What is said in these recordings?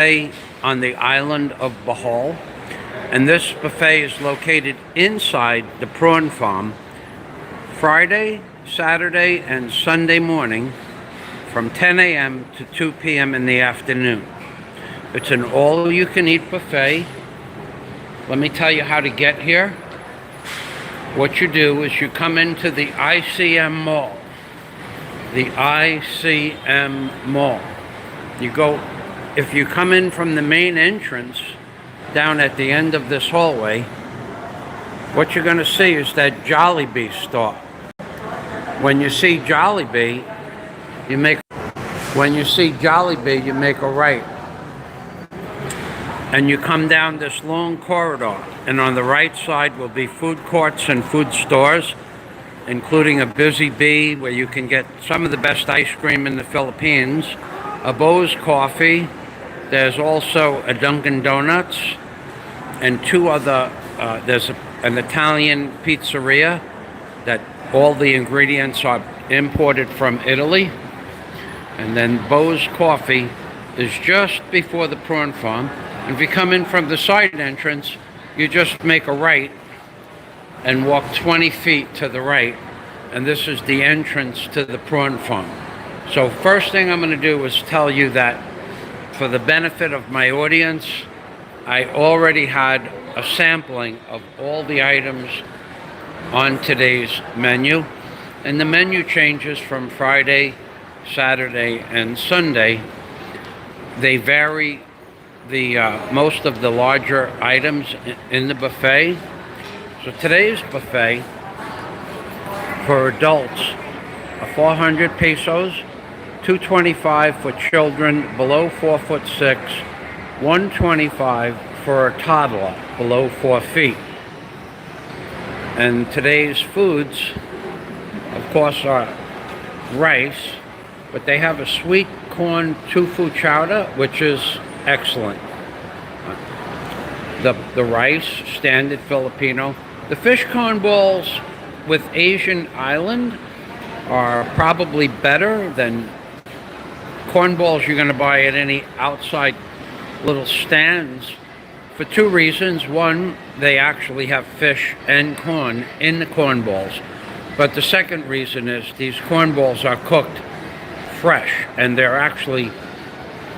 buffet on the island of Bohol, and this buffet is located inside the prawn farm Friday, Saturday, and Sunday morning from 10 a.m. to 2 p.m. in the afternoon. It's an all-you-can-eat buffet. Let me tell you how to get here. What you do is you come into the ICM Mall. The ICM Mall. You go, if you come in from the main entrance down at the end of this hallway, what you're going to see is that Jollibee store. When you see Jollibee, you make a right. And you come down this long corridor, and on the right side will be food courts and food stores, including a Busy Bee, where you can get some of the best ice cream in the Philippines, a Bo's Coffee. There's also a Dunkin' Donuts, and two other, there's an Italian pizzeria that all the ingredients are imported from Italy. And then Bo's Coffee is just before the prawn farm. If you come in from the side entrance, you just make a right and walk 20 feet to the right, and this is the entrance to the prawn farm. So first thing I'm going to do is tell you that for the benefit of my audience, I already had a sampling of all the items on today's menu, and the menu changes from Friday, Saturday, and Sunday. They vary most of the larger items in the buffet. So today's buffet for adults are 400 pesos, 225 for children below 4'6", 125 for a toddler below 4 feet. And today's foods, of course, are rice, but they have a sweet corn tofu chowder, which is excellent. The rice, standard Filipino. The fish corn balls with Asian island are probably better than corn balls you're going to buy at any outside little stands for two reasons. One, they actually have fish and corn in the corn balls. But the second reason is these corn balls are cooked fresh, and they're actually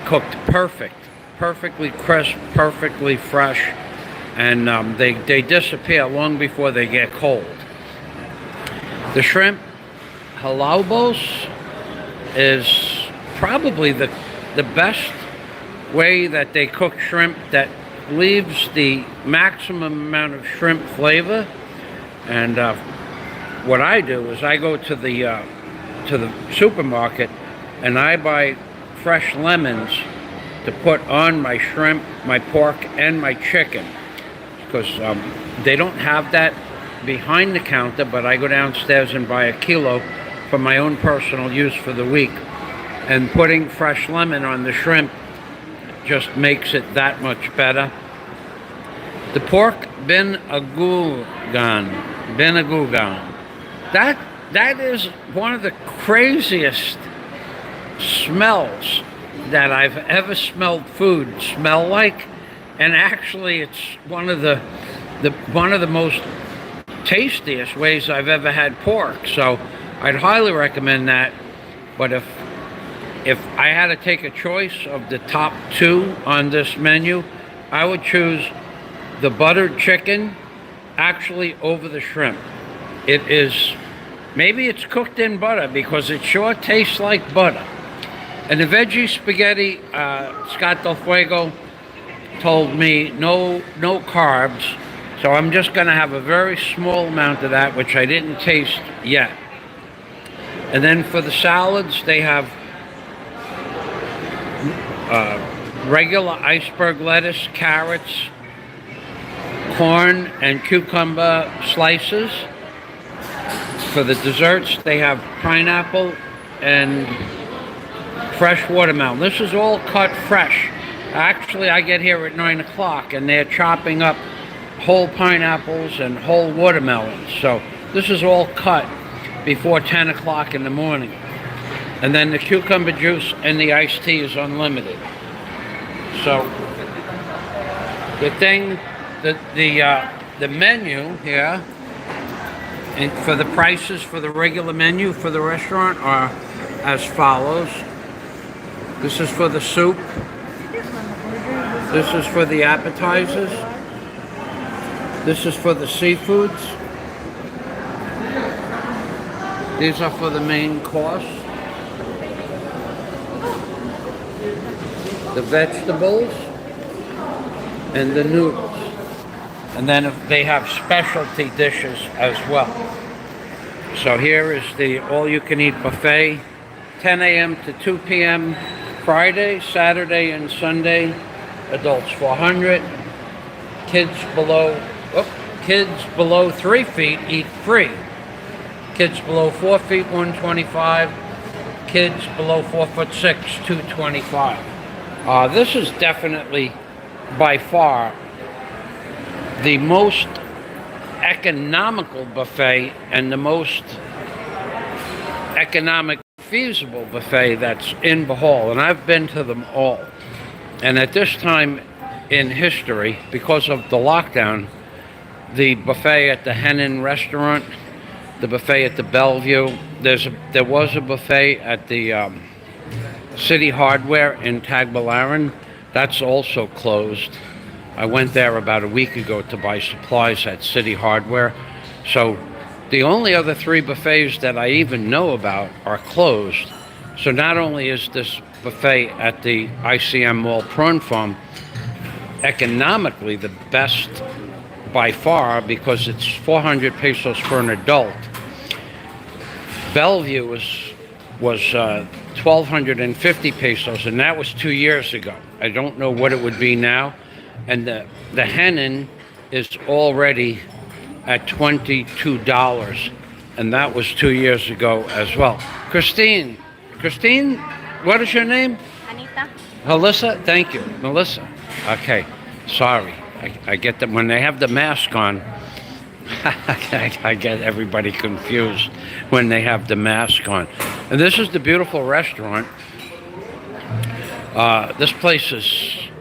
cooked perfectly crisp, perfectly fresh, and they disappear long before they get cold. The shrimp halabos is probably the best way that they cook shrimp that leaves the maximum amount of shrimp flavor. And what I do is I go to the supermarket and I buy fresh lemons to put on my shrimp, my pork, and my chicken, because they don't have that behind the counter, but I go downstairs and buy a kilo for my own personal use for the week. And putting fresh lemon on the shrimp just makes it that much better. The pork binagugan. That is one of the craziest smells that I've ever smelled food smell like, and actually it's one of the most tastiest ways I've ever had pork. So I'd highly recommend that. But if I had to take a choice of the top two on this menu, I would choose the buttered chicken actually over the shrimp. It is, maybe it's cooked in butter because it sure tastes like butter. And the veggie spaghetti, Scott Del Fuego told me no carbs, so I'm just going to have a very small amount of that, which I didn't taste yet. And then for the salads, they have regular iceberg lettuce, carrots, corn, and cucumber slices. For the desserts, they have pineapple and fresh watermelon. This is all cut fresh. Actually, I get here at 9 o'clock and they're chopping up whole pineapples and whole watermelons. So this is all cut before 10 o'clock in the morning. And then the cucumber juice and the iced tea is unlimited. So the menu here, and for the prices for the regular menu for the restaurant are as follows. This is for the soup. This is for the appetizers. This is for the seafoods. These are for the main course. The vegetables and the noodles. And then they have specialty dishes as well. So here is the all-you-can-eat buffet, 10 a.m. to 2 p.m. Friday, Saturday, and Sunday. Adults 400. Kids below 3 feet eat free. Kids below 4 feet 125. Kids below 4'6", 225. This is definitely by far the most economical buffet and the most economic feasible buffet that's in Bohol, and I've been to them all. And at this time in history, because of the lockdown, the buffet at the Henin restaurant, the buffet at the Bellevue, there was a buffet at the City Hardware in Tagbilaran. That's also closed. I went there about a week ago to buy supplies at City Hardware. So the only other 3 buffets that I even know about are closed. So not only is this buffet at the ICM Mall Prawn Farm economically the best by far because it's 400 pesos for an adult. Bellevue was 1,250 pesos, and that was 2 years ago. I don't know what it would be now. And the Henin is already at $22, and that was 2 years ago as well. Christine, what is your name? Anita. Melissa? Thank you, Melissa. Okay, sorry. I get them when they have the mask on. I get everybody confused when they have the mask on. And this is the beautiful restaurant. This place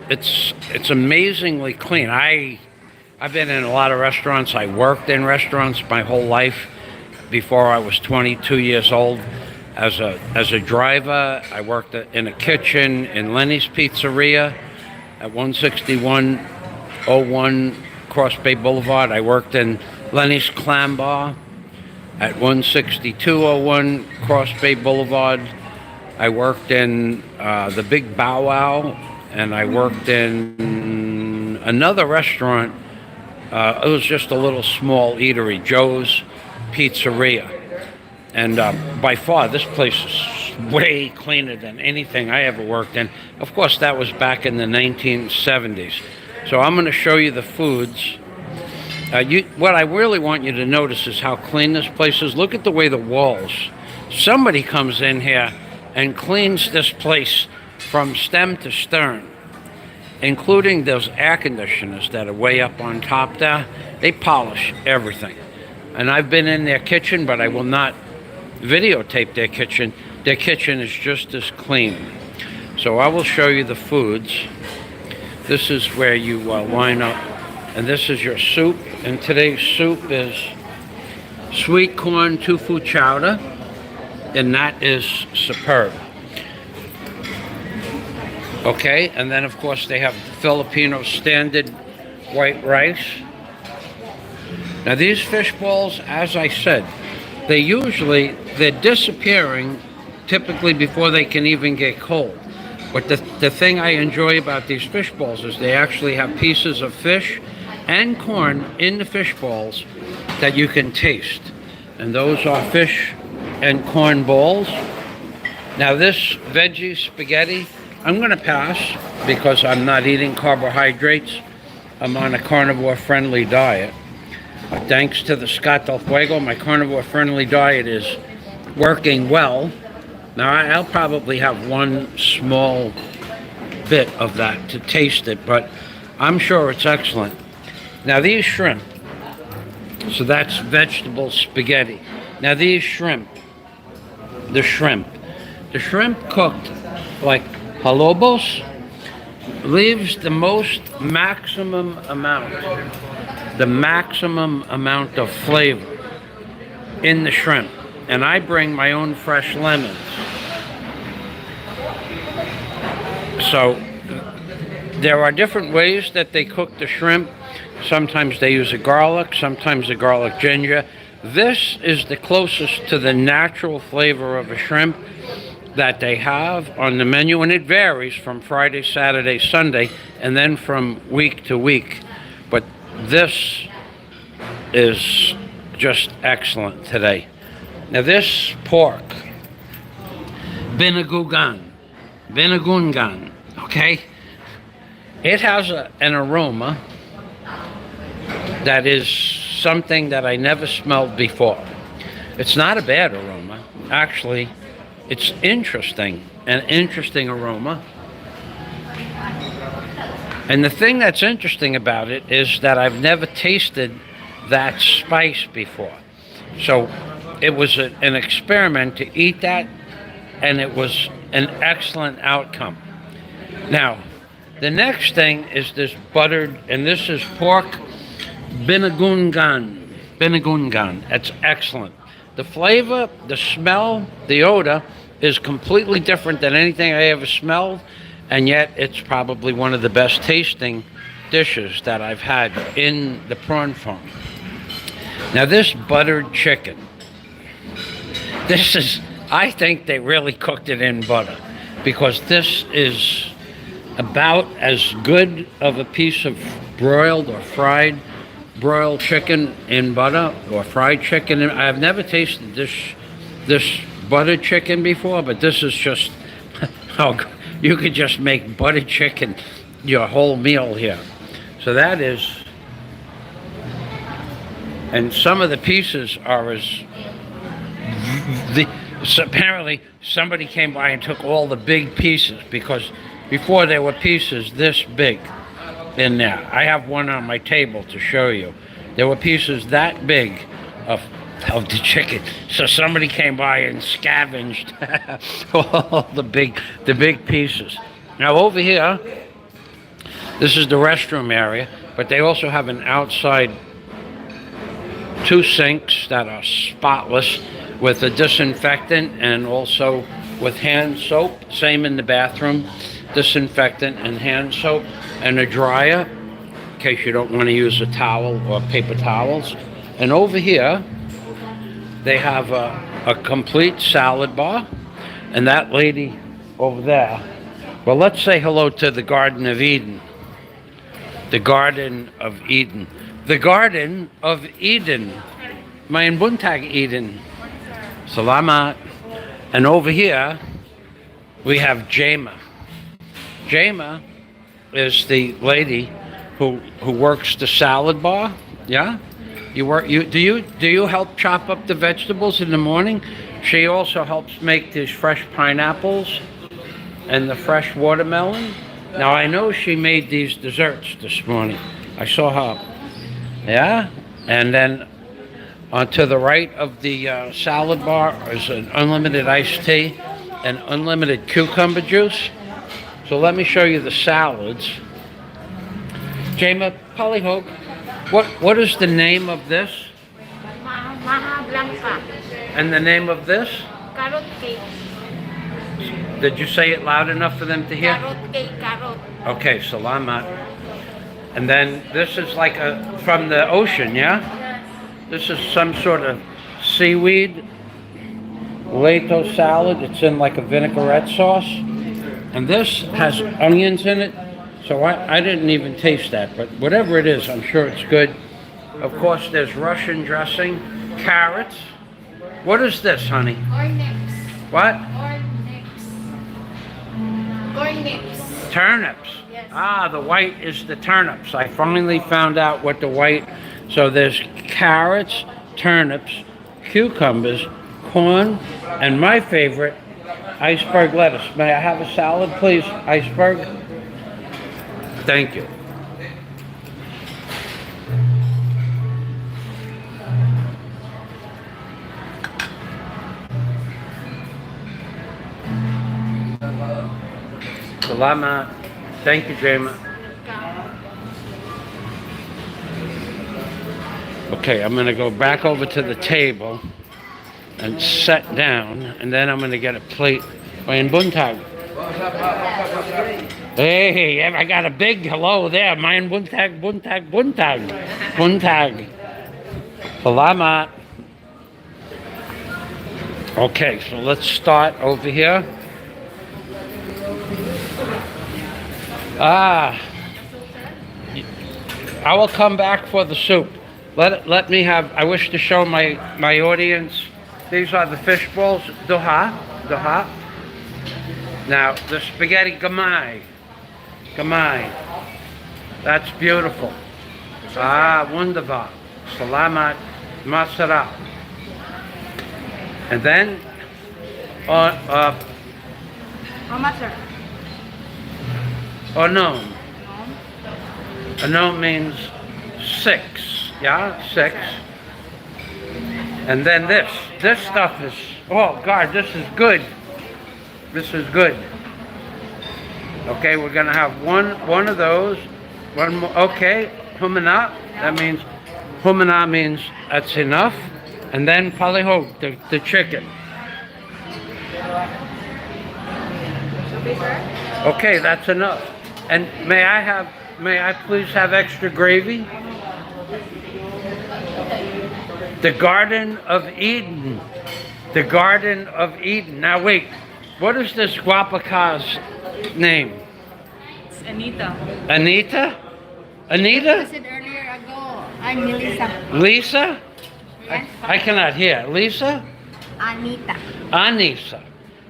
it's amazingly clean. I've been in a lot of restaurants. I worked in restaurants my whole life before I was 22 years old. As a driver, I worked in a kitchen in Lenny's Pizzeria at 16101 Cross Bay Boulevard. I worked in Lenny's Clam Bar at 16201 Cross Bay Boulevard. I worked in the Big Bow Wow, and I worked in another restaurant. It was just a little small eatery, Joe's Pizzeria. And by far, this place is way cleaner than anything I ever worked in. Of course, that was back in the 1970s. So I'm going to show you the foods. What I really want you to notice is how clean this place is. Look at the way the walls. Somebody comes in here and cleans this place from stem to stern, including those air conditioners that are way up on top there. They polish everything. And I've been in their kitchen, but I will not videotape their kitchen. Their kitchen is just as clean. So I will show you the foods. This is where you line up, and this is your soup. And today's soup is sweet corn tofu chowder, and that is superb. Okay, and then of course they have Filipino standard white rice. Now these fish balls, as I said, they're disappearing typically before they can even get cold. But the thing I enjoy about these fish balls is they actually have pieces of fish and corn in the fish balls that you can taste. And those are fish and corn balls. Now this veggie spaghetti, I'm going to pass because I'm not eating carbohydrates. I'm on a carnivore-friendly diet. Thanks to the Scott Del Fuego, my carnivore-friendly diet is working well. Now, I'll probably have one small bit of that to taste it, but I'm sure it's excellent. Now, these shrimp, so that's vegetable spaghetti. Now, these shrimp, the shrimp cooked like halobos, leaves the maximum amount of flavor in the shrimp. And I bring my own fresh lemons. So there are different ways that they cook the shrimp. Sometimes they use a garlic, sometimes a garlic ginger. This is the closest to the natural flavor of a shrimp that they have on the menu, and it varies from Friday, Saturday, Sunday, and then from week to week. But this is just excellent today. Now this pork, Binagungan, okay? It has an aroma that is something that I never smelled before. It's not a bad aroma. Actually, it's interesting, an interesting aroma. And the thing that's interesting about it is that I've never tasted that spice before. So it was an experiment to eat that, and it was an excellent outcome. Now, the next thing is this buttered, and this is pork Binagungan. That's excellent. The flavor, the smell, the odor is completely different than anything I ever smelled, and yet it's probably one of the best tasting dishes that I've had in the prawn farm. Now this buttered chicken, I think they really cooked it in butter, because this is about as good of a piece of broiled or fried broiled chicken in butter, or fried chicken. I've never tasted this buttered chicken before, but this is just, oh, you could just make buttered chicken your whole meal here. So that is, and some of the pieces are so apparently somebody came by and took all the big pieces, because before there were pieces this big in there. I have one on my table to show you. There were pieces that big of the chicken. So somebody came by and scavenged all the big pieces. Now over here, this is the restroom area, but they also have an outside 2 sinks that are spotless with a disinfectant, and also with hand soap. Same in the bathroom, disinfectant and hand soap, and a dryer in case you don't want to use a towel or paper towels. And over here they have a complete salad bar, and that lady over there, well, let's say hello to the Garden of Eden. The Garden of Eden. The Garden of Eden. Mein Buntag Eden. Salamat. And over here we have Jama. Jama is the lady who works the salad bar. Yeah? Do you help chop up the vegetables in the morning? She also helps make these fresh pineapples and the fresh watermelon. Now I know she made these desserts this morning. I saw her. Yeah? And then to the right of the salad bar is an unlimited iced tea and unlimited cucumber juice. So let me show you the salads. Jama, Polyhogue, what is the name of this? Maha Blanca. And the name of this? Carrot cake. Did you say it loud enough for them to hear? Carrot cake, carrot. Okay, salamat. And then this is like from the ocean, yeah? This is some sort of seaweed Leto salad. It's in like a vinaigrette sauce. And this has onions in it. So I didn't even taste that, but whatever it is, I'm sure it's good. Of course, there's Russian dressing, carrots. What is this, honey? Corn nips. What? Corn nips. Corn nips. Turnips. Yes. Ah, the white is the turnips. I finally found out what the white. So there's carrots, turnips, cucumbers, corn, and my favorite, iceberg lettuce. May I have a salad, please? Iceberg. Thank you. Salamat. Thank you, Jama. Okay, I'm gonna go back over to the table and sit down, and then I'm gonna get a plate. Mein Buntag. Hey, I got a big hello there. Mein Buntag, Buntag, Buntag. Buntag. Salamat. Okay, so let's start over here. I will come back for the soup. Let me have, I wish to show my audience, these are the fish balls, doha. Now, the spaghetti gamai. That's beautiful. Wunderbar. Salamat masarap. And then, How much, sir? Onom. Onom means 6. Yeah, 6. And then this stuff is, oh God, this is good. This is good. Okay, we're gonna have one of those. One more. Okay, humana. That means humana means that's enough. And then palihog, the chicken. Okay, that's enough. And may I please have extra gravy? The Garden of Eden. The Garden of Eden. Now wait, what is this guapaca's name? It's Anita. Anita? I Anita? said earlier ago, I'm Melissa. Lisa? Yes. I cannot hear. Lisa? Anita. Anisa.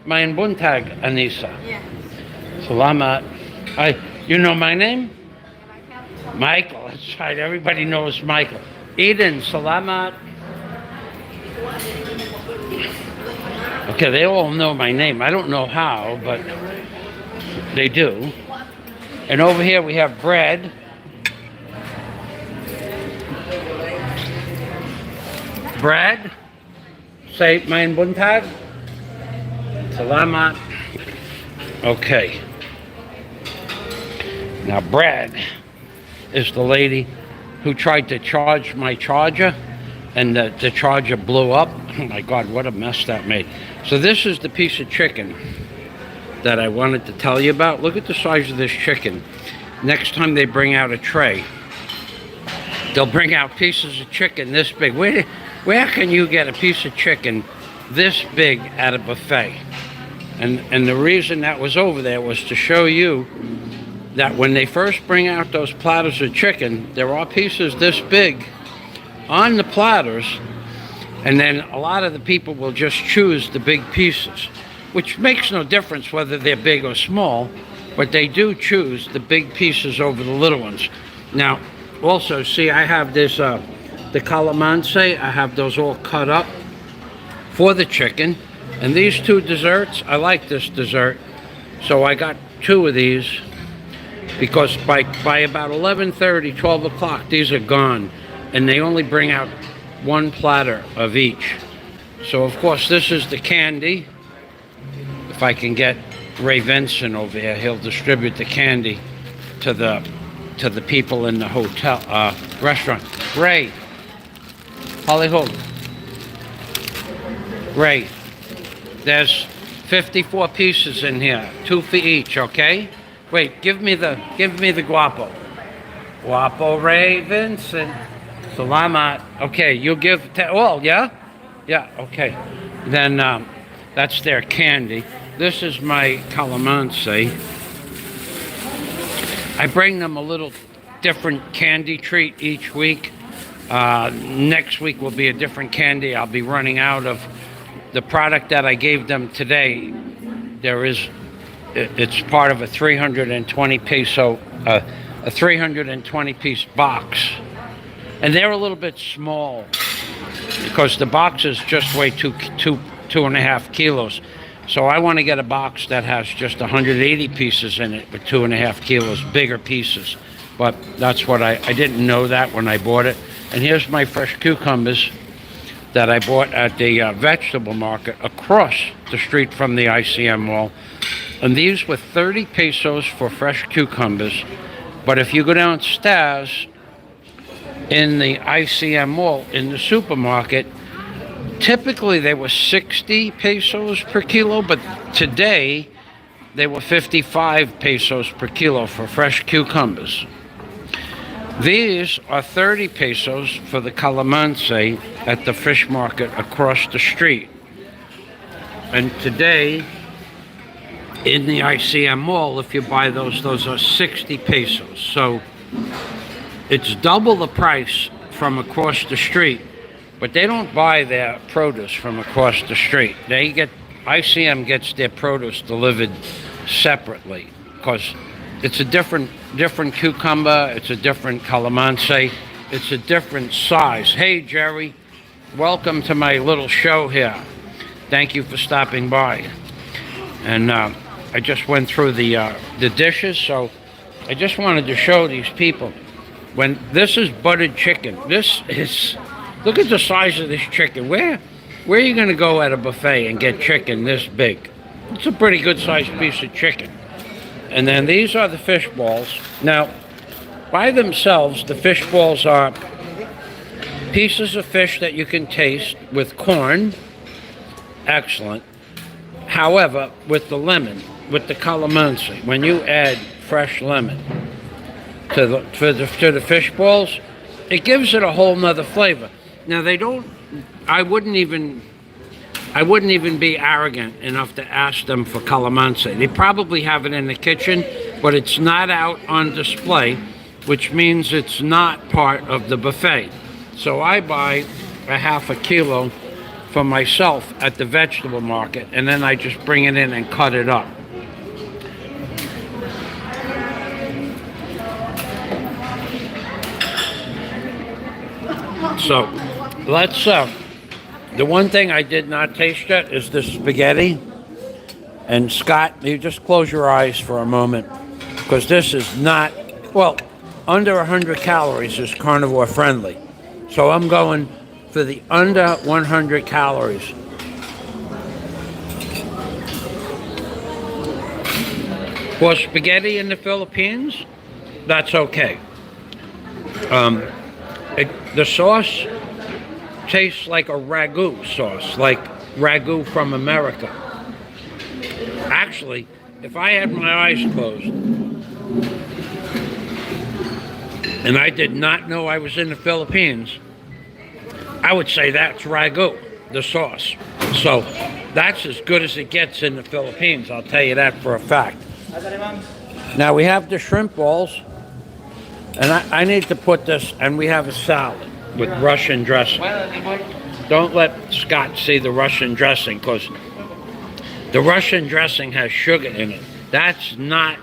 Mein Buntag, Anisa. Yes. Salamat. You know my name? Michael. That's right. Everybody knows Michael. Eden, salamat. Okay, they all know my name. I don't know how, but they do. And over here we have bread. Bread. Say, mein Buntag. Salamat. Okay. Now, Brad is the lady who tried to charge my charger, and the charger blew up. Oh my God, what a mess that made. So this is the piece of chicken that I wanted to tell you about. Look at the size of this chicken. Next time they bring out a tray, they'll bring out pieces of chicken this big. Where can you get a piece of chicken this big at a buffet? And the reason that was over there was to show you that when they first bring out those platters of chicken, there are pieces this big on the platters, and then a lot of the people will just choose the big pieces, which makes no difference whether they're big or small, but they do choose the big pieces over the little ones. Now, also, see, I have this, the calamansi, I have those all cut up for the chicken. And these two desserts, I like this dessert, so I got 2 of these, because by about 11:30, 12 o'clock, these are gone, and they only bring out 1 platter of each. So of course this is the candy. If I can get Ray Vincent over here, he'll distribute the candy to the people in the hotel restaurant. Ray, Hollywood. Ray. There's 54 pieces in here, 2 for each, okay? Wait, give me the guapo. Guapo Ray Vincent. Salamat. Okay, you'll give all, yeah? Yeah, okay. Then that's their candy. This is my calamansi. I bring them a little different candy treat each week. Next week will be a different candy. I'll be running out of the product that I gave them today. It's part of a 320 peso, a 320 piece box. And they're a little bit small because the boxes just weigh 2.5 kilos. So I want to get a box that has just 180 pieces in it with 2.5 kilos, bigger pieces. But that's what I didn't know that when I bought it. And here's my fresh cucumbers. that I bought at the vegetable market across the street from the ICM mall. And these were 30 pesos for fresh cucumbers. But if you go downstairs in the ICM mall, in the supermarket, typically they were 60 pesos per kilo, but today they were 55 pesos per kilo for fresh cucumbers. These are 30 pesos for the calamansi at the fish market across the street. And today, in the ICM mall, if you buy those are 60 pesos. So it's double the price from across the street, but they don't buy their produce from across the street. ICM gets their produce delivered separately because it's a different cucumber, it's a different calamansi, it's a different size. Hey Jerry, welcome to my little show here. Thank you for stopping by. And I just went through the dishes, so I just wanted to show these people. When this is buttered chicken, look at the size of this chicken. Where are you going to go at a buffet and get chicken this big? It's a pretty good sized piece of chicken. And then these are the fish balls. Now, by themselves, the fish balls are pieces of fish that you can taste with corn. Excellent. However, with the lemon, with the calamansi, when you add fresh lemon to the fish balls, it gives it a whole nother flavor. Now I wouldn't even be arrogant enough to ask them for calamansi. They probably have it in the kitchen, but it's not out on display, which means it's not part of the buffet. So I buy a half a kilo for myself at the vegetable market, and then I just bring it in and cut it up. So let's the one thing I did not taste yet is this spaghetti. And Scott, you just close your eyes for a moment, because this is not, well, under 100 calories is carnivore friendly. So I'm going for the under 100 calories. For spaghetti in the Philippines, that's okay. The sauce tastes like a ragu sauce, like ragu from America. Actually, if I had my eyes closed and I did not know I was in the Philippines, I would say that's ragu, the sauce. So that's as good as it gets in the Philippines, I'll tell you that for a fact. Now we have the shrimp balls, and I need to put this, and we have a salad with Russian dressing. Don't let Scott see the Russian dressing, because the Russian dressing has sugar in it. That's not,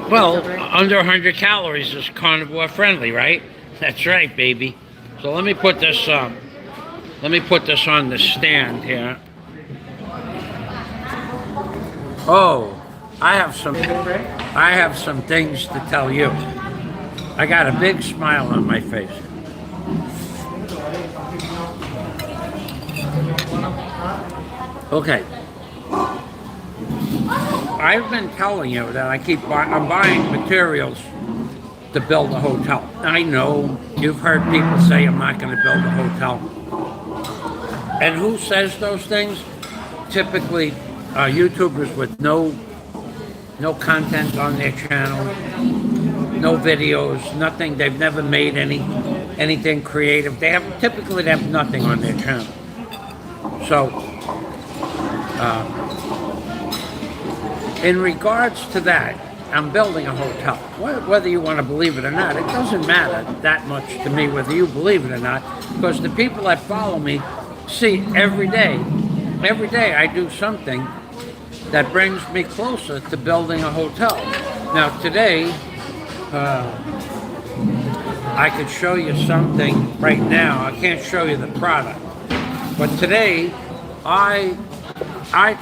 well, under 100 calories is carnivore friendly, right? That's right, baby. So let me put this on the stand here. Oh, I have some things to tell you. I got a big smile on my face. Okay. I've been telling you that I'm buying materials to build a hotel. I know you've heard people say I'm not going to build a hotel. And who says those things? Typically, YouTubers with no content on their channel, no videos, nothing. They've never made anything creative. Typically they have nothing on their channel. So, in regards to that, I'm building a hotel. Whether you want to believe it or not, it doesn't matter that much to me whether you believe it or not, because the people that follow me see every day I do something that brings me closer to building a hotel. Now today, I could show you something right now. I can't show you the product. But today, I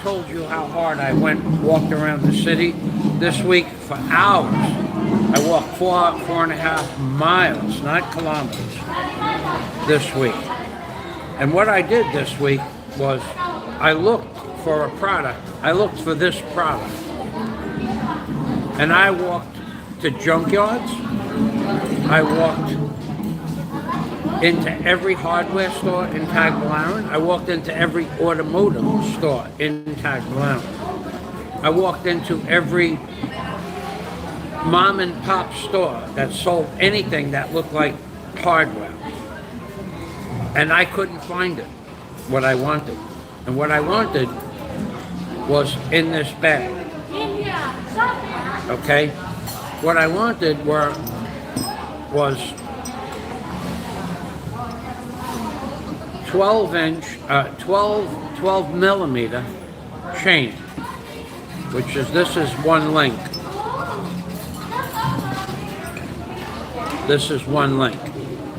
told you how hard I walked around the city this week for hours. I walked 4.5 miles, not kilometers, this week. And what I did this week was I looked for a product. I looked for this product. And I walked to junkyards. I walked into every hardware store in Tagbilaran. I walked into every automotive store in Tagbilaran. I walked into every mom and pop store that sold anything that looked like hardware. And I couldn't find it, what I wanted. And what I wanted was in this bag. Okay? What I wanted was 12 millimeter chain, which is, this is one link. This is one link,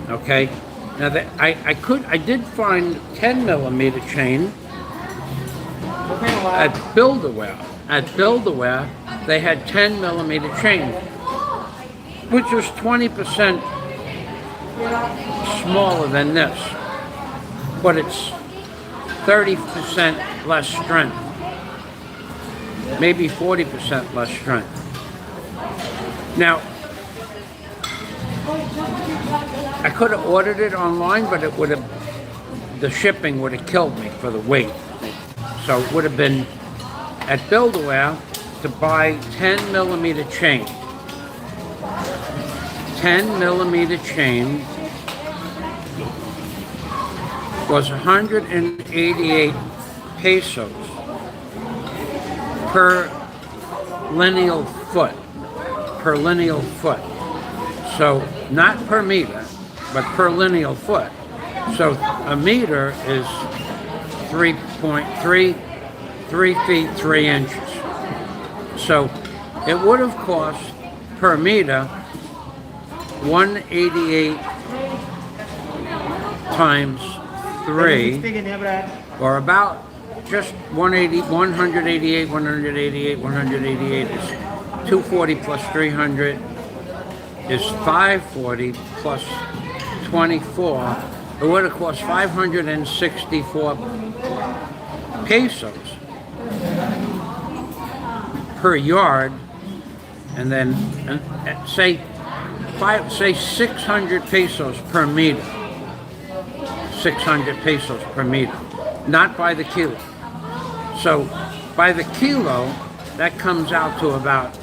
okay? Now I did find 10 millimeter chain at Build-A-Wear. At Build-A-Wear, they had 10 millimeter chain, which was 20% smaller than this, but it's 30% less strength, maybe 40% less strength. Now, I could have ordered it online, but the shipping would have killed me for the weight. So it would have been at Build-A-Wear to buy 10 millimeter chain. 10 millimeter chain was 188 pesos per lineal foot. Per lineal foot. So not per meter, but per lineal foot. So a meter is 3 feet 3 inches. So it would have cost per meter 188 times 3, or about just 188 is 240 plus 300 is 540 plus 24. It would have cost 564 pesos per yard, and then say 600 pesos per meter. 600 pesos per meter, not by the kilo. So by the kilo, that comes out to about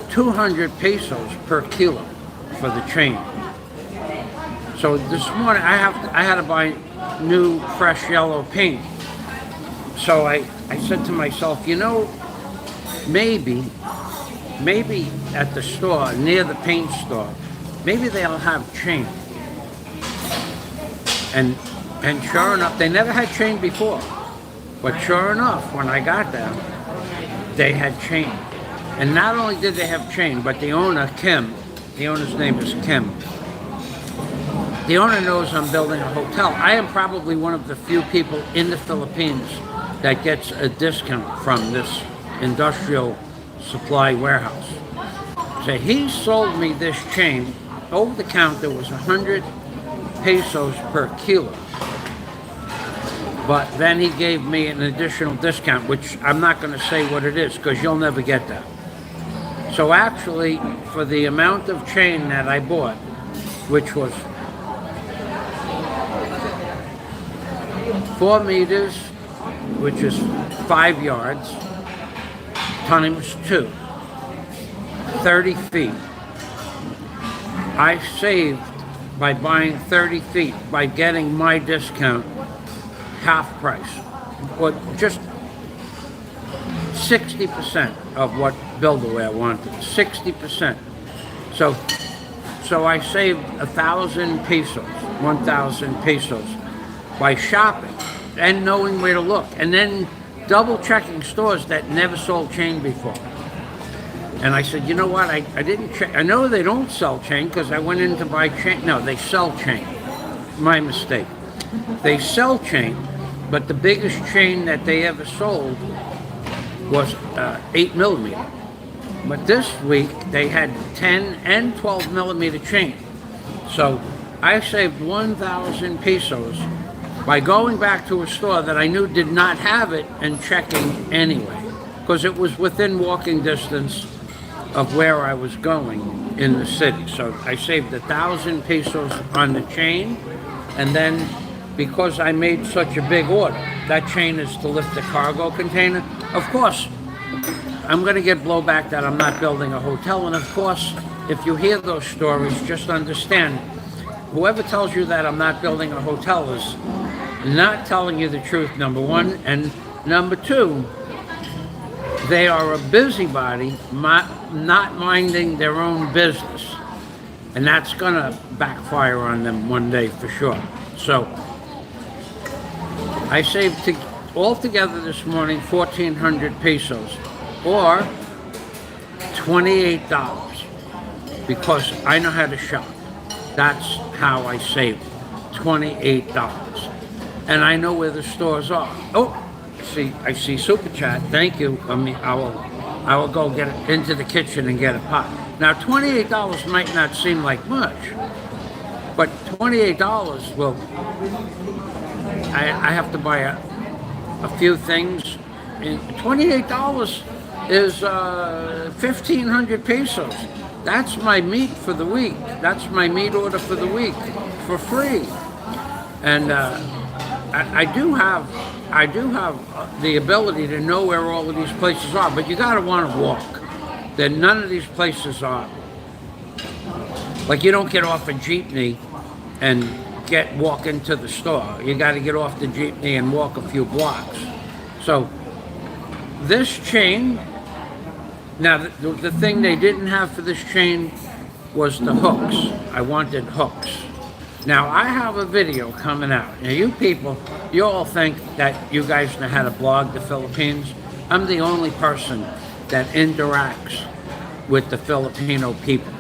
200 pesos per kilo for the chain. So this morning I had to buy new fresh yellow paint. So I said to myself, you know, maybe at the store, near the paint store, maybe they'll have chain. And sure enough, they never had chain before. But sure enough, when I got there, they had chain. And not only did they have chain, but the owner, Kim, the owner's name is Kim. The owner knows I'm building a hotel. I am probably one of the few people in the Philippines that gets a discount from this industrial supply warehouse. So he sold me this chain. Over the counter was 100 pesos per kilo. But then he gave me an additional discount, which I'm not going to say what it is, because you'll never get that. So actually, for the amount of chain that I bought, which was 4 meters, which is 5 yards, times 2, 30 feet. I saved, by buying 30 feet, by getting my discount, half price, or just 60% of what Build-A-Wear wanted, 60%. So I saved 1,000 pesos, 1,000 pesos by shopping and knowing where to look, and then double checking stores that never sold chain before. And I said, you know what, I didn't check. I know they don't sell chain because I went in to buy chain. No, they sell chain. My mistake. They sell chain, but the biggest chain that they ever sold was 8 millimeter. But this week they had 10 and 12 millimeter chain. So I saved 1,000 pesos by going back to a store that I knew did not have it and checking anyway, because it was within walking distance of where I was going in the city. So I saved 1,000 pesos on the chain, and then because I made such a big order, that chain is to lift the cargo container. Of course, I'm going to get blowback that I'm not building a hotel, and of course, if you hear those stories, just understand, whoever tells you that I'm not building a hotel is not telling you the truth, number one, and number two, they are a busybody, not minding their own business, and that's gonna backfire on them one day for sure. So I saved altogether this morning 1,400 pesos, or $28, because I know how to shop. That's how I saved $28, and I know where the stores are. Oh, I see Super Chat. Thank you. I will go get it into the kitchen and get a pot. Now, $28 might not seem like much, but $28 will. I have to buy a few things, and $28 is 1,500 pesos. That's my meat for the week. That's my meat order for the week for free. And I do have the ability to know where all of these places are, but you gotta want to walk. Then none of these places are, like, you don't get off a jeepney and walk into the store. You got to get off the jeepney and walk a few blocks. So this chain, now the thing they didn't have for this chain was the hooks. I wanted hooks. Now I have a video coming out. Now you people, you all think that you guys know how to blog the Philippines. I'm the only person that interacts with the Filipino people.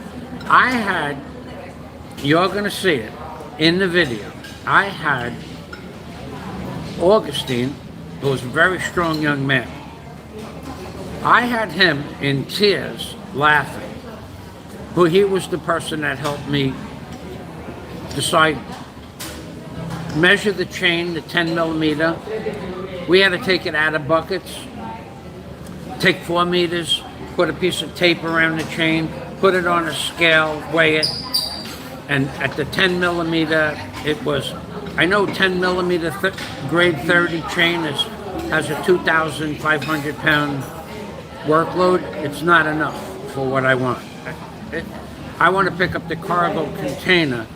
You're gonna see it in the video. I had Augustine, who was a very strong young man. I had him in tears laughing. He was the person that helped me decide, measure the chain, the 10 millimeter. We had to take it out of buckets, take 4 meters, put a piece of tape around the chain, put it on a scale, weigh it, and at the 10 millimeter, it was, I know 10 millimeter grade 30 chain has a 2,500 pound workload. It's not enough for what I want. I want to pick up the cargo container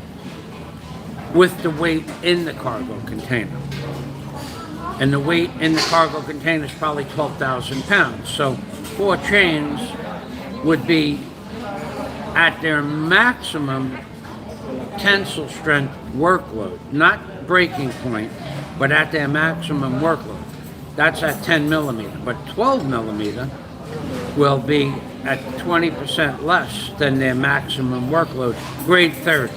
with the weight in the cargo container. And the weight in the cargo container is probably 12,000 pounds. So 4 chains would be at their maximum tensile strength workload, not breaking point, but at their maximum workload. That's at 10 millimeter, but 12 millimeter will be at 20% less than their maximum workload, grade 30.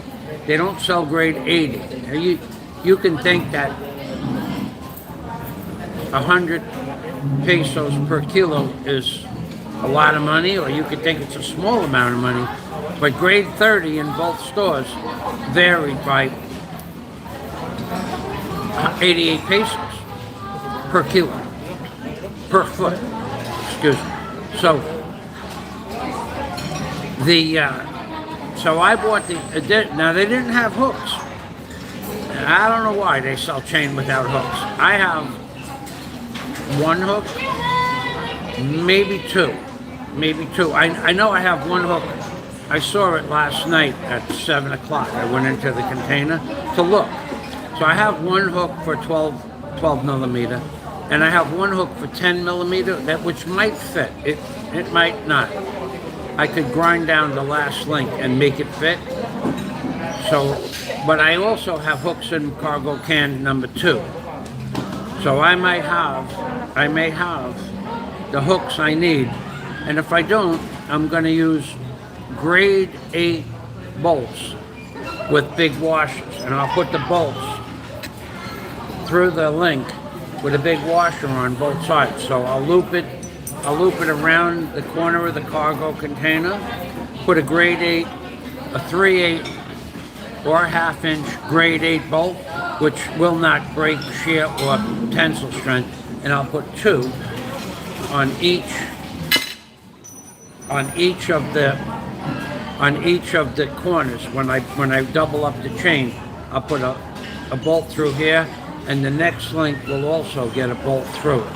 They don't sell grade 80. You can think that 100 pesos per kilo is a lot of money, or you could think it's a small amount of money, but grade 30 in both stores varied by 88 pesos per kilo, per foot, excuse me. So I bought now they didn't have hooks. I don't know why they sell chain without hooks. I have 1 hook, maybe 2. I know I have 1 hook. I saw it last night at 7 o'clock. I went into the container to look. So I have 1 hook for 12 millimeter, and I have 1 hook for 10 millimeter, which might fit. It might not. I could grind down the last link and make it fit. So, but I also have hooks in cargo can number 2. So I may have the hooks I need, and if I don't, I'm going to use grade 8 bolts with big washers, and I'll put the bolts through the link with a big washer on both sides. So I'll loop it around the corner of the cargo container, put a grade 8, a 3/8 or a 1/2 inch grade 8 bolt which will not break, shear, or tensile strength, and I'll put 2 on each of the corners. When I double up the chain, I'll put a bolt through here, and the next link will also get a bolt through it.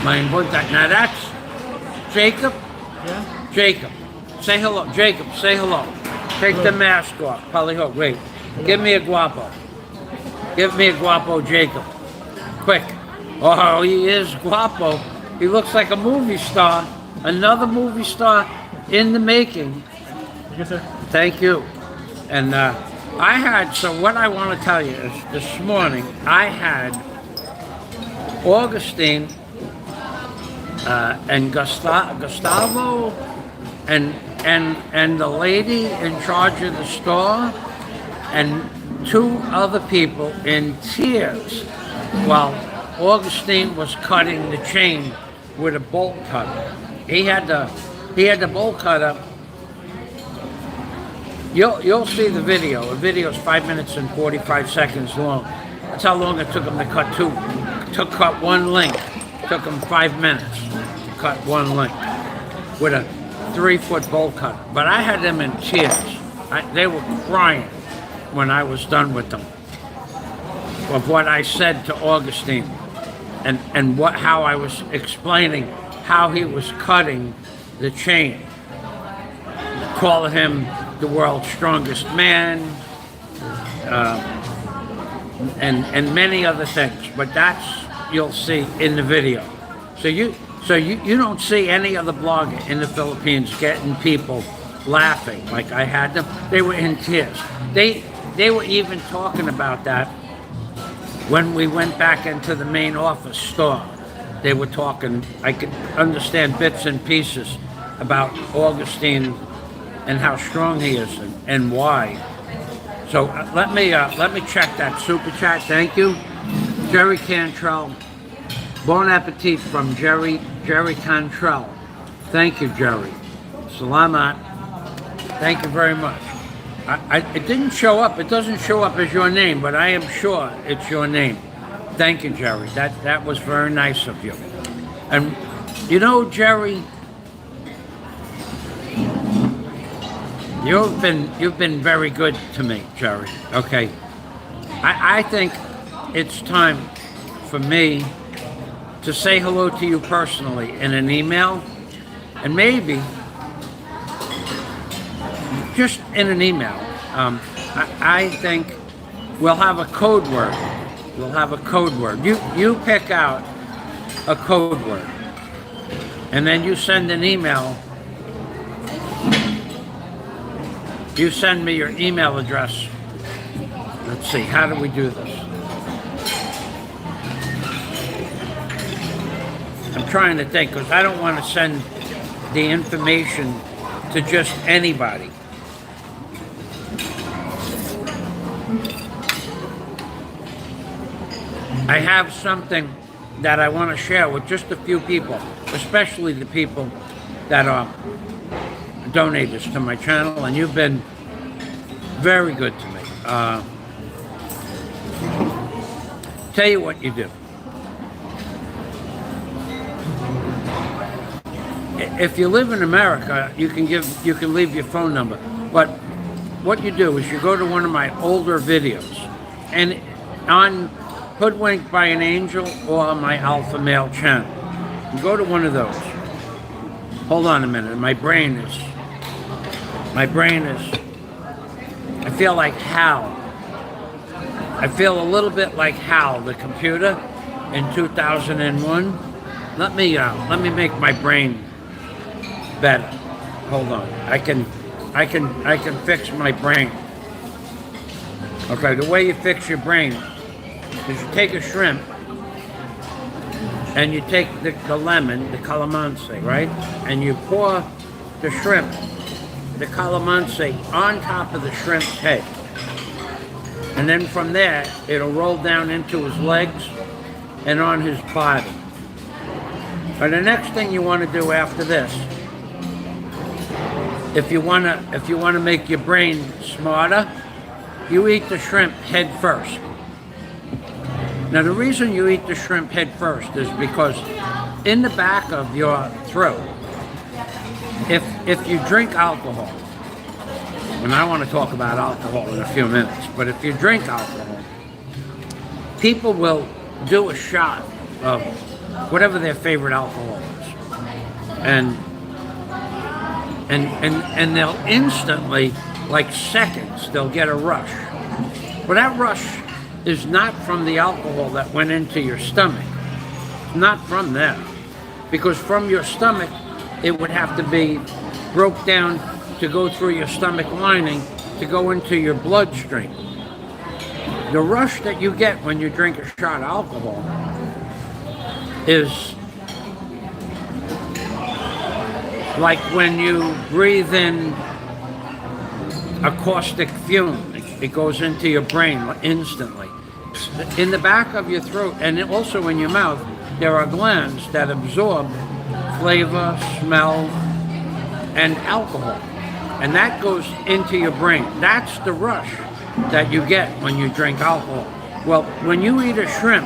Now that's Jacob. Yeah. Jacob, say hello. Jacob, say hello. Take the mask off. Polyhook, wait. Give me a guapo. Give me a guapo, Jacob. Quick. Oh, he is guapo. He looks like a movie star. Another movie star in the making. Yes, sir. Thank you. And so what I want to tell you is this morning I had Augustine and Gustavo and the lady in charge of the store and 2 other people in tears while Augustine was cutting the chain with a bolt cutter. He had the bolt cutter. You'll see the video. The video is 5 minutes and 45 seconds long. That's how long it took him to cut cut 1 link. It took him 5 minutes to cut 1 link with a 3-foot bolt cutter. But I had them in tears. They were crying when I was done with them of what I said to Augustine and how I was explaining how he was cutting the chain, calling him the world's strongest man, and many other things. But that's you'll see in the video. So you don't see any other blogger in the Philippines getting people laughing like I had them. They were in tears. They were even talking about that when we went back into the main office store. They were talking. I could understand bits and pieces about Augustine and how strong he is and why. So let me check that super chat. Thank you, Jerry Cantrell. Bon appetit from Jerry Cantrell. Thank you, Jerry. Salamat. Thank you very much. It didn't show up. It doesn't show up as your name, but I am sure it's your name. Thank you, Jerry. That was very nice of you. And you know, Jerry, you've been very good to me, Jerry. Okay. I think it's time for me to say hello to you personally in an email, and maybe just in an email. I think we'll have a code word. We'll have a code word. You pick out a code word, and then you send an email. You send me your email address. Let's see, how do we do this? I'm trying to think, because I don't want to send the information to just anybody. I have something that I want to share with just a few people, especially the people that are donators to my channel, and you've been very good to me. Tell you what you do. If you live in America, you can leave your phone number. But what you do is you go to one of my older videos, and on Hoodwinked by an Angel or my Alpha Male channel, you go to one of those. Hold on a minute. My brain is. I feel like Hal. I feel a little bit like Hal, the computer, in 2001. Let me make my brain better. Hold on. I can fix my brain. Okay, the way you fix your brain is you take a shrimp and you take the lemon, the calamansi, right? And you pour the shrimp, the calamansi, on top of the shrimp's head. And then from there, it'll roll down into his legs and on his body. But the next thing you want to do after this, if you want to make your brain smarter, you eat the shrimp head first. Now, the reason you eat the shrimp head first is because in the back of your throat, if you drink alcohol, and I want to talk about alcohol in a few minutes, but if you drink alcohol, people will do a shot of whatever their favorite alcohol is, and they'll instantly, like seconds, they'll get a rush. But that rush is not from the alcohol that went into your stomach. It's not from there. Because from your stomach, it would have to be broke down to go through your stomach lining to go into your bloodstream. The rush that you get when you drink a shot of alcohol is like when you breathe in a caustic fume. It goes into your brain instantly. In the back of your throat and also in your mouth, there are glands that absorb flavor, smell, and alcohol. And that goes into your brain. That's the rush that you get when you drink alcohol. Well, when you eat a shrimp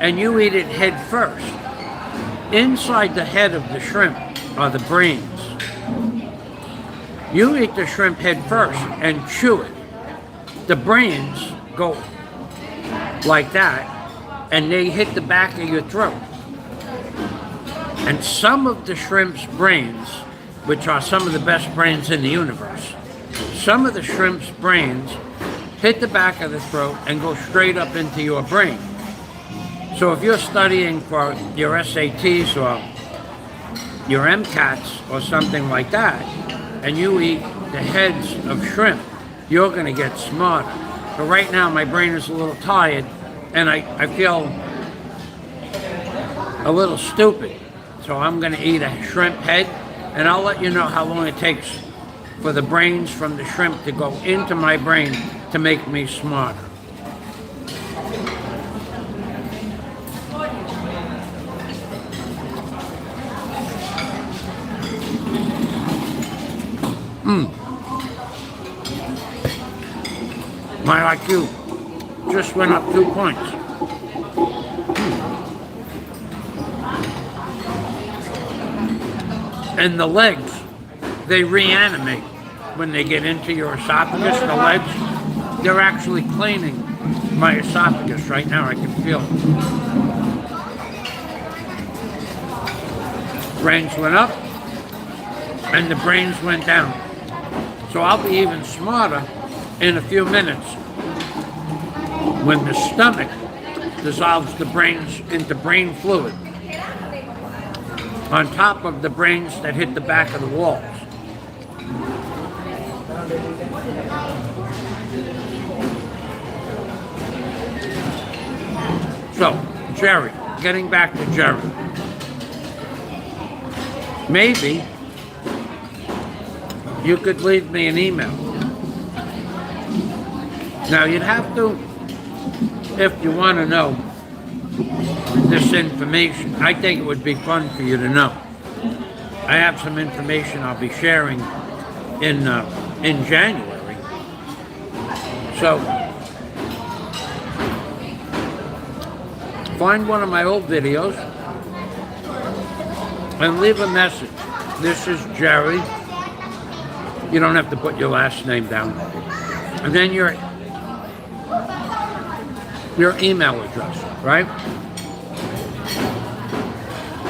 and you eat it head first, inside the head of the shrimp are the brains. You eat the shrimp head first and chew it. The brains go like that, and they hit the back of your throat. And some of the shrimp's brains, which are some of the best brains in the universe, some of the shrimp's brains hit the back of the throat and go straight up into your brain. So if you're studying for your SATs or your MCATs or something like that, and you eat the heads of shrimp, you're going to get smarter. But right now, my brain is a little tired, and I feel a little stupid. So I'm going to eat a shrimp head, and I'll let you know how long it takes for the brains from the shrimp to go into my brain to make me smarter. My IQ just went up 2 points. And the legs, they reanimate when they get into your esophagus. The legs, they're actually cleaning my esophagus right now. I can feel it. Brains went up and the brains went down. So I'll be even smarter in a few minutes when the stomach dissolves the brains into brain fluid on top of the brains that hit the back of the walls. So, Jerry, getting back to Jerry. Maybe you could leave me an email. Now, you'd have to, if you want to know this information. I think it would be fun for you to know. I have some information I'll be sharing in January. So, find one of my old videos and leave a message. This is Jerry. You don't have to put your last name down. And then your email address, right?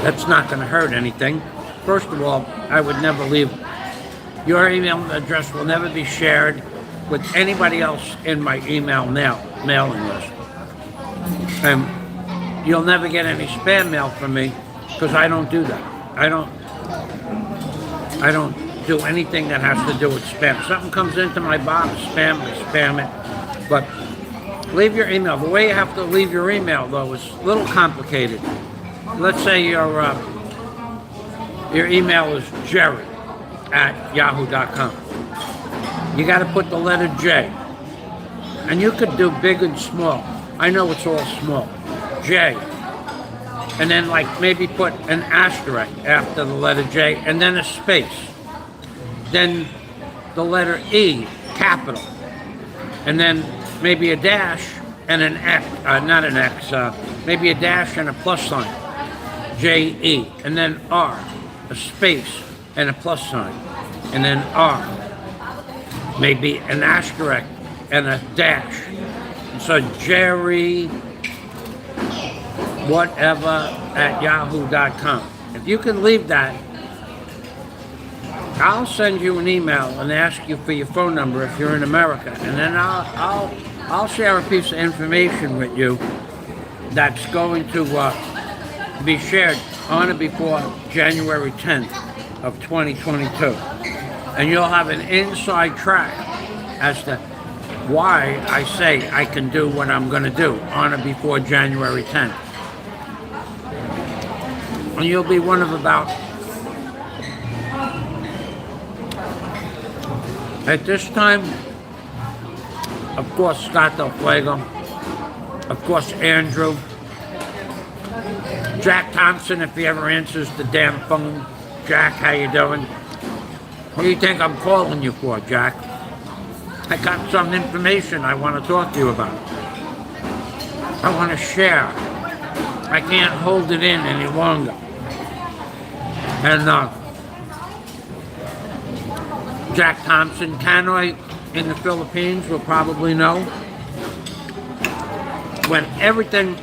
That's not going to hurt anything. First of all, I would never leave. Your email address will never be shared with anybody else in my mailing list. And you'll never get any spam mail from me because I don't do that. I don't do anything that has to do with spam. If something comes into my box, spam, I spam it. But leave your email. The way you have to leave your email, though, is a little complicated. Let's say your email is jerry@yahoo.com. You got to put the letter J. And you could do big and small. I know it's all small. J. And then maybe put an asterisk after the letter J and then a space. Then the letter E, capital. And then maybe a dash and an X, not an X, maybe a dash and a plus sign. J-E, and then R, a space and a plus sign, and then R, maybe an asterisk and a dash. So Jerry whatever at yahoo.com. If you can leave that, I'll send you an email and ask you for your phone number if you're in America, and then I'll share a piece of information with you that's going to be shared on or before January 10th of 2022, and you'll have an inside track as to why I say I can do what I'm going to do on or before January 10th. And you'll be one of about, at this time, of course, Scott Del Fuego, of course, Andrew, Jack Thompson, if he ever answers the damn phone. Jack, how you doing? What do you think I'm calling you for, Jack? I got some information I want to talk to you about. I want to share. I can't hold it in any longer. And Jack Thompson, Hanoi in the Philippines will probably know. When everything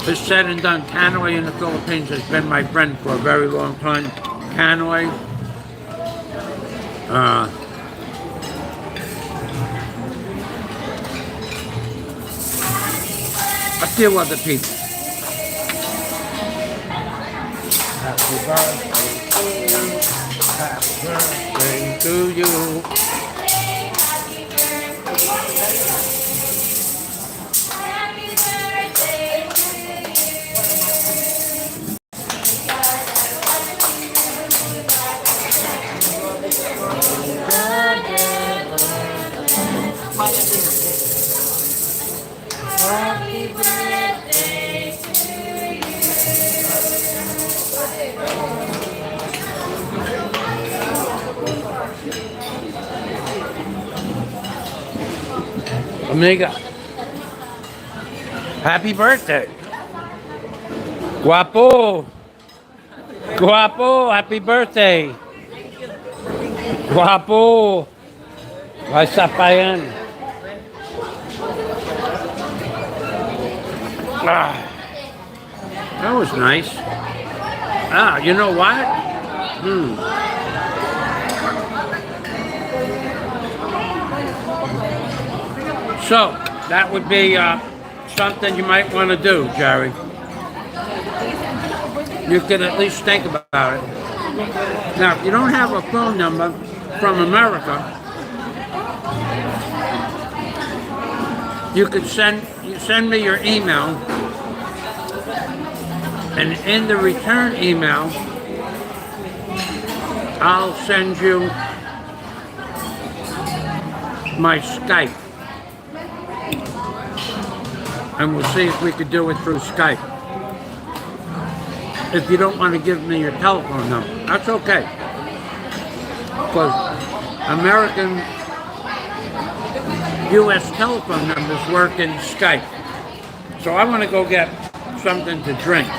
is said and done, Hanoi in the Philippines has been my friend for a very long time. Hanoi, a few other people. Happy birthday to you. Happy birthday to you. Amiga, happy birthday. Guapo. Guapo, happy birthday. Guapo. Isa pa yan. That was nice. You know what? So, that would be something you might want to do, Jerry. You could at least think about it. Now, if you don't have a phone number from America, you could send me your email, and in the return email, I'll send you my Skype. And we'll see if we could do it through Skype. If you don't want to give me your telephone number, that's okay. Because American U.S. telephone numbers work in Skype. So I want to go get something to drink.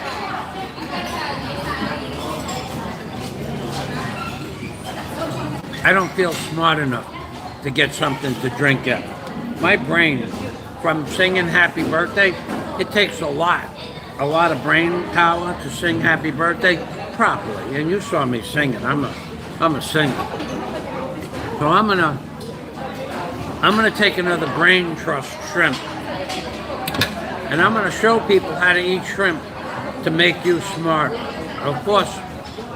I don't feel smart enough to get something to drink yet. My brain, from singing happy birthday, it takes a lot of brain power to sing happy birthday properly. And you saw me singing. I'm a singer. So I'm gonna take another brain trust shrimp, and I'm gonna show people how to eat shrimp to make you smarter. Of course,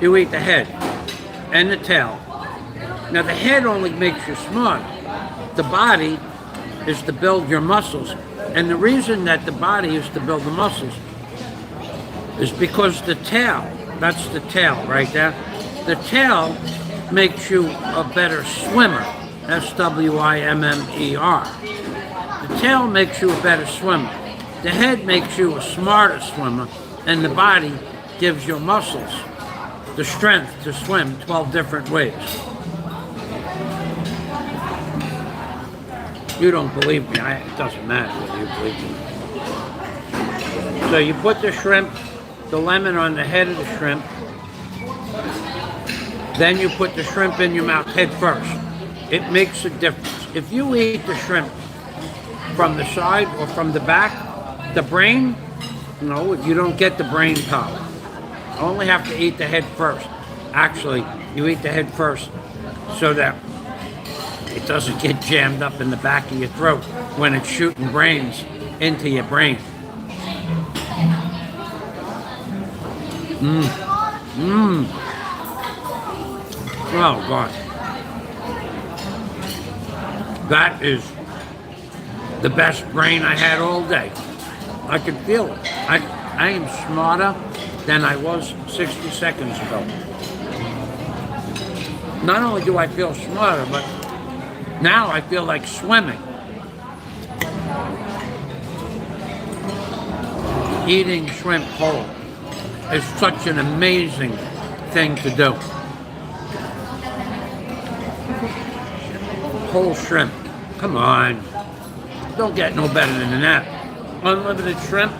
you eat the head and the tail. Now the head only makes you smart. The body is to build your muscles. And the reason that the body is to build the muscles is because the tail, that's the tail right there, the tail makes you a better swimmer. S-W-I-M-M-E-R. The tail makes you a better swimmer. The head makes you a smarter swimmer, and the body gives your muscles the strength to swim 12 different ways. You don't believe me. It doesn't matter whether you believe me. So you put the shrimp, the lemon on the head of the shrimp. Then you put the shrimp in your mouth head first. It makes a difference. If you eat the shrimp from the side or from the back, the brain, no, you don't get the brain power. You only have to eat the head first. Actually, you eat the head first so that it doesn't get jammed up in the back of your throat when it's shooting brains into your brain. Oh, God. That is the best brain I had all day. I can feel it. I am smarter than I was 60 seconds ago. Not only do I feel smarter, but now I feel like swimming. Eating shrimp whole is such an amazing thing to do. Whole shrimp. Come on. Don't get no better than that. Unlimited shrimp.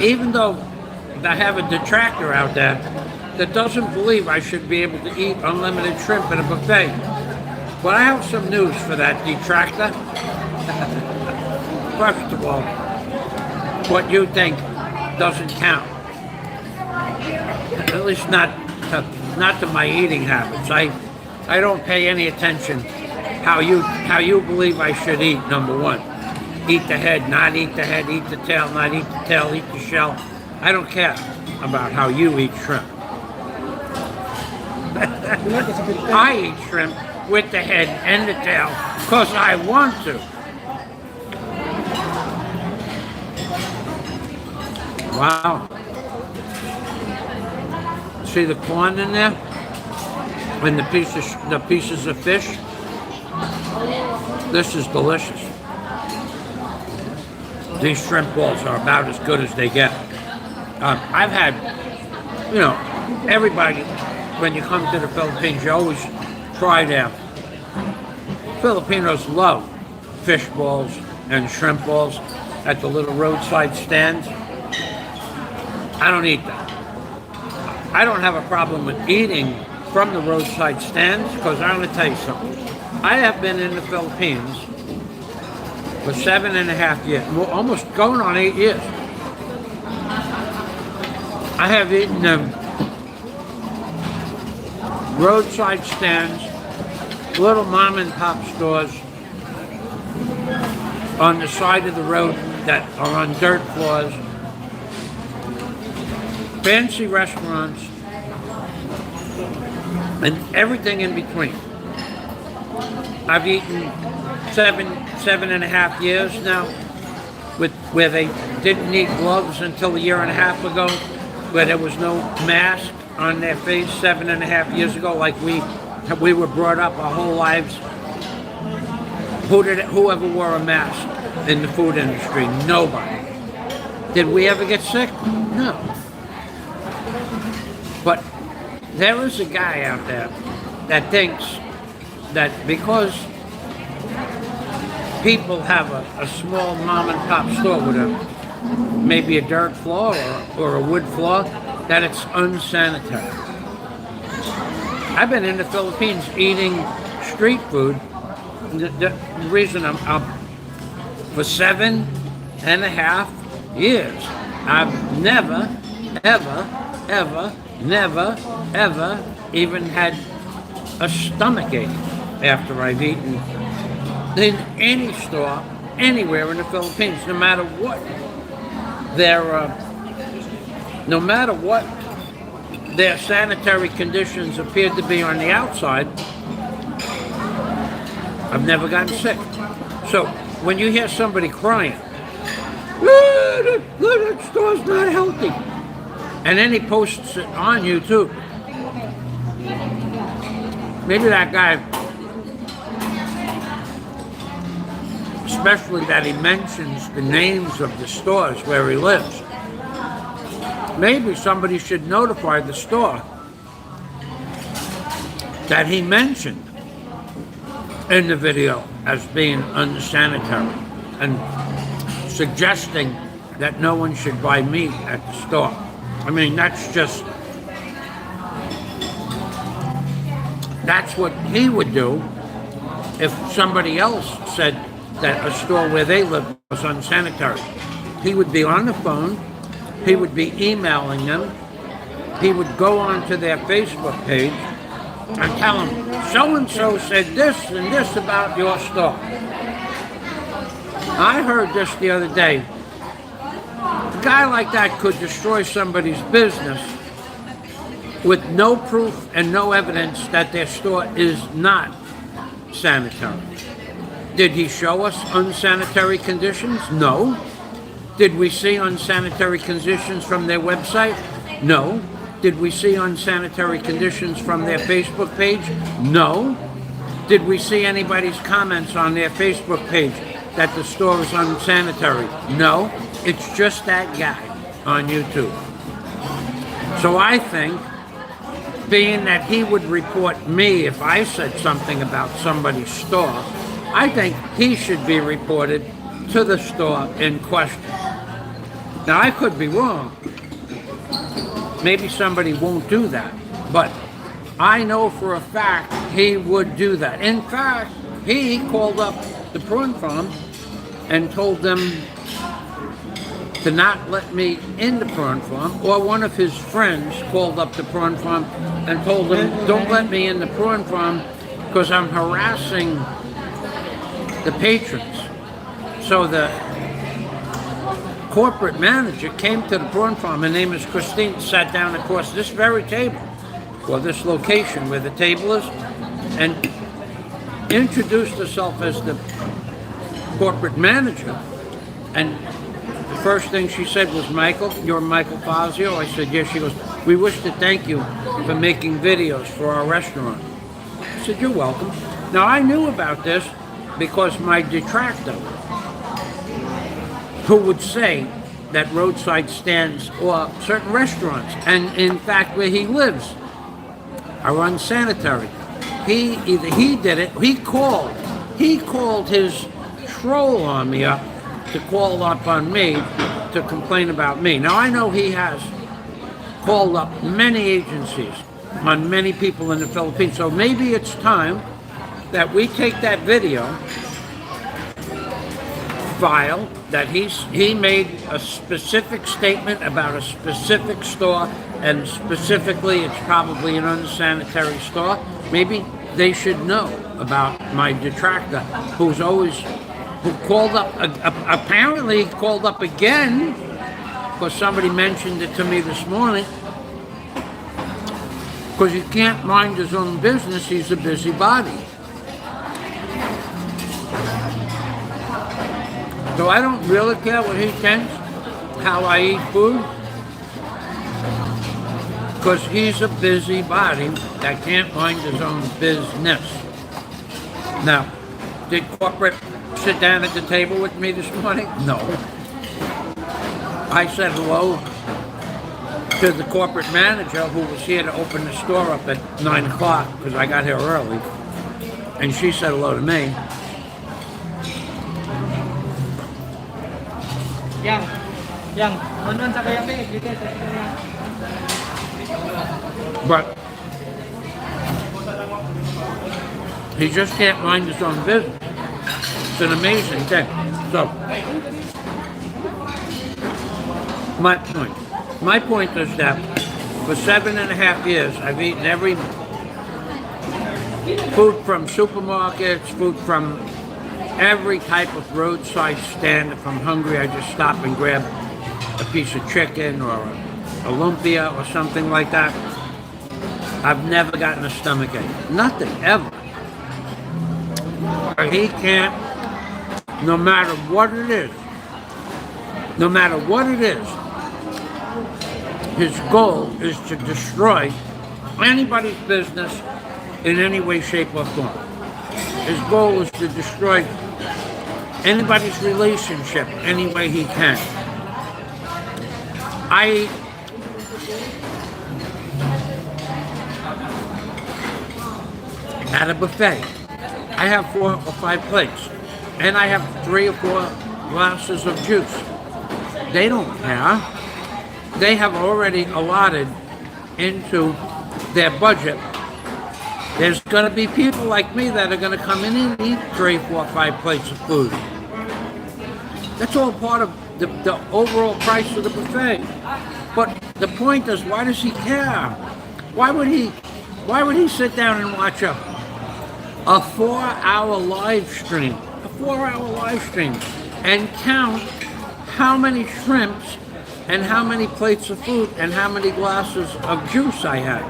Even though I have a detractor out there that doesn't believe I should be able to eat unlimited shrimp at a buffet. But I have some news for that detractor. First of all, what you think doesn't count. At least not to my eating habits. I don't pay any attention how you believe I should eat, number one. Eat the head, not eat the head, eat the tail, not eat the tail, eat the shell. I don't care about how you eat shrimp. I eat shrimp with the head and the tail because I want to. Wow. See the corn in there? And the pieces of fish? This is delicious. These shrimp balls are about as good as they get. I've had, everybody, when you come to the Philippines, you always try them. Filipinos love fish balls and shrimp balls at the little roadside stands. I don't eat that. I don't have a problem with eating from the roadside stands because I'm going to tell you something. I have been in the Philippines for 7.5 years, almost going on 8 years. I have eaten them roadside stands, little mom and pop stores on the side of the road that are on dirt floors, fancy restaurants, and everything in between. I've eaten 7.5 years now where they didn't need gloves until a year and a half ago, where there was no mask on their face 7.5 years ago, like we were brought up our whole lives. Whoever wore a mask in the food industry? Nobody. Did we ever get sick? No. But there is a guy out there that thinks that because people have a small mom and pop store with maybe a dirt floor or a wood floor, that it's unsanitary. I've been in the Philippines eating street food. The reason I'm for 7.5 years, I've never, ever even had a stomachache after I've eaten in any store, anywhere in the Philippines, no matter what their sanitary conditions appeared to be on the outside. I've never gotten sick. So when you hear somebody crying, that store's not healthy, and then he posts it on YouTube, maybe that guy, especially that he mentions the names of the stores where he lives, maybe somebody should notify the store that he mentioned in the video as being unsanitary and suggesting that no one should buy meat at the store. I mean, that's what he would do if somebody else said that a store where they live was unsanitary. He would be on the phone, he would be emailing them, he would go onto their Facebook page and tell them, so-and-so said this and this about your store. I heard this the other day. A guy like that could destroy somebody's business with no proof and no evidence that their store is not sanitary. Did he show us unsanitary conditions? No. Did we see unsanitary conditions from their website? No. Did we see unsanitary conditions from their Facebook page? No. Did we see anybody's comments on their Facebook page that the store is unsanitary? No. It's just that guy on YouTube. So I think, being that he would report me if I said something about somebody's store, I think he should be reported to the store in question. Now, I could be wrong. Maybe somebody won't do that, but I know for a fact he would do that. In fact, he called up the prawn farm and told them to not let me in the prawn farm, or one of his friends called up the prawn farm and told him, don't let me in the prawn farm because I'm harassing the patrons. So the corporate manager came to the prawn farm. Her name is Christine, sat down across this very table, or this location where the table is, and introduced herself as the corporate manager. And the first thing she said was, Michael, you're Michael Fazio? I said, yes. She goes, we wish to thank you for making videos for our restaurant. I said, you're welcome. Now, I knew about this because my detractor, who would say that roadside stands or certain restaurants, and in fact where he lives, are unsanitary. He did it, he called his troll army up to call up on me to complain about me. Now, I know he has called up many agencies on many people in the Philippines, so maybe it's time that we take that video file that he made a specific statement about a specific store, and specifically it's probably an unsanitary store. Maybe they should know about my detractor, who called up, apparently called up again, because somebody mentioned it to me this morning, because he can't mind his own business, he's a busybody. So I don't really care what he thinks, how I eat food, because he's a busybody that can't mind his own business. Now, did corporate sit down at the table with me this morning? No. I said hello to the corporate manager who was here to open the store up at 9 o'clock, because I got here early, and she said hello to me. But he just can't mind his own business. It's an amazing thing. So, my point is that for 7.5 years, I've eaten every food from supermarkets, food from every type of roadside stand. If I'm hungry, I just stop and grab a piece of chicken or a lumpia or something like that. I've never gotten a stomach ache. Nothing, ever. But he can't, no matter what it is, his goal is to destroy anybody's business in any way, shape, or form. His goal is to destroy anybody's relationship any way he can. I at a buffet. I have 4 or 5 plates, and I have 3 or 4 glasses of juice. They don't care. They have already allotted into their budget. There's going to be people like me that are going to come in and eat 3, 4, 5 plates of food. That's all part of the overall price of the buffet. But the point is, why does he care? Why would he sit down and watch a 4-hour live stream? A 4-hour live stream and count how many shrimps and how many plates of food and how many glasses of juice I had.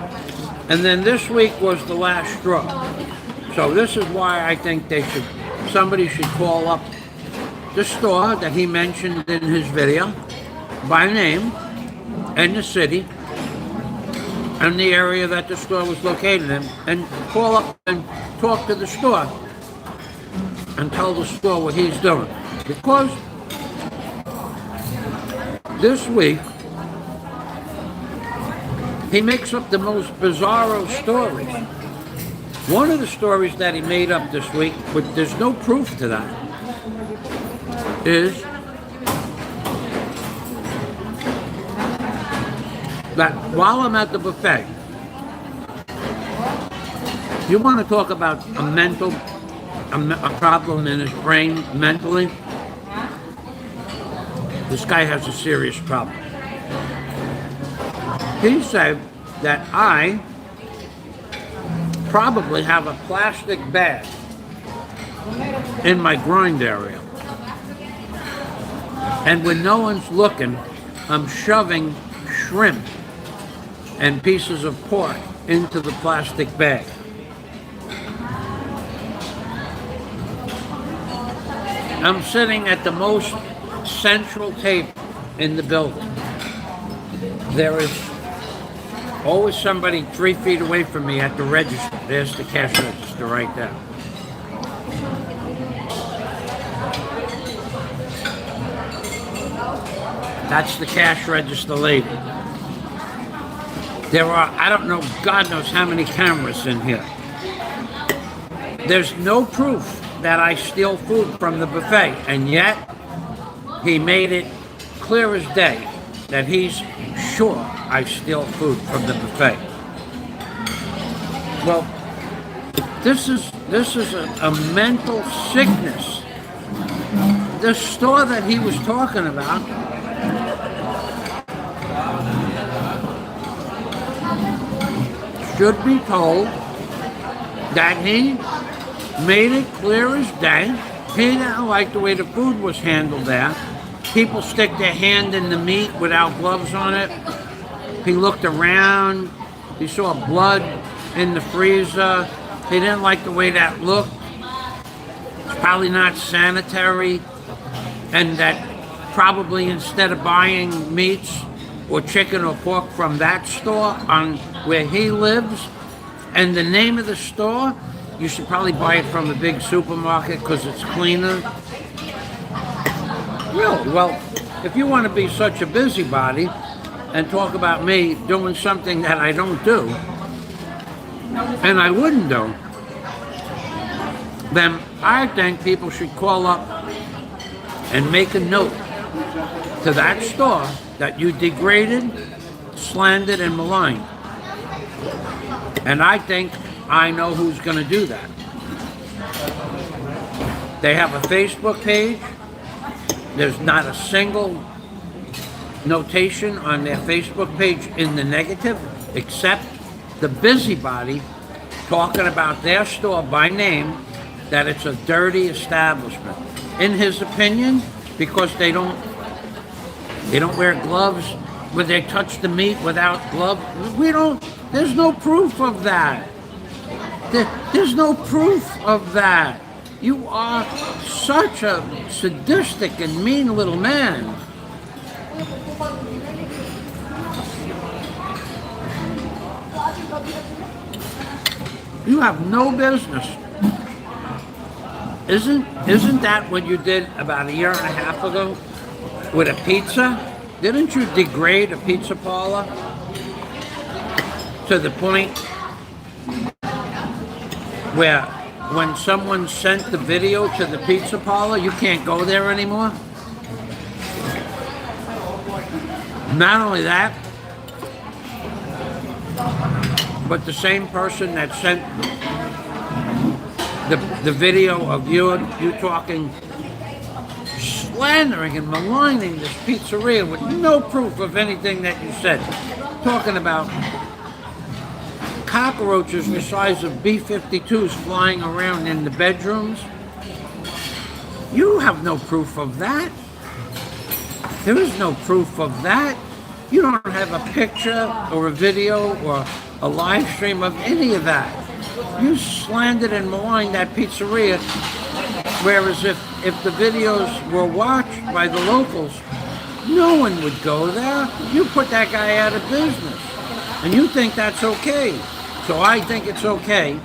And then this week was the last straw. So this is why I think somebody should call up the store that he mentioned in his video by name and the city and the area that the store was located in, and call up and talk to the store and tell the store what he's doing. Because this week, he makes up the most bizarro stories. One of the stories that he made up this week, but there's no proof to that, is that while I'm at the buffet, you want to talk about a problem in his brain mentally? This guy has a serious problem. He said that I probably have a plastic bag in my groin area. And when no one's looking, I'm shoving shrimp and pieces of pork into the plastic bag. I'm sitting at the most central table in the building. There is always somebody 3 feet away from me at the register. There's the cash register right there. That's the cash register lady. There are, I don't know, God knows how many cameras in here. There's no proof that I steal food from the buffet, and yet he made it clear as day that he's sure I steal food from the buffet. Well, this is a mental sickness. The store that he was talking about should be told that he made it clear as day. He didn't like the way the food was handled there. People stick their hand in the meat without gloves on it. He looked around. He saw blood in the freezer. He didn't like the way that looked. It's probably not sanitary. And that probably instead of buying meats or chicken or pork from that store on where he lives, and the name of the store, you should probably buy it from a big supermarket because it's cleaner. Really? Well, if you want to be such a busybody and talk about me doing something that I don't do, and I wouldn't do, then I think people should call up and make a note to that store that you degraded, slandered, and maligned. And I think I know who's going to do that. They have a Facebook page. There's not a single notation on their Facebook page in the negative, except the busybody talking about their store by name, that it's a dirty establishment. In his opinion, because they don't wear gloves when they touch the meat without gloves. There's no proof of that. There's no proof of that. You are such a sadistic and mean little man. You have no business. Isn't that what you did about 1.5 years ago with a pizza? Didn't you degrade a pizza parlor to the point where when someone sent the video to the pizza parlor, you can't go there anymore? Not only that, but the same person that sent the video of you talking, slandering and maligning this pizzeria with no proof of anything that you said, talking about cockroaches the size of B-52s flying around in the bedrooms. You have no proof of that. There is no proof of that. You don't have a picture or a video or a live stream of any of that. You slandered and maligned that pizzeria, whereas if the videos were watched by the locals, no one would go there. You put that guy out of business, and you think that's okay. So I think it's okay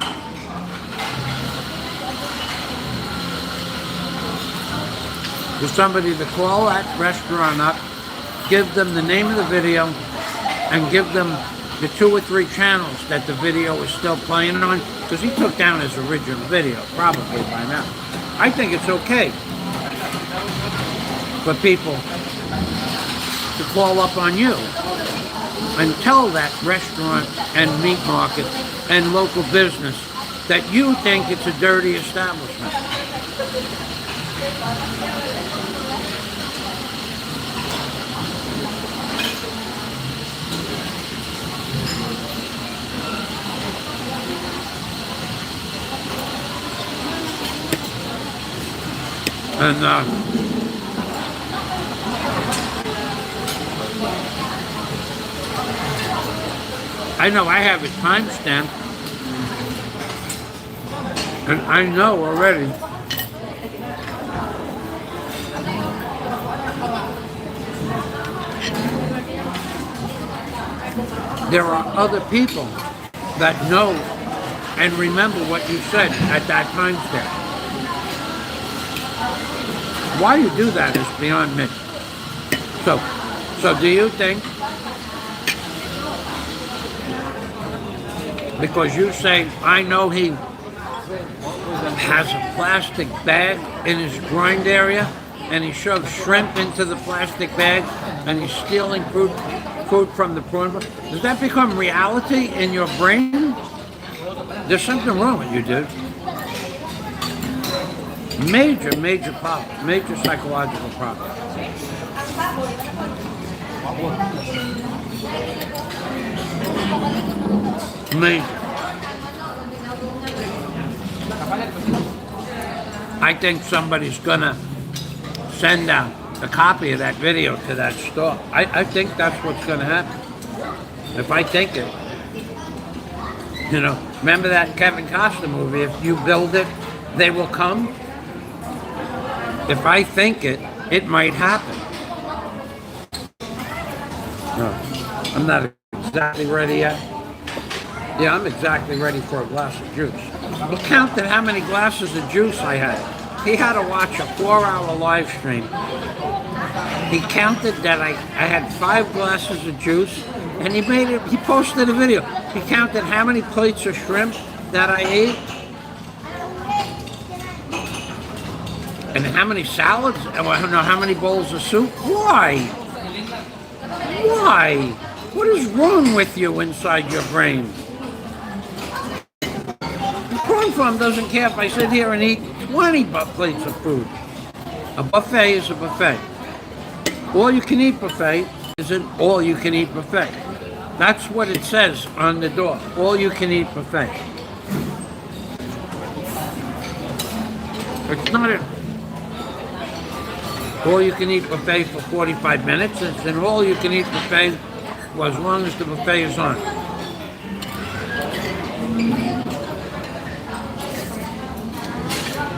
for somebody to call that restaurant up, give them the name of the video, and give them the 2 or 3 channels that the video is still playing on, because he took down his original video, probably by now. I think it's okay for people to call up on you and tell that restaurant and meat market and local business that you think it's a dirty establishment. And I know I have it timestamped, and I know already there are other people that know and remember what you said at that timestamp. Why you do that is beyond me. So do you think, because you say, I know he has a plastic bag in his grind area and he shoves shrimp into the plastic bag and he's stealing food from the prawn bar, does that become reality in your brain? There's something wrong with you, dude. Major problem, major psychological problem. Major. I think somebody's gonna send out a copy of that video to that store. I think that's what's gonna happen. If I think it. You know, remember that Kevin Costner movie, if you build it, they will come? If I think it, it might happen. No, I'm not exactly ready yet. Yeah, I'm exactly ready for a glass of juice. He counted how many glasses of juice I had. He had to watch a 4-hour live stream. He counted that I had 5 glasses of juice, and he posted a video. He counted how many plates of shrimp that I ate, and how many salads, and how many bowls of soup. Why? Why? What is wrong with you inside your brain? The Prawn Farm doesn't care if I sit here and eat 20 plates of food. A buffet is a buffet. All-you-can-eat buffet is an all-you-can-eat buffet. That's what it says on the door, all-you-can-eat buffet. It's not an all-you-can-eat buffet for 45 minutes. It's an all-you-can-eat buffet for as long as the buffet is on.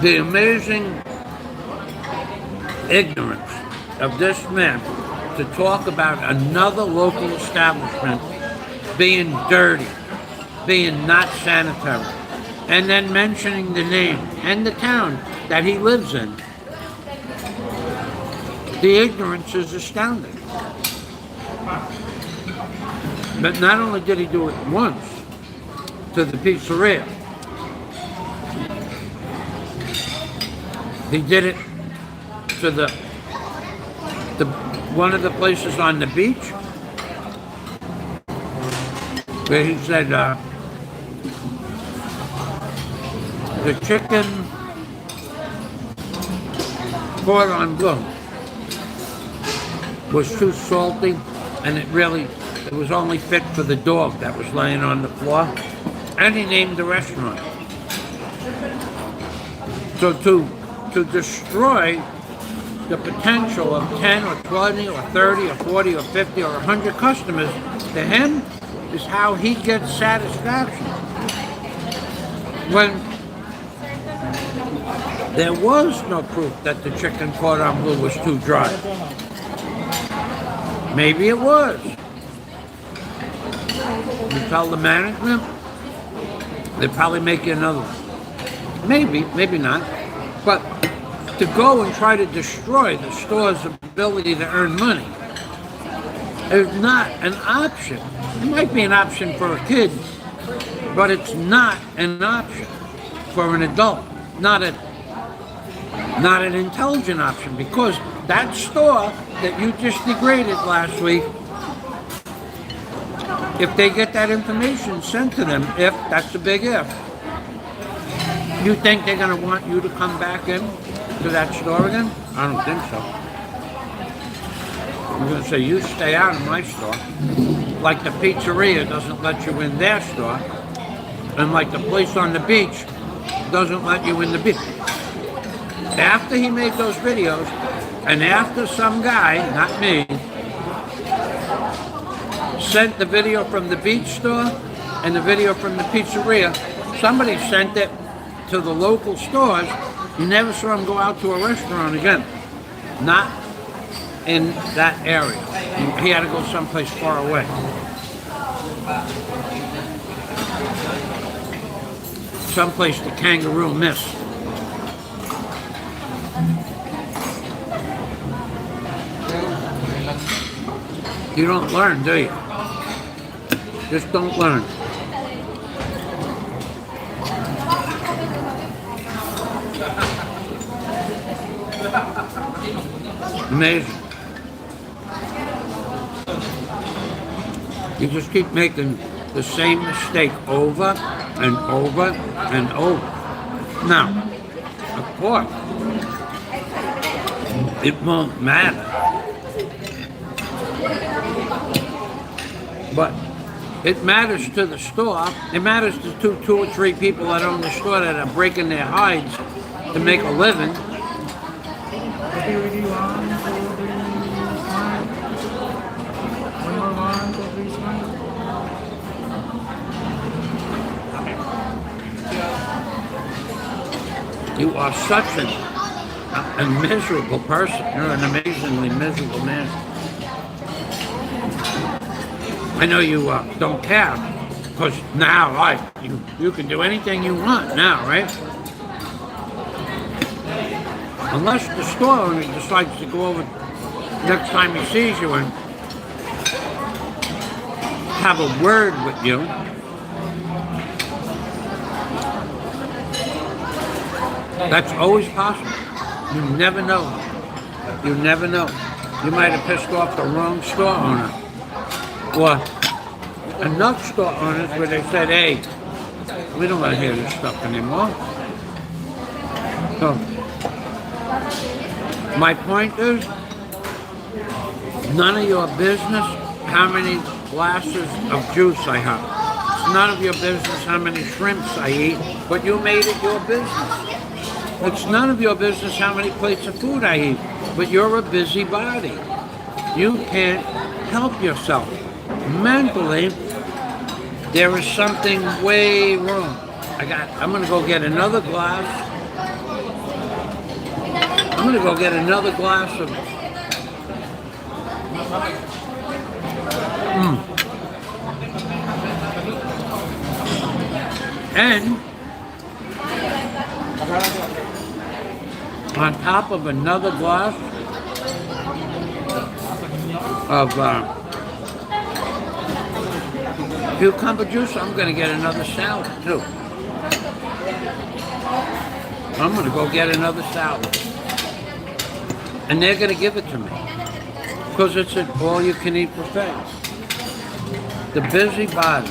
The amazing ignorance of this man to talk about another local establishment being dirty, being not sanitary, and then mentioning the name and the town that he lives in. The ignorance is astounding. But not only did he do it once to the pizzeria, He did it to the one of the places on the beach where he said the chicken cordon bleu was too salty, and it was only fit for the dog that was laying on the floor. And he named the restaurant. So to destroy the potential of 10 or 20 or 30 or 40 or 50 or 100 customers, to him is how he gets satisfaction. When there was no proof that the chicken cordon bleu was too dry. Maybe it was. You tell the management, they'd probably make you another one. Maybe, maybe not. But to go and try to destroy the store's ability to earn money is not an option. It might be an option for a kid, but it's not an option for an adult. Not an intelligent option, because that store that you just degraded last week, if they get that information sent to them, if, that's a big if, you think they're going to want you to come back in to that store again? I don't think so. I'm going to say, you stay out of my store. Like the pizzeria doesn't let you in their store, and like the place on the beach doesn't let you in the beach. After he made those videos, and after some guy, not me, sent the video from the beach store and the video from the pizzeria, somebody sent it to the local stores. You never saw him go out to a restaurant again. Not in that area. He had to go someplace far away. Someplace the kangaroo missed. You don't learn, do you? Just don't learn. Amazing. You just keep making the same mistake over and over and over. Now, of course, it won't matter. But it matters to the store. It matters to two or three people that own the store that are breaking their hides to make a living. You are such a miserable person. You're an amazingly miserable man. I know you don't care, because now you can do anything you want now, right? Unless the store owner decides to go over next time he sees you and have a word with you. That's always possible. You never know. You never know. You might have pissed off the wrong store owner. Or enough store owners where they said, hey, we don't want to hear this stuff anymore. So, my point is, none of your business how many glasses of juice I have. It's none of your business how many shrimps I eat, but you made it your business. It's none of your business how many plates of food I eat, but you're a busybody. You can't help yourself. Mentally, there is something way wrong. I'm gonna go get another glass. I'm gonna go get another glass of and on top of another glass of cucumber juice, I'm going to get another salad too. I'm going to go get another salad. And they're going to give it to me. Because it's an all-you-can-eat buffet. The busybody.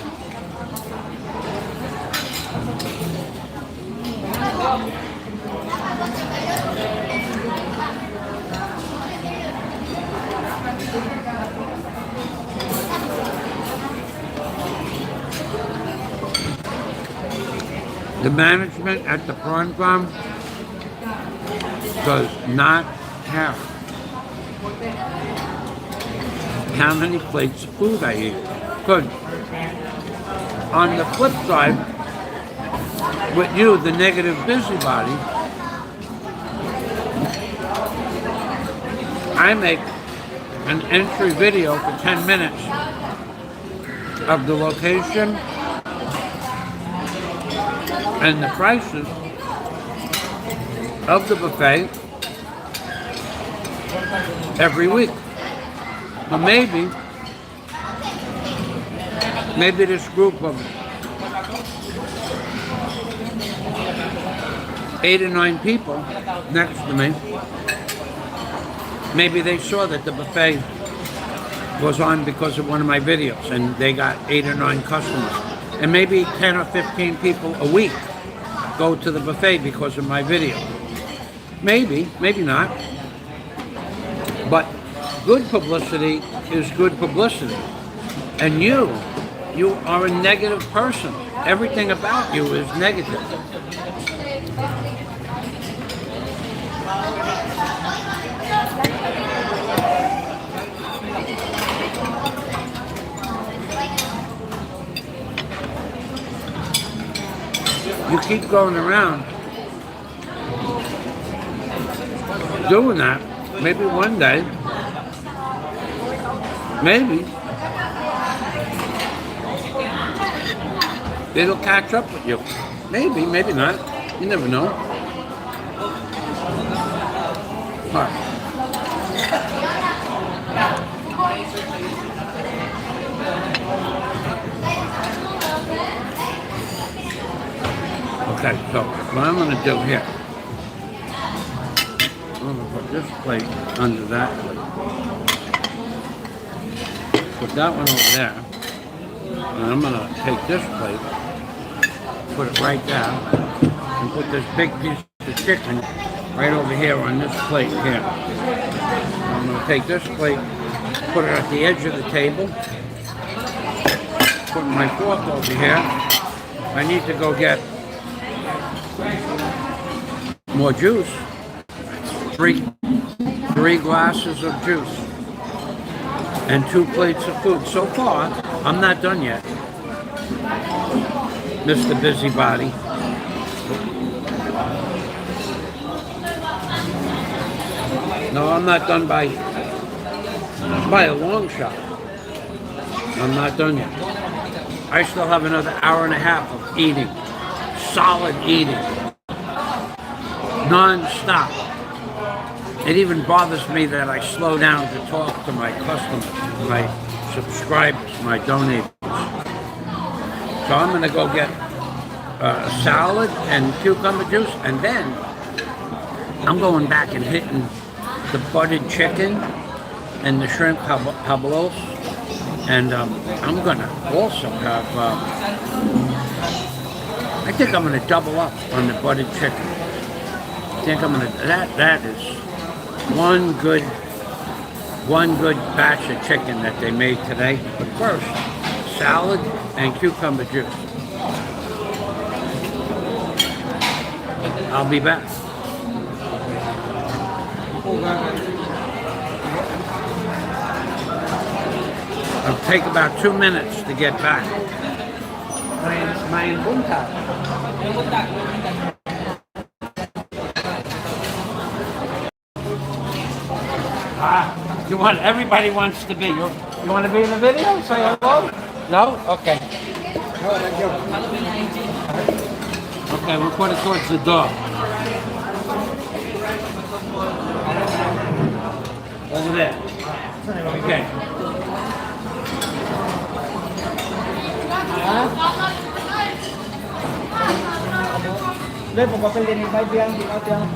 The management at the prawn farm does not care how many plates of food I eat. Good. On the flip side, with you, the negative busybody, I make an entry video for 10 minutes of the location and the prices of the buffet every week. But maybe this group of 8 or 9 people next to me, maybe they saw that the buffet was on because of one of my videos and they got 8 or 9 customers. And maybe 10 or 15 people a week go to the buffet because of my video. Maybe, maybe not. But good publicity is good publicity. And you are a negative person. Everything about you is negative. You keep going around doing that, maybe one day, maybe it'll catch up with you. Maybe, maybe not. You never know. All right. Okay, so what I'm going to do here, I'm going to put this plate under that plate. Put that one over there. And I'm going to take this plate, put it right there, and put this big piece of chicken right over here on this plate here. I'm going to take this plate, put it at the edge of the table, put my fork over here. I need to go get more juice. Three glasses of juice and 2 plates of food. So far, I'm not done yet, Mr. Busybody. No, I'm not done by a long shot. I'm not done yet. I still have another hour and a half of eating. Solid eating. Non-stop. It even bothers me that I slow down to talk to my customers, my subscribers, my donators. So I'm going to go get a salad and cucumber juice, and then I'm going back and hitting the buttered chicken and the shrimp habanos, and I'm going to also have, I think I'm going to double up on the buttered chicken. I think I'm going to, that is one good batch of chicken that they made today. But first, salad and cucumber juice. I'll be back. It'll take about 2 minutes to get back. My bunta. You want, everybody wants to be. You want to be in the video? Say hello? No? Okay. Okay, we'll put it towards the door. Over there. Okay. Doon po papel din invite yang di out yang.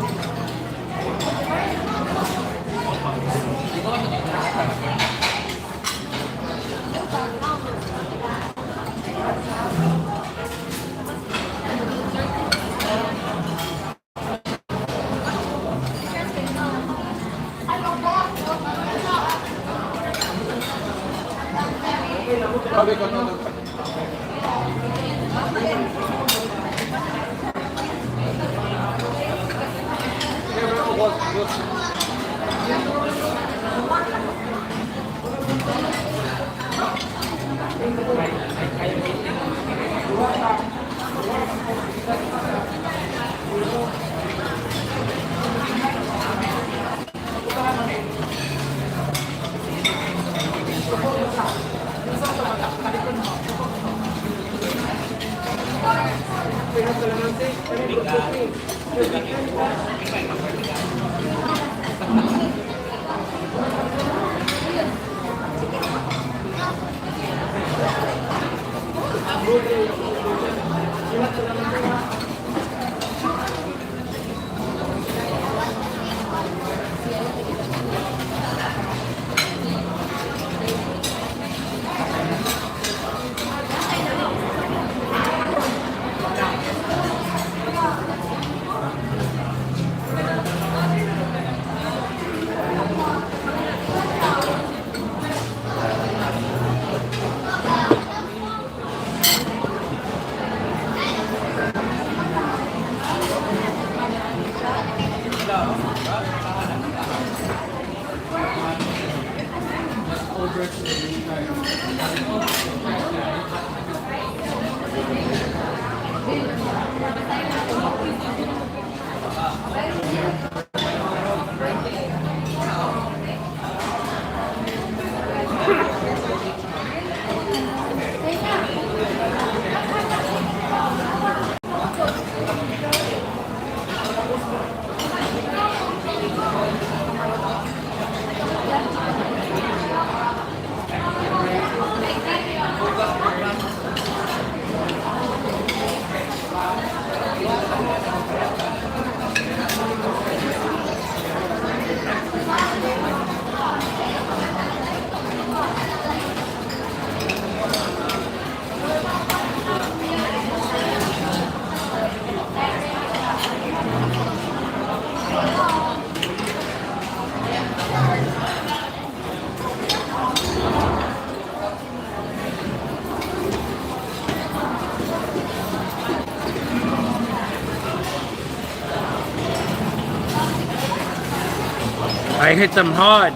I hit them hard.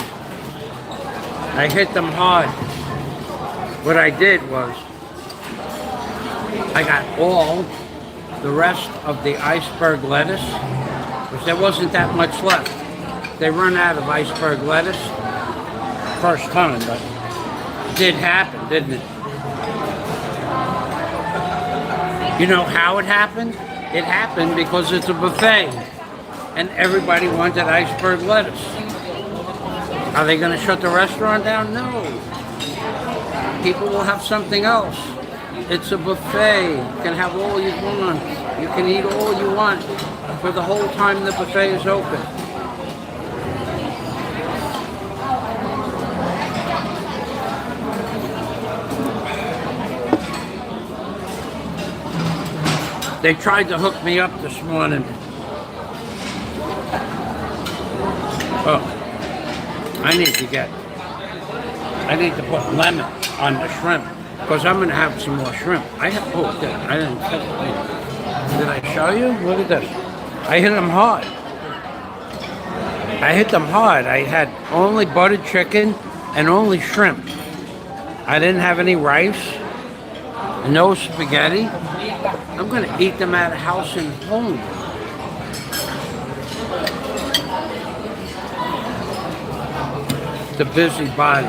I hit them hard. What I did was, I got all the rest of the iceberg lettuce, which there wasn't that much left. They run out of iceberg lettuce first time, but it did happen, didn't it? You know how it happened? It happened because it's a buffet, and everybody wanted iceberg lettuce. Are they going to shut the restaurant down? No. People will have something else. It's a buffet. You can have all you want. You can eat all you want for the whole time the buffet is open. They tried to hook me up this morning. Oh. I need to put lemon on the shrimp because I'm going to have some more shrimp. I didn't did I show you? Look at this. I hit them hard. I had only buttered chicken and only shrimp. I didn't have any rice, no spaghetti. I'm going to eat them at house and home. The busybody.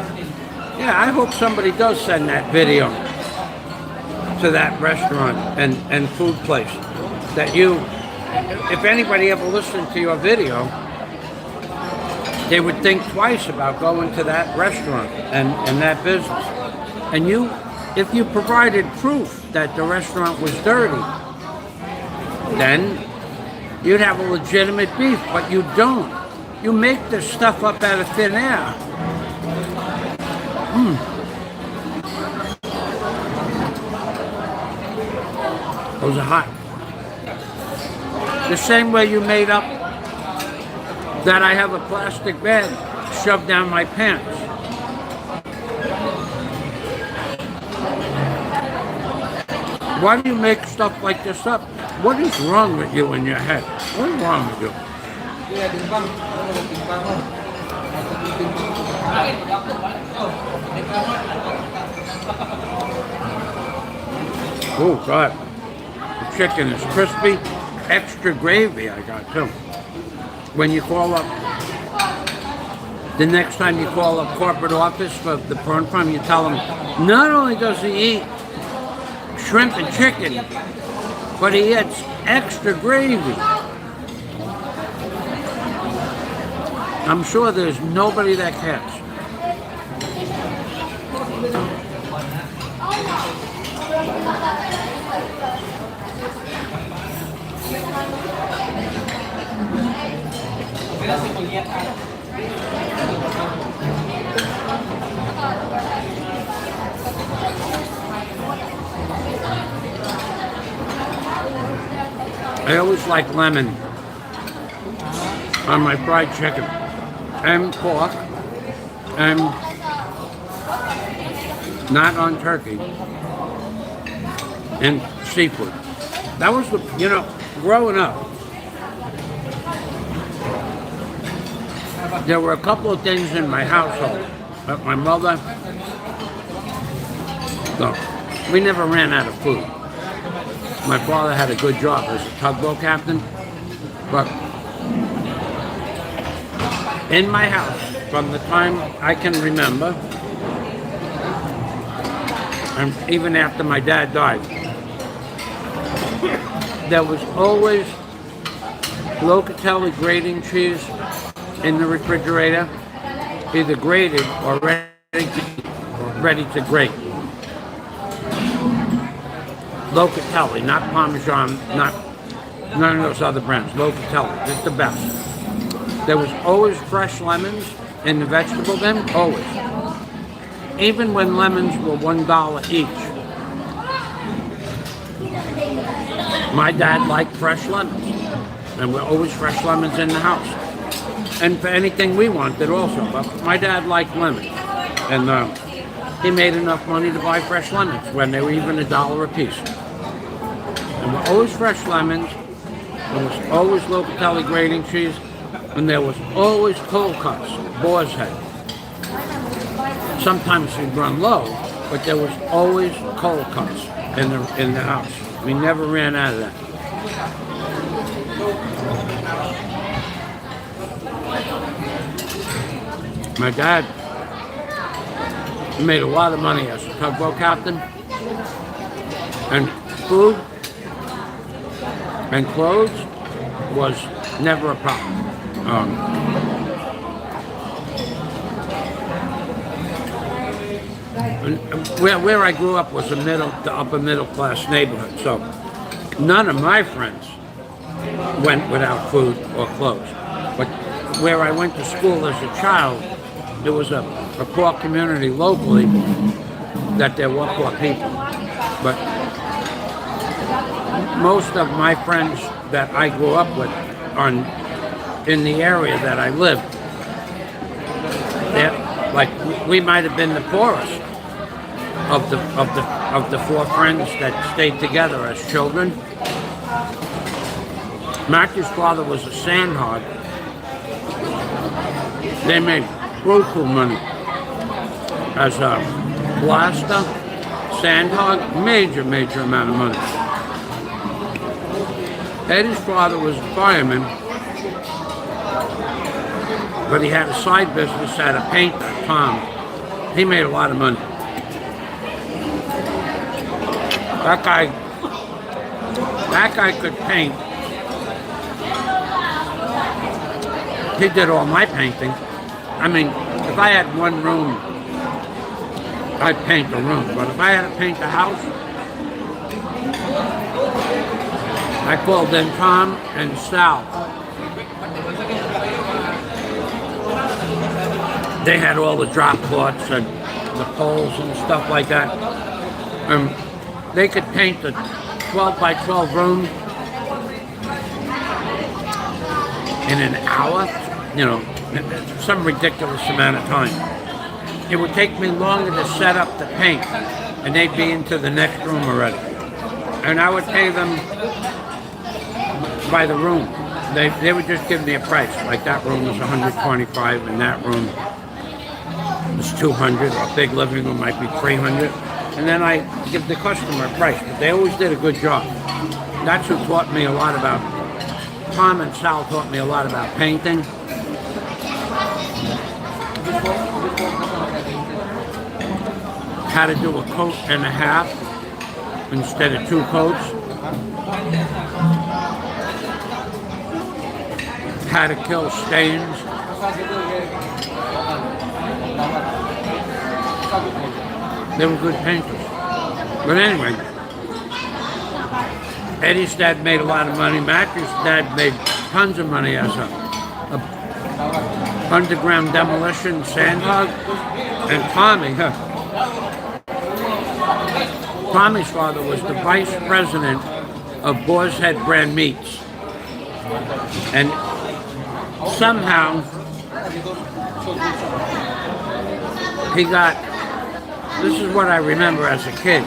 Yeah, I hope somebody does send that video to that restaurant and food place. That you, if anybody ever listened to your video, they would think twice about going to that restaurant and that business. And you, if you provided proof that the restaurant was dirty, then you'd have a legitimate beef, but you don't. You make this stuff up out of thin air. Those are hot. The same way you made up that I have a plastic bag shoved down my pants. Why do you make stuff like this up? What is wrong with you in your head? What is wrong with you? Oh God, the chicken is crispy, extra gravy I got too. When you call up, the next time you call up corporate office for the prawn farm, you tell them, not only does he eat shrimp and chicken, but he adds extra gravy. I'm sure there's nobody that cares. I always like lemon on my fried chicken and pork, and not on turkey and seafood. That was the, you know, growing up, there were a couple of things in my household that my mother, no, we never ran out of food. My father had a good job as a tugboat captain, but in my house, from the time I can remember, and even after my dad died, there was always Locatelli grating cheese in the refrigerator, either grated or ready to grate. Locatelli, not Parmesan, not none of those other brands. Locatelli, it's the best. There was always fresh lemons in the vegetable bin, always. Even when lemons were $1 each. My dad liked fresh lemons, and we're always fresh lemons in the house. And for anything we wanted also, but my dad liked lemons. And he made enough money to buy fresh lemons when they were even $1 a piece. And we're always fresh lemons, there was always Locatelli grating cheese, and there was always cold cuts, boar's head. Sometimes we'd run low, but there was always cold cuts in the house. We never ran out of that. My dad made a lot of money as a tugboat captain, and food and clothes was never a problem. Where I grew up was the upper middle class neighborhood, so none of my friends went without food or clothes. But where I went to school as a child, there was a poor community locally that there were poor people. But most of my friends that I grew up with in the area that I lived, like we might have been the poorest of the four friends that stayed together as children. Matthew's father was a sand hog. They made brutal money as a blaster, sand hog, major amount of money. Eddie's father was a fireman, but he had a side business at a painter, Tom. He made a lot of money. That guy could paint. He did all my painting. I mean, if I had one room, I'd paint the room. But if I had to paint the house, I called in Tom and Sal. They had all the drop cloths and the poles and stuff like that. They could paint a 12 by 12 room in an hour, you know, some ridiculous amount of time. It would take me longer to set up the paint, and they'd be into the next room already. And I would pay them by the room. They would just give me a price. Like that room was 125, and that room was 200. A big living room might be 300. And then I give the customer a price. But they always did a good job. That's who taught me a lot about. Tom and Sal taught me a lot about painting. How to do a coat and a half instead of 2 coats. How to kill stains. They were good painters. But anyway, Eddie's dad made a lot of money. Matthew's dad made tons of money as a underground demolition sand hog. And Tommy, Tommy's father was the vice president of Boar's Head Brand Meats. And somehow he got, this is what I remember as a kid.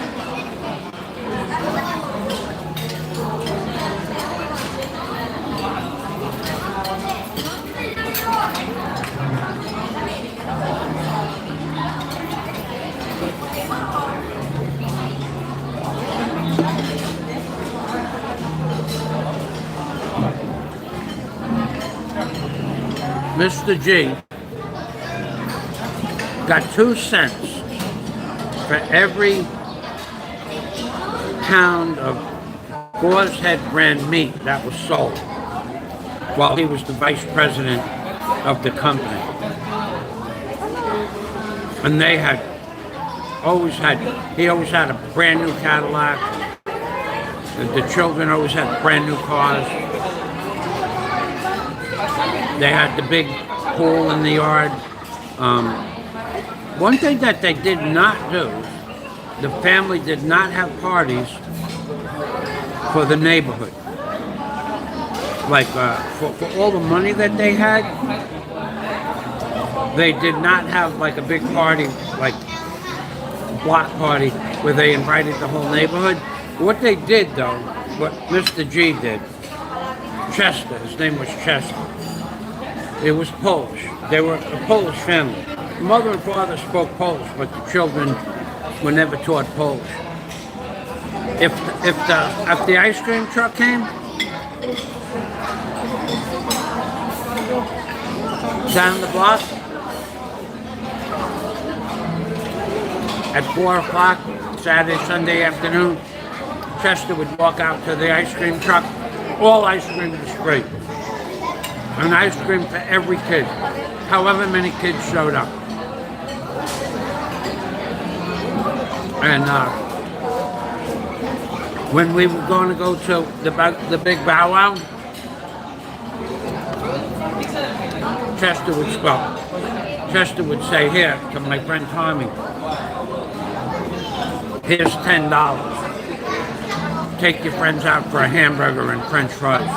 Mr. G got 2 cents for every pound of Boar's Head brand meat that was sold while he was the vice president of the company. And they had he always had a brand new Cadillac. The children always had brand new cars. They had the big pool in the yard. One thing that they did not do, the family did not have parties for the neighborhood. Like for all the money that they had, they did not have like a big party, like a block party, where they invited the whole neighborhood. What they did though, what Mr. G did, Chester, his name was Chester. It was Polish. They were a Polish family. Mother and father spoke Polish, but the children were never taught Polish. If the ice cream truck came, down the block at 4 o'clock, Saturday, Sunday afternoon, Chester would walk out to the ice cream truck. All ice cream was free. An ice cream for every kid, however many kids showed up. And when we were going to go to the big bow wow, Chester would say, here, to my friend Tommy, here's $10. Take your friends out for a hamburger and French fries.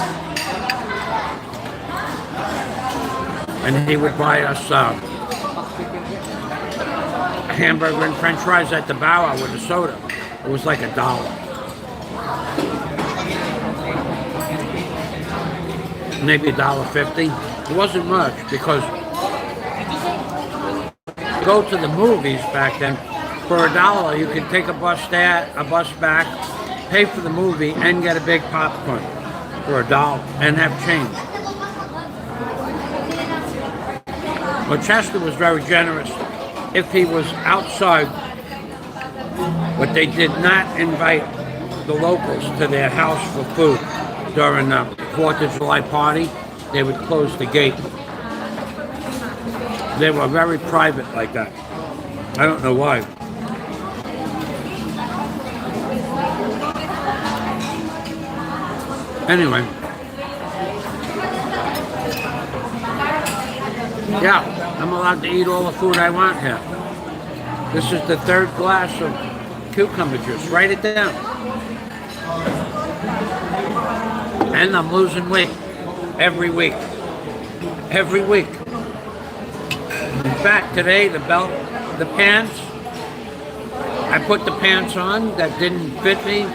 And he would buy us a hamburger and French fries at the Bow Wow with a soda. It was like $1. Maybe $1.50. It wasn't much because go to the movies back then. For $1, you could take a bus there, a bus back, pay for the movie, and get a big popcorn for $1 and have change. Well, Chester was very generous if he was outside, but they did not invite the locals to their house for food during the 4th of July party. They would close the gate. They were very private like that. I don't know why. Anyway. Yeah, I'm allowed to eat all the food I want here. This is the third glass of cucumber juice. Write it down. And I'm losing weight every week. Every week. In fact, today the pants, I put the pants on that didn't fit me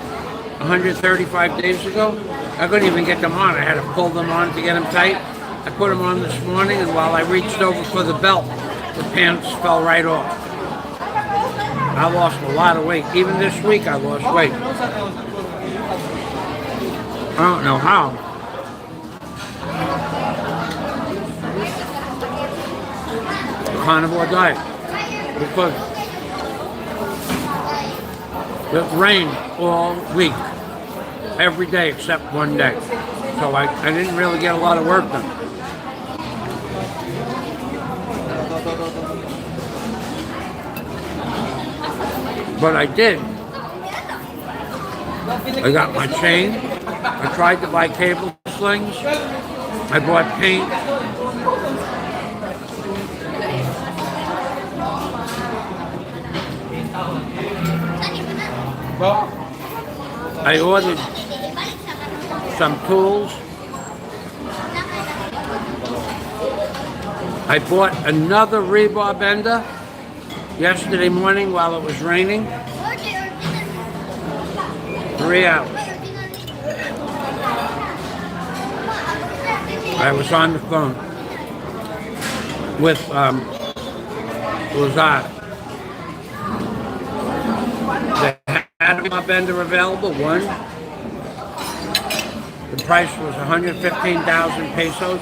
135 days ago. I couldn't even get them on. I had to pull them on to get them tight. I put them on this morning, and while I reached over for the belt, the pants fell right off. I lost a lot of weight. Even this week I lost weight. I don't know how. The carnivore diet. Because it rained all week. Every day except one day. So I didn't really get a lot of work done. But I did. I got my chain. I tried to buy cable slings. I bought paint. I ordered some tools. I bought another rebar bender yesterday morning while it was raining. 3 hours. I was on the phone with Lazard. They had a rebar bender available, one. The price was 115,000 pesos.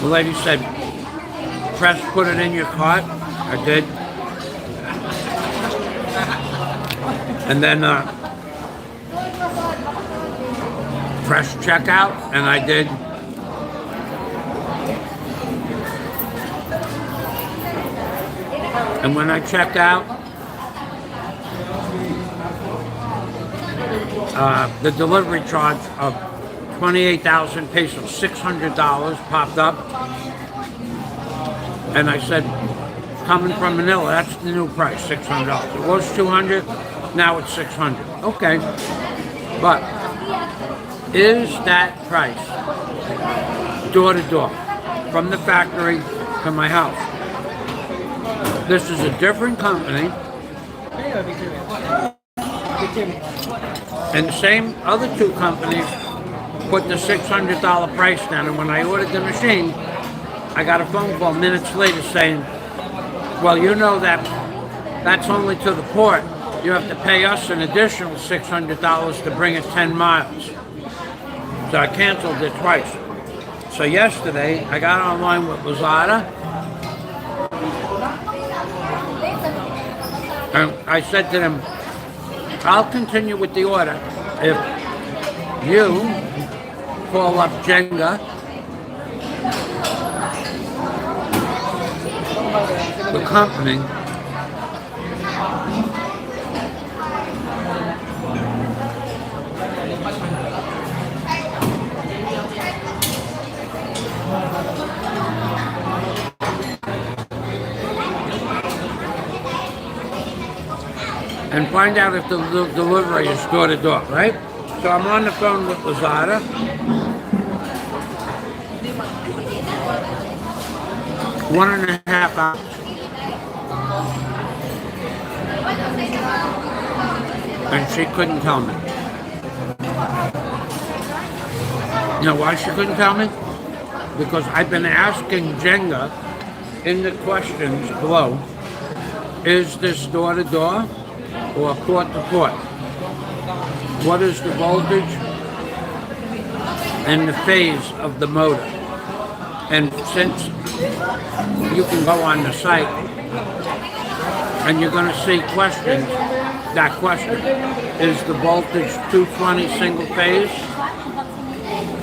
The lady said, press, put it in your cart. I did. And then press checkout, and I did. And when I checked out, the delivery charge of 28,000 pesos, $600 popped up. And I said, coming from Manila, that's the new price, $600. It was $200, now it's $600. Okay, but is that price door to door, from the factory to my house? This is a different company. And the same other two companies put the $600 price down, and when I ordered the machine, I got a phone call minutes later saying, well, you know that's only to the port. You have to pay us an additional $600 to bring it 10 miles. So I canceled it twice. So yesterday, I got online with Lazada, and I said to them, I'll continue with the order if you call up Jenga, the company, and find out if the delivery is door to door, right? So I'm on the phone with Lazada. One and a half hours. And she couldn't tell me. You know why she couldn't tell me? Because I've been asking Jenga in the questions below, is this door to door or port to port? What is the voltage and the phase of the motor? And since you can go on the site and you're going to see questions, that question, is the voltage 220 single phase?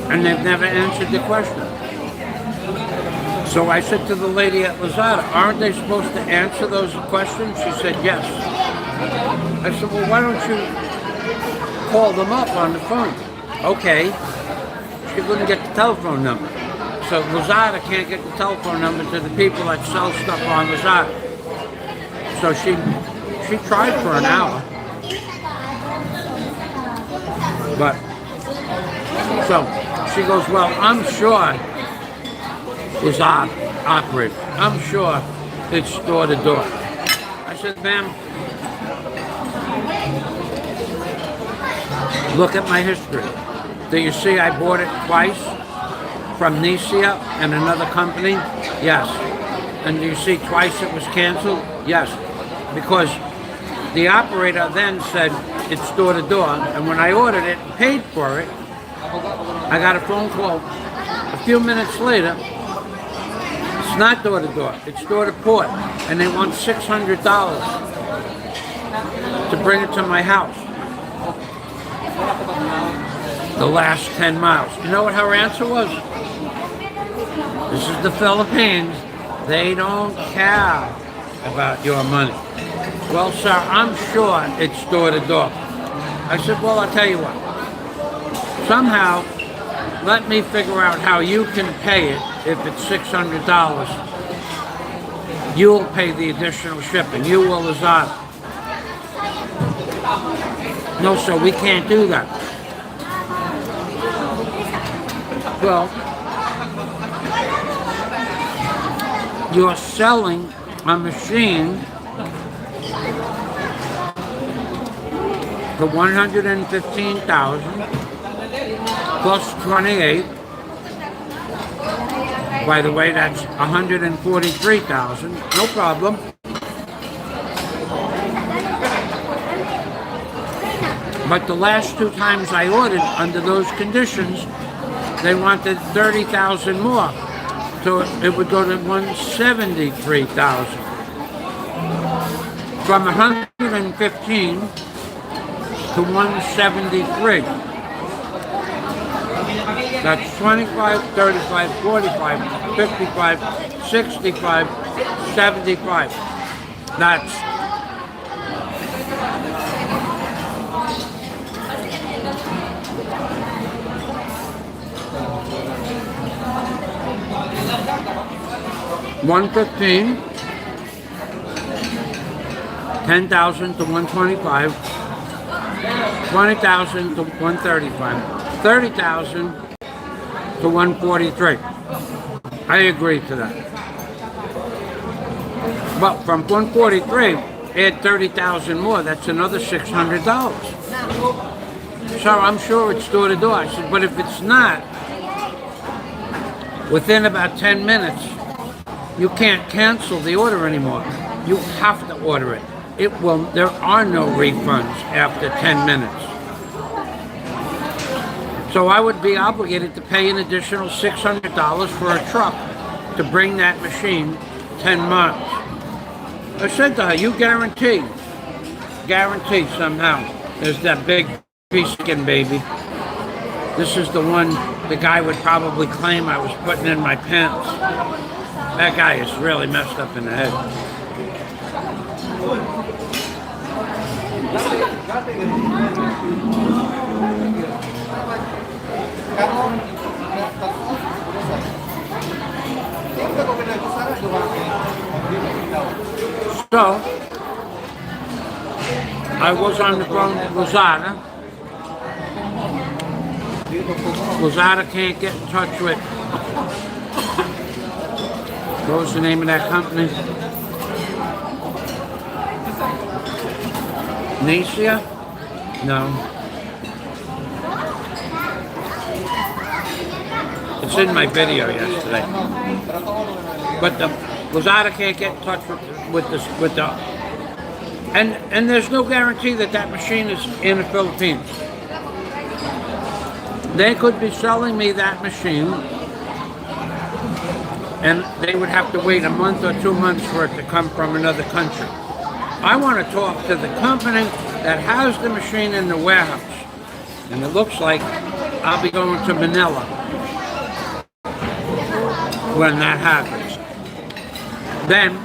And they've never answered the question. So I said to the lady at Lazada, aren't they supposed to answer those questions? She said, yes. I said, well, why don't you call them up on the phone. Okay, she couldn't get the telephone number. So Lazada can't get the telephone number to the people that sell stuff on Lazada. So she tried for an hour. But, so she goes, well, I'm sure it's operated. I'm sure it's door to door. I said, ma'am, look at my history. Do you see I bought it twice from Nicia and another company? Yes. And do you see twice it was canceled? Yes. Because the operator then said it's door to door, and when I ordered it and paid for it, I got a phone call a few minutes later. It's not door to door, it's door to port, and they want $600 to bring it to my house. The last 10 miles. You know what her answer was? This is the Philippines. They don't care about your money. Well, sir, I'm sure it's door to door. I said, well, I'll tell you what. Somehow, let me figure out how you can pay it if it's $600. You'll pay the additional shipping. You will Lazada. No, sir, we can't do that. Well, you're selling a machine for $115,000 plus 28. By the way, that's $143,000. No problem. But the last two times I ordered under those conditions, they wanted $30,000 more. So it would go to $173,000. From 115 to 173. That's 25, 35, 45, 55, 65, 75. That's $115, $10,000 to $125, $20,000 to $135, $30,000 to $143. I agree to that. But from $143, add $30,000 more, that's another $600. So I'm sure it's door to door. I said, but if it's not, within about 10 minutes, you can't cancel the order anymore. You have to order it. There are no refunds after 10 minutes. So I would be obligated to pay an additional $600 for a truck to bring that machine 10 miles. I said to her, you guarantee somehow, there's that big piece-skin baby. This is the one the guy would probably claim I was putting in my pants. That guy is really messed up in the head. So, I was on the phone with Lazada. Lazada can't get in touch with, what was the name of that company? Nicia? No. It's in my video yesterday. But the Lazada can't get in touch with the and there's no guarantee that that machine is in the Philippines. They could be selling me that machine, and they would have to wait a month or 2 months for it to come from another country. I want to talk to the company that has the machine in the warehouse, and it looks like I'll be going to Manila when that happens. Then,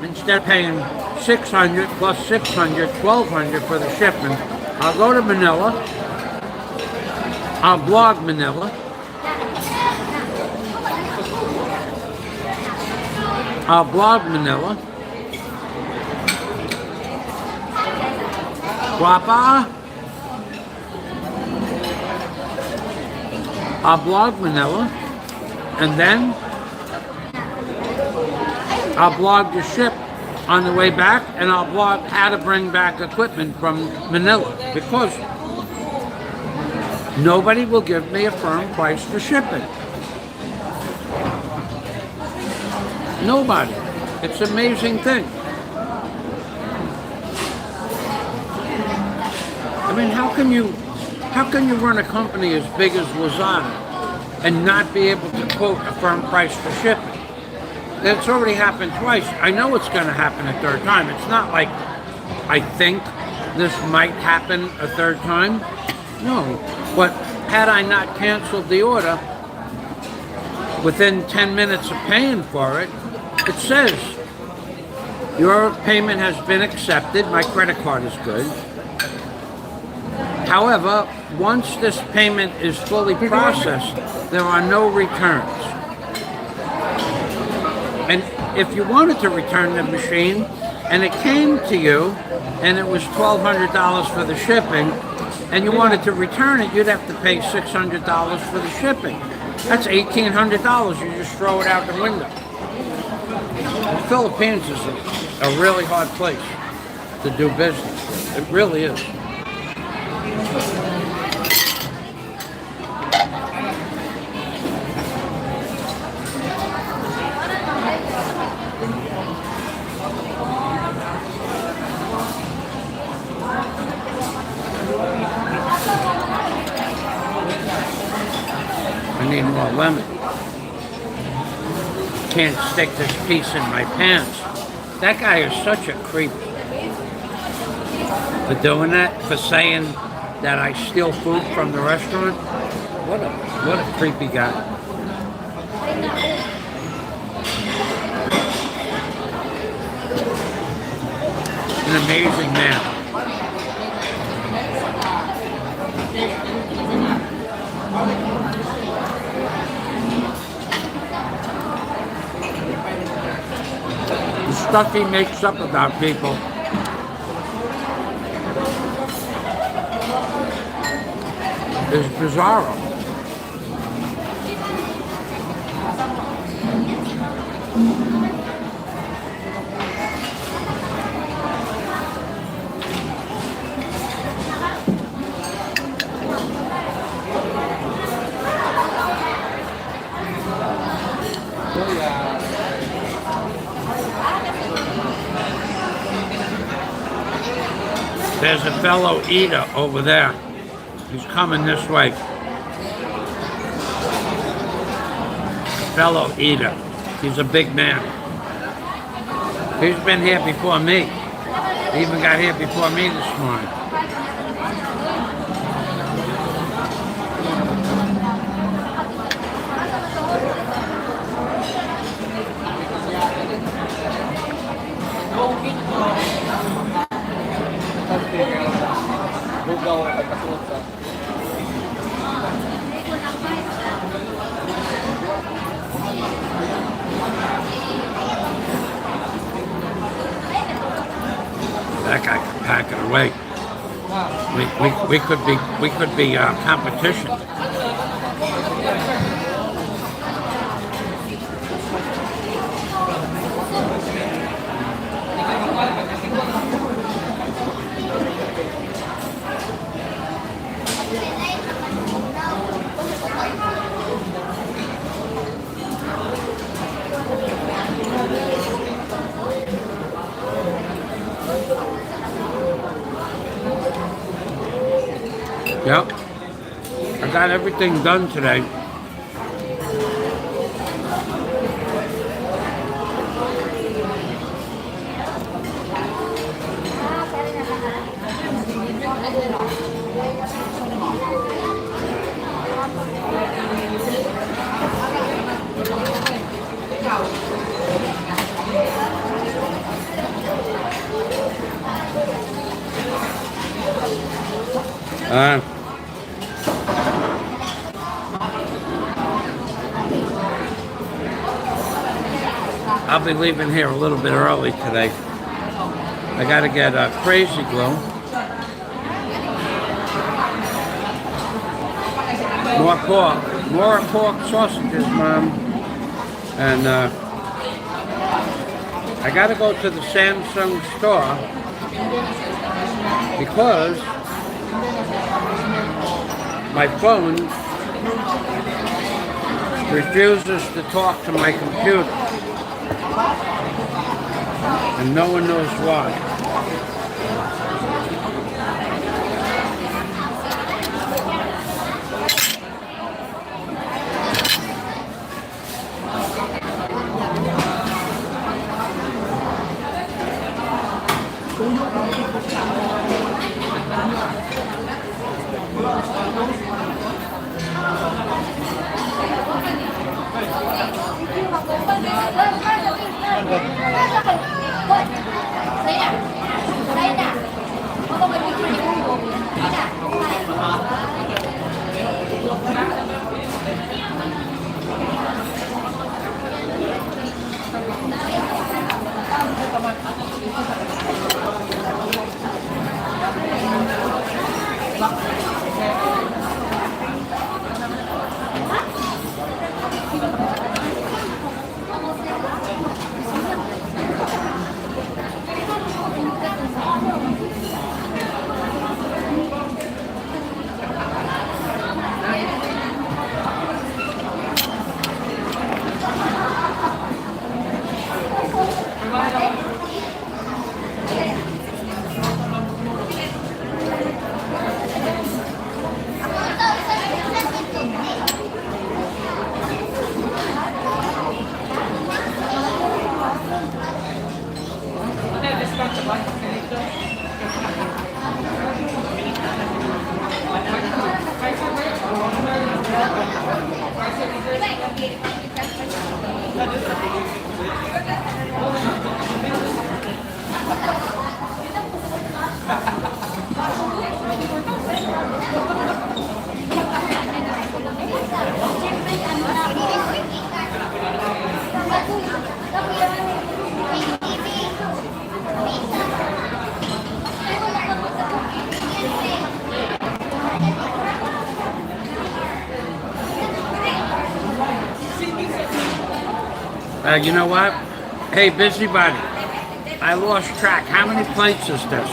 instead of paying $600 plus $600, $1,200 for the shipment, I'll go to Manila. I'll blog Manila. I'll blog Manila. Guapa. I'll blog Manila. And then I'll blog the ship on the way back, and I'll blog how to bring back equipment from Manila, because nobody will give me a firm price for shipping. Nobody. It's an amazing thing. I mean, how can you run a company as big as Lazada and not be able to quote a firm price for shipping? It's already happened twice. I know it's going to happen a third time. It's not like I think this might happen a third time. No. But had I not canceled the order, within 10 minutes of paying for it, it says, your payment has been accepted. My credit card is good. However, once this payment is fully processed, there are no returns. And if you wanted to return the machine and it came to you and it was $1,200 for the shipping and you wanted to return it, you'd have to pay $600 for the shipping. That's $1,800. You just throw it out the window. The Philippines is a really hard place to do business. It really is. I need more lemon. Can't stick this piece in my pants. That guy is such a creep. For doing that, for saying that I steal food from the restaurant. What a creepy guy. An amazing man. The stuff he makes up about people is bizarro. There's a fellow eater over there. He's coming this way. Fellow eater. He's a big man. He's been here before me. He even got here before me this morning. That guy can pack it away. We could be competition. Yep. I got everything done today. I'll be leaving here a little bit early today. I gotta get a crazy glue. More pork sausages, Mom. And I gotta go to the Samsung store because my phone refuses to talk to my computer. And no one knows why. You know what? Hey, busybody, I lost track. How many plates is this?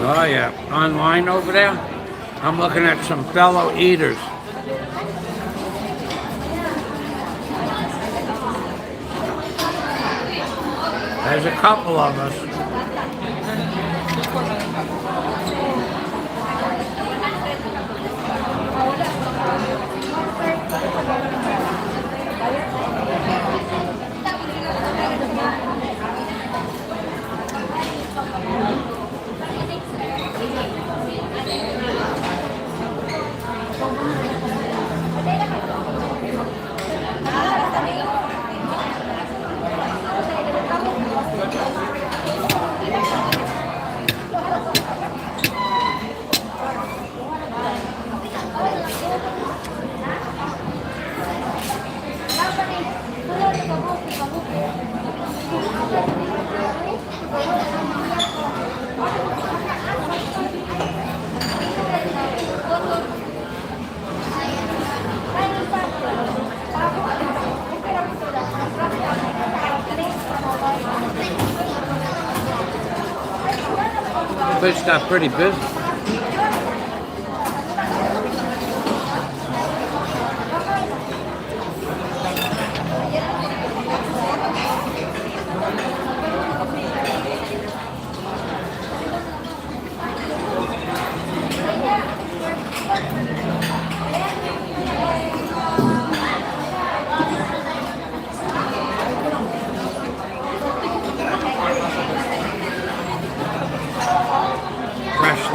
Oh yeah, online over there, I'm looking at some fellow eaters. There's a couple of us. The place got pretty busy.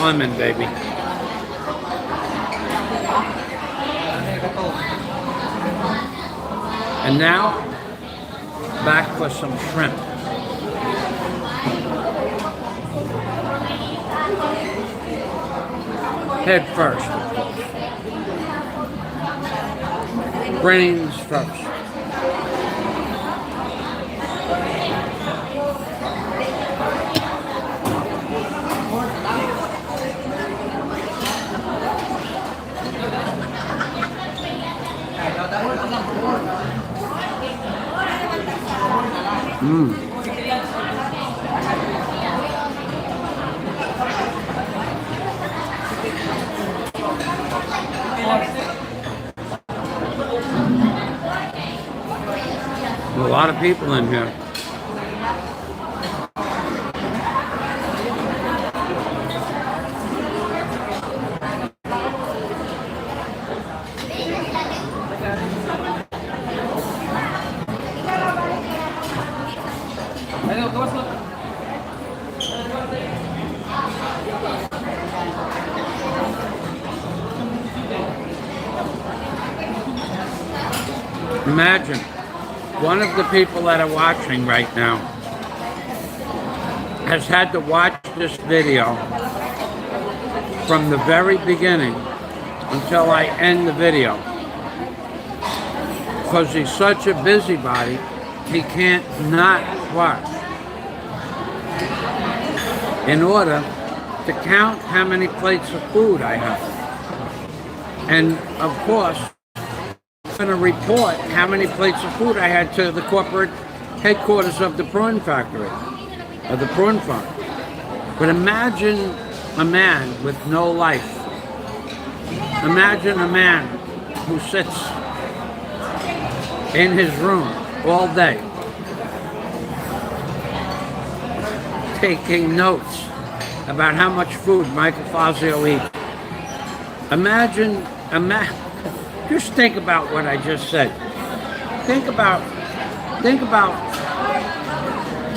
lemon, baby. And now, back for some shrimp. Head first. Brains first. A lot of people in here. Imagine one of the people that are watching right now has had to watch this video from the very beginning until I end the video, because he's such a busybody, he can't not watch in order to count how many plates of food I have. And of course, I'm going to report how many plates of food I had to the corporate headquarters of the prawn factory, or the prawn farm. But imagine a man with no life. Imagine a man who sits in his room all day, taking notes about how much food Michael Fazio eats. Imagine, just think about what I just said. Think about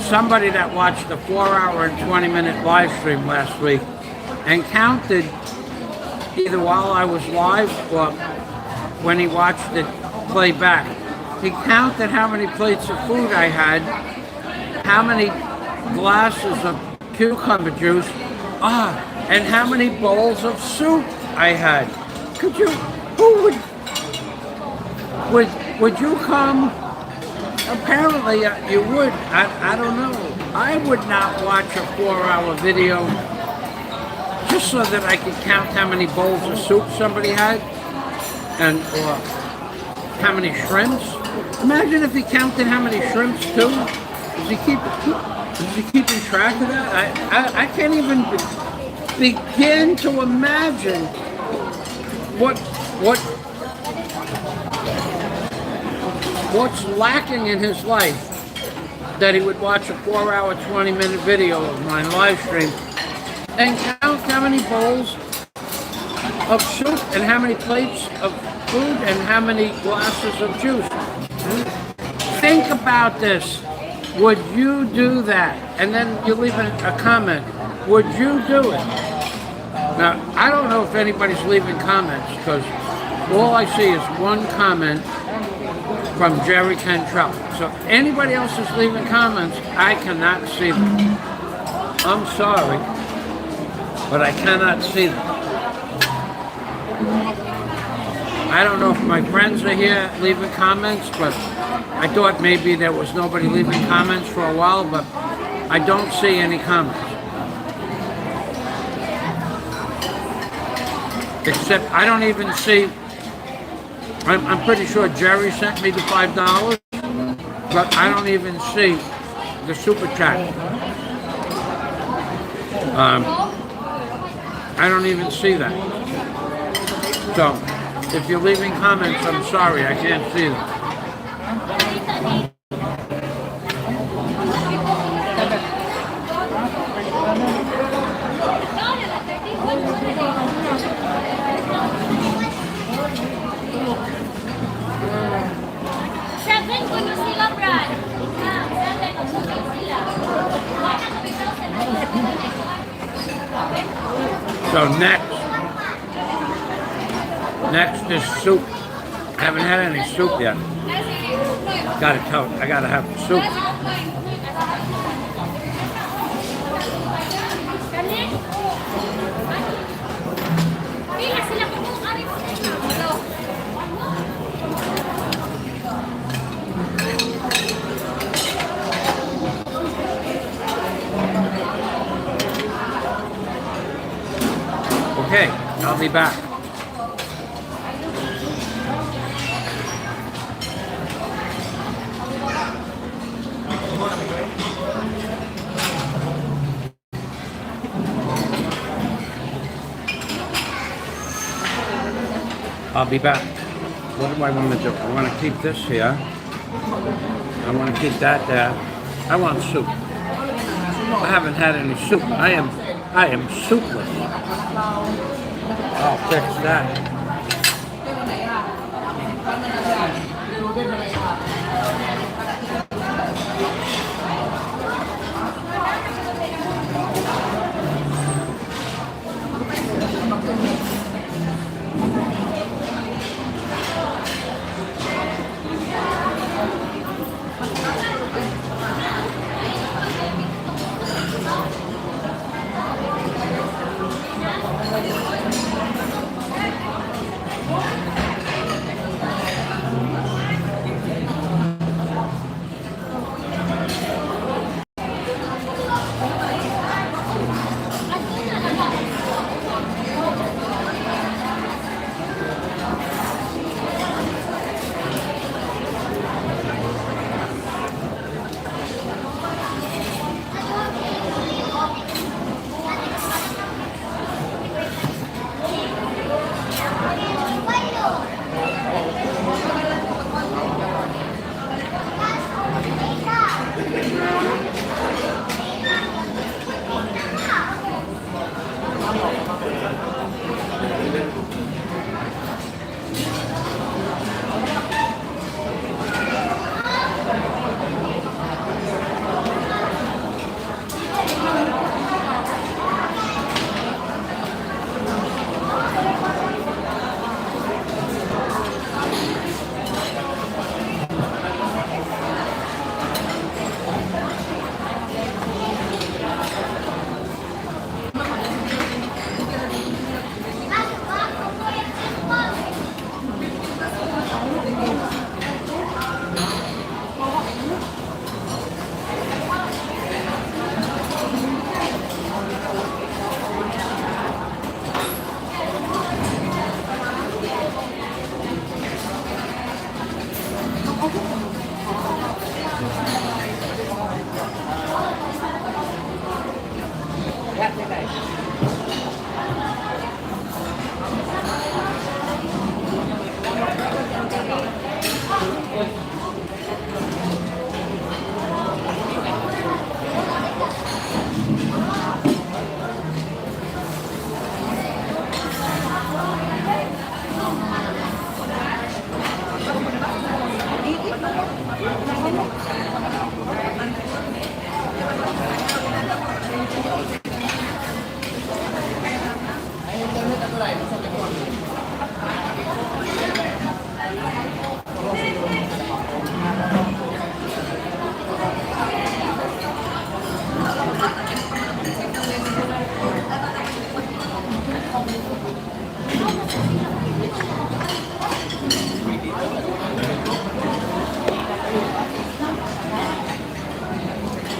somebody that watched the 4-hour and 20-minute live stream last week and counted, either while I was live or when he watched it play back, he counted how many plates of food I had, how many glasses of cucumber juice, and how many bowls of soup I had. Could you, would you come? Apparently you would. I don't know. I would not watch a 4-hour video just so that I could count how many bowls of soup somebody had, and or how many shrimps. Imagine if he counted how many shrimps too. Is he keeping track of that? I can't even begin to imagine what's lacking in his life that he would watch a 4-hour, 20-minute video of my live stream and count how many bowls of soup and how many plates of food and how many glasses of juice. Think about this. Would you do that? And then you leave a comment. Would you do it? Now, I don't know if anybody's leaving comments, because all I see is one comment from Jerry Cantrell. So anybody else is leaving comments, I cannot see them. I'm sorry, but I cannot see them. I don't know if my friends are here leaving comments, but I thought maybe there was nobody leaving comments for a while, but I don't see any comments. Except I don't even see, I'm pretty sure Jerry sent me the $5, but I don't even see the super chat. I don't even see that. So, if you're leaving comments, I'm sorry, I can't see them. So next is soup. Haven't had any soup yet. I gotta have soup. Okay, I'll be back. I'll be back. What do I want to do? I want to keep this here. I want to keep that there. I want soup. I haven't had any soup. I am soupless. I'll fix that.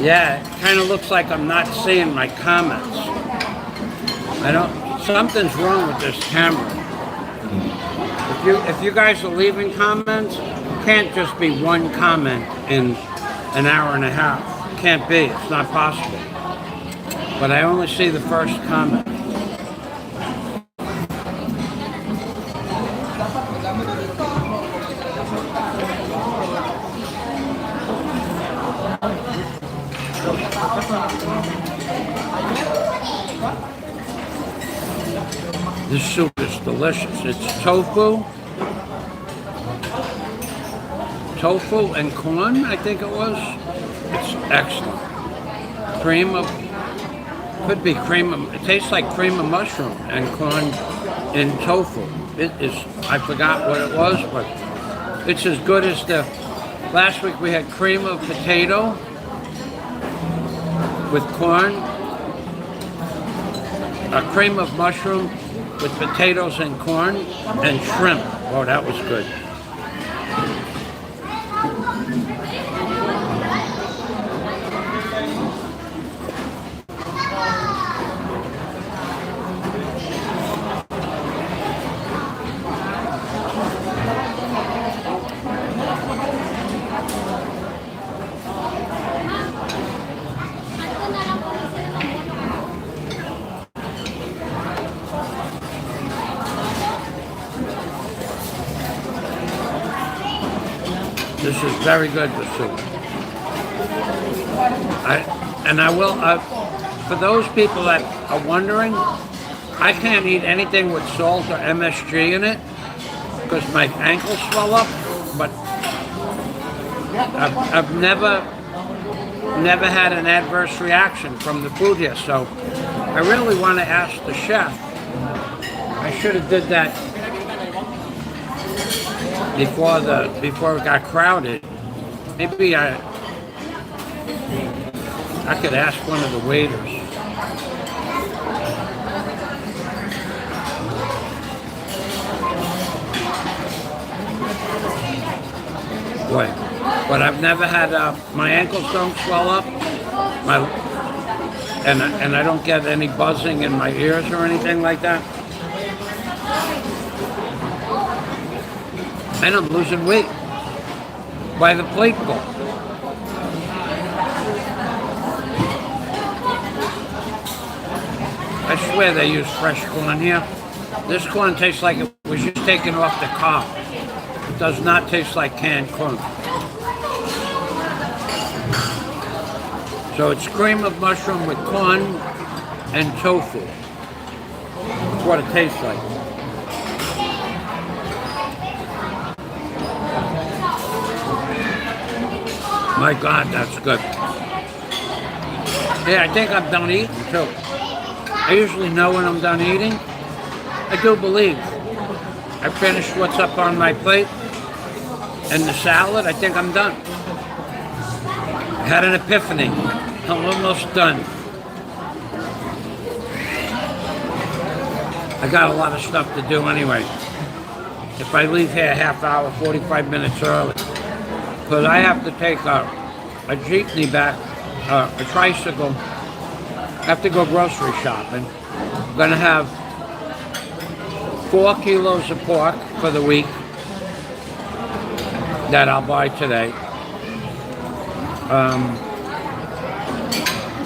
Yeah, it kind of looks like I'm not seeing my comments. Something's wrong with this camera. If you guys are leaving comments, it can't just be one comment in an hour and a half. It can't be, it's not possible. But I only see the first comment. This soup is delicious. It's tofu and corn, I think it was. It's excellent. Could be cream of, it tastes like cream of mushroom and corn in tofu. It is, I forgot what it was, but it's as good as the, last week we had cream of potato with corn, a cream of mushroom with potatoes and corn, and shrimp. Oh, that was good. This is very good, the soup. For those people that are wondering, I can't eat anything with salt or MSG in it because my ankles swell up, but I've never had an adverse reaction from the food here, so I really want to ask the chef. I should have did that before it got crowded. Maybe I could ask one of the waiters. Boy, but I've never had my ankles don't swell up, and I don't get any buzzing in my ears or anything like that. And I'm losing weight by the plateful. I swear they use fresh corn here. This corn tastes like it was just taken off the cob. It does not taste like canned corn. So it's cream of mushroom with corn and tofu. That's what it tastes like. My God, that's good. Yeah, I think I'm done eating too. I usually know when I'm done eating. I do believe. I finished what's up on my plate and the salad. I think I'm done. I had an epiphany. I'm almost done. I got a lot of stuff to do anyway. If I leave here a half hour, 45 minutes early, because I have to take a jeepney back, a tricycle. I have to go grocery shopping. I'm gonna have 4 kilos of pork for the week that I'll buy today.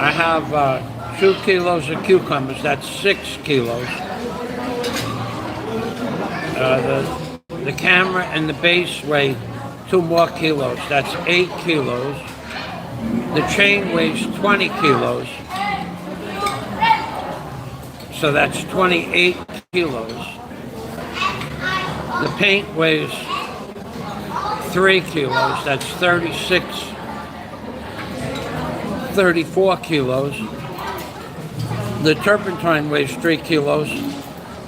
I have 2 kilos of cucumbers, that's 6 kilos. The camera and the base weigh 2 more kilos, that's 8 kilos. The chain weighs 20 kilos, so that's 28 kilos. The paint weighs 3 kilos, that's 34 kilos. The turpentine weighs 3 kilos,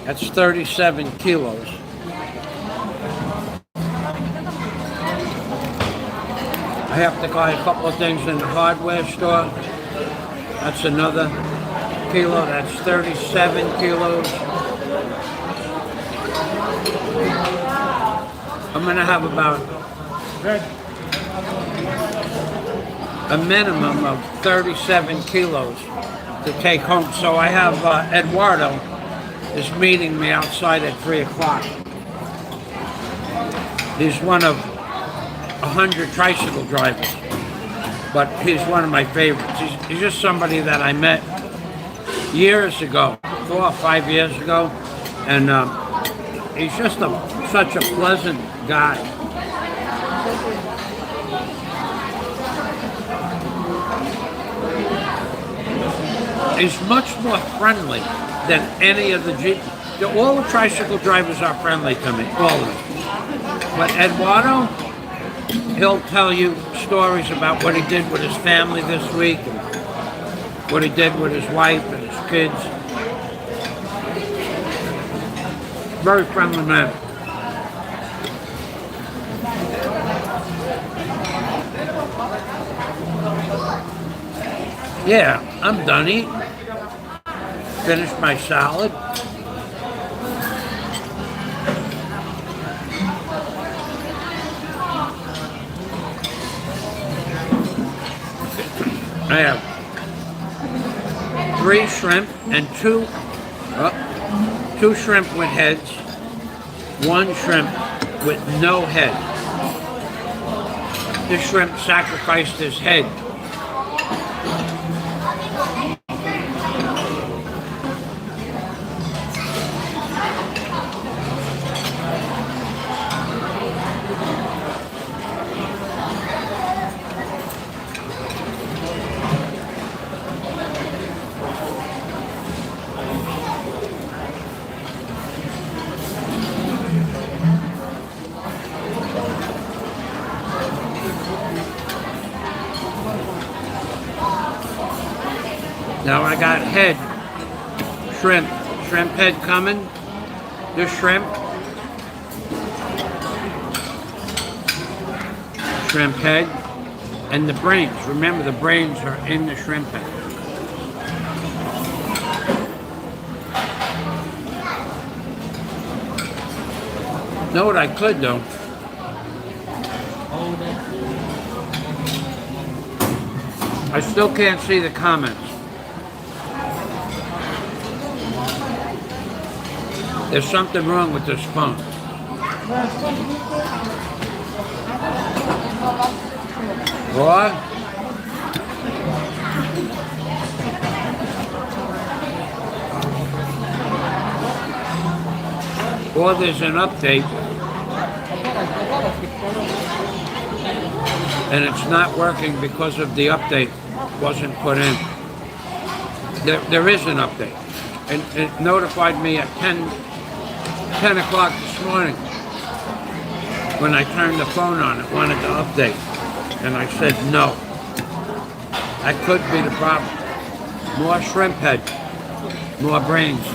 that's 37 kilos. I have to buy a couple of things in the hardware store. That's another kilo, that's 37 kilos. I'm gonna have about a minimum of 37 kilos to take home. So I have Eduardo is meeting me outside at 3 o'clock. He's one of 100 tricycle drivers, but he's one of my favorites. He's just somebody that I met years ago, 4 or 5 years ago, and he's just such a pleasant guy. He's much more friendly than any of the Jeep. All the tricycle drivers are friendly to me, all of them. But Eduardo, he'll tell you stories about what he did with his family this week. what he did with his wife and his kids. Very friendly man. Yeah, I'm done eating. Finished my salad. I have 3 shrimp and 2 shrimp with heads, 1 shrimp with no head. This shrimp sacrificed his head. Now I got head, shrimp head coming, this shrimp head, and the brains. Remember, the brains are in the shrimp head. Know what I could do? I still can't see the comments. There's something wrong with this phone. What? Or there's an update and it's not working because of the update wasn't put in. There is an update. And it notified me at 10 o'clock this morning when I turned the phone on. It wanted to update. And I said no. That could be the problem. More shrimp head. More brains.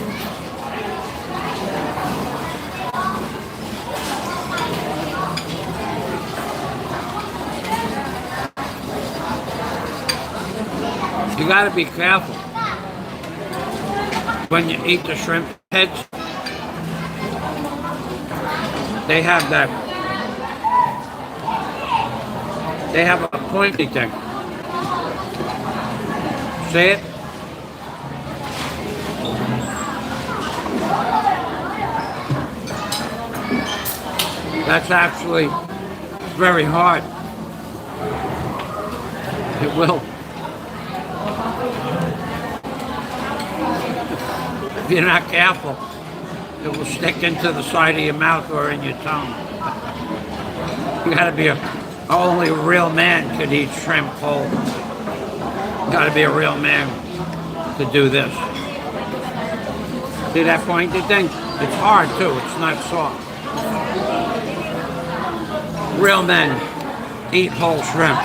You gotta be careful when you eat the shrimp heads. They have that. They have a pointy thing. See it? That's actually very hard. It will. If you're not careful, it will stick into the side of your mouth or in your tongue. You gotta be only a real man could eat shrimp whole. You gotta be a real man to do this. See that pointed thing? It's hard too, it's not soft. Real men eat whole shrimp.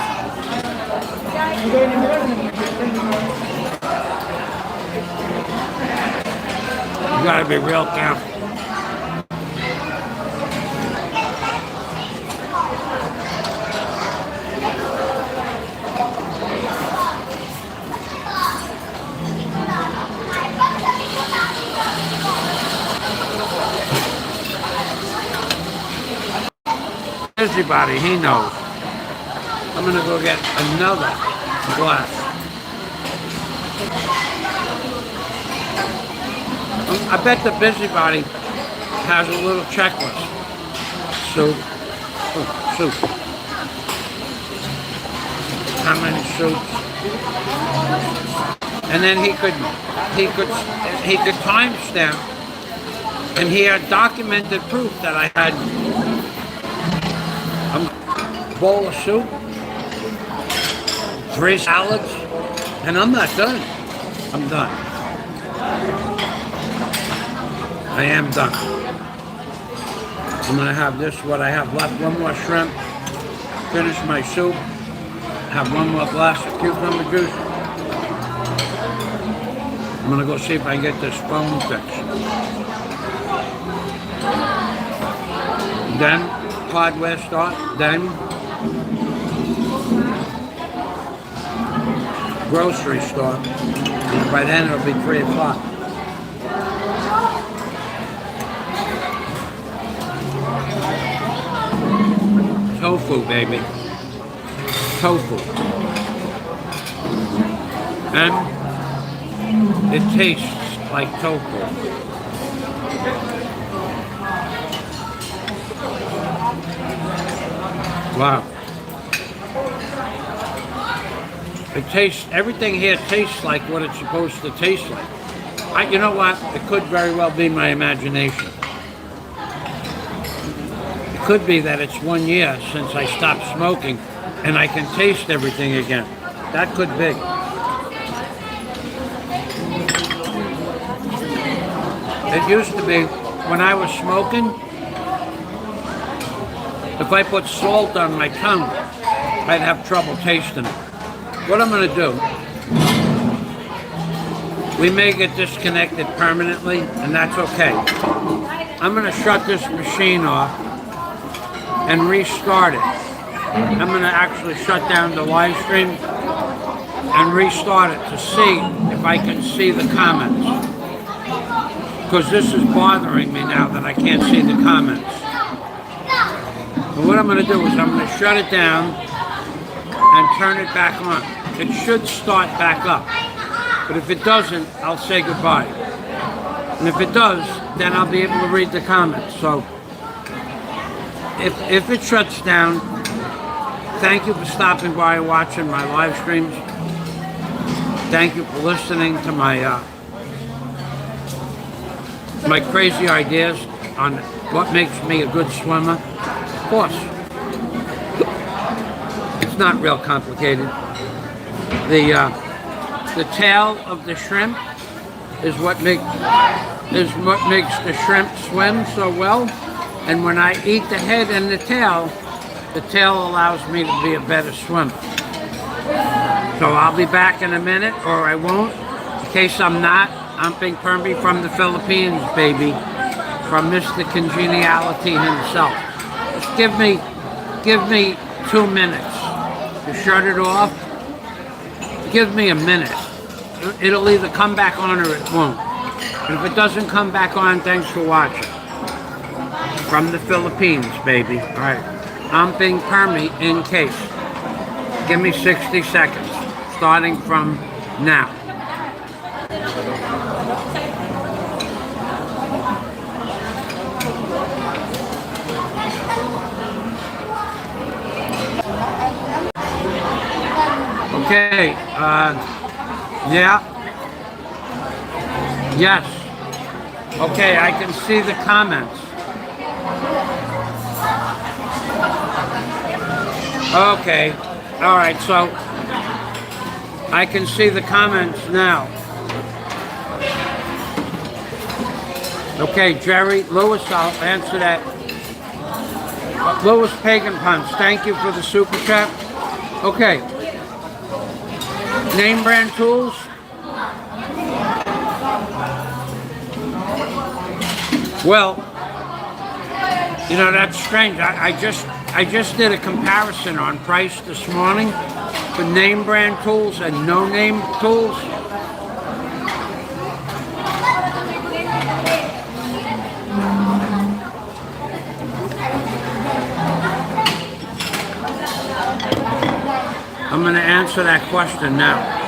You gotta be real careful. Busybody, he knows. I'm gonna go get another glass. I bet the busybody has a little checklist. Soup. Oh, soup. How many soups? And then he could timestamp, and he had documented proof that I had a bowl of soup, 3 salads, and I'm not done. I'm done. I am done. I'm gonna have this, what I have left, 1 more shrimp, finish my soup, have 1 more glass of cucumber juice, I'm gonna go see if I can get this phone fixed. Then hardware store, then grocery store. And by then it'll be 3 o'clock. Tofu, baby. Tofu. And it tastes like tofu. Wow. It tastes, everything here tastes like what it's supposed to taste like. You know what? It could very well be my imagination. It could be that it's 1 year since I stopped smoking and I can taste everything again. That could be. It used to be, when I was smoking, if I put salt on my tongue, I'd have trouble tasting it. What I'm going to do, we may get disconnected permanently, and that's okay. I'm going to shut this machine off and restart it. I'm going to actually shut down the live stream and restart it to see if I can see the comments. Because this is bothering me now that I can't see the comments. But what I'm going to do is I'm going to shut it down and turn it back on. It should start back up. But if it doesn't, I'll say goodbye. And if it does, then I'll be able to read the comments. So if it shuts down, thank you for stopping by and watching my live streams. Thank you for listening to my my crazy ideas on what makes me a good swimmer. Of course, it's not real complicated. The tail of the shrimp is what makes the shrimp swim so well. And when I eat the head and the tail allows me to be a better swimmer. So I'll be back in a minute, or I won't. In case I'm not, I'm Pink Permy from the Philippines, baby. From Mr. Congeniality himself. Just give me 2 minutes to shut it off. Give me a minute. It'll either come back on or it won't. And if it doesn't come back on, thanks for watching. From the Philippines, baby. All right. I'm Pink Permy in case. Give me 60 seconds, starting from now. Okay, yeah. Yes. Okay, I can see the comments. Okay, all right, so I can see the comments now. Okay, Jerry Lewis, I'll answer that. Lewis Pagan Punch, thank you for the super chat. Okay. Name brand tools. Well, you know, that's strange. I just did a comparison on price this morning for name brand tools and no name tools. I'm going to answer that question now.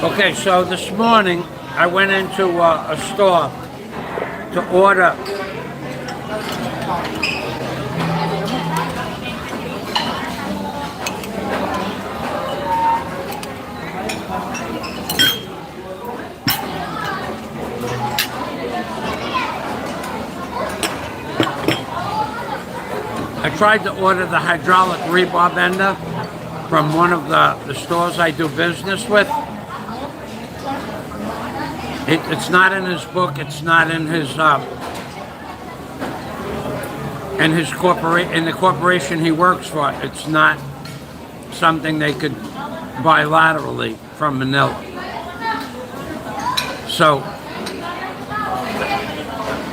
Okay, so this morning I went into a store to order I tried to order the hydraulic rebar bender from one of the stores I do business with. It's not in his book. It's not in his in the corporation he works for. It's not something they could bilaterally from Manila. So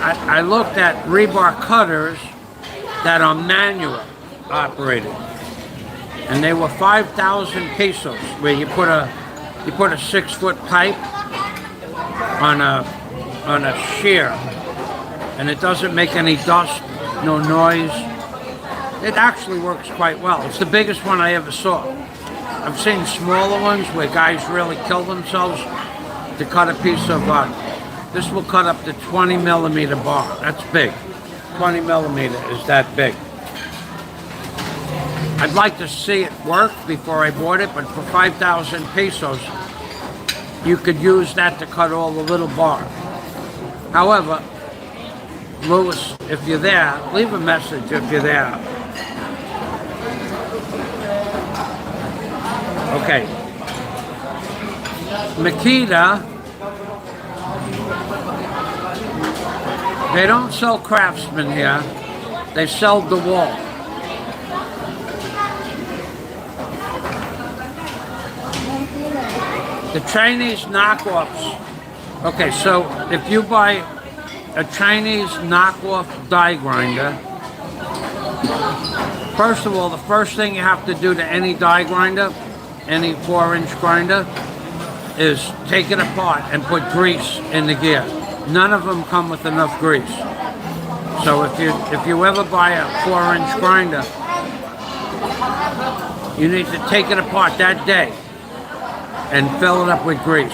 I looked at rebar cutters that are manual operated, and they were 5,000 pesos, where you put a 6-foot pipe on a shear, and it doesn't make any dust, no noise. It actually works quite well. It's the biggest one I ever saw. I've seen smaller ones where guys really kill themselves to cut a piece of this will cut up to 20 millimeter bar. That's big. 20 millimeter is that big. I'd like to see it work before I bought it, but for 5,000 pesos, you could use that to cut all the little bars. However, Louis, if you're there, leave a message if you're there. Okay. Makita, they don't sell Craftsman here. They sell DeWalt. The Chinese knockoffs. Okay, so if you buy a Chinese knockoff die grinder, first of all, the first thing you have to do to any die grinder, any 4-inch grinder, is take it apart and put grease in the gear. None of them come with enough grease. So if you ever buy a 4-inch grinder, you need to take it apart that day and fill it up with grease.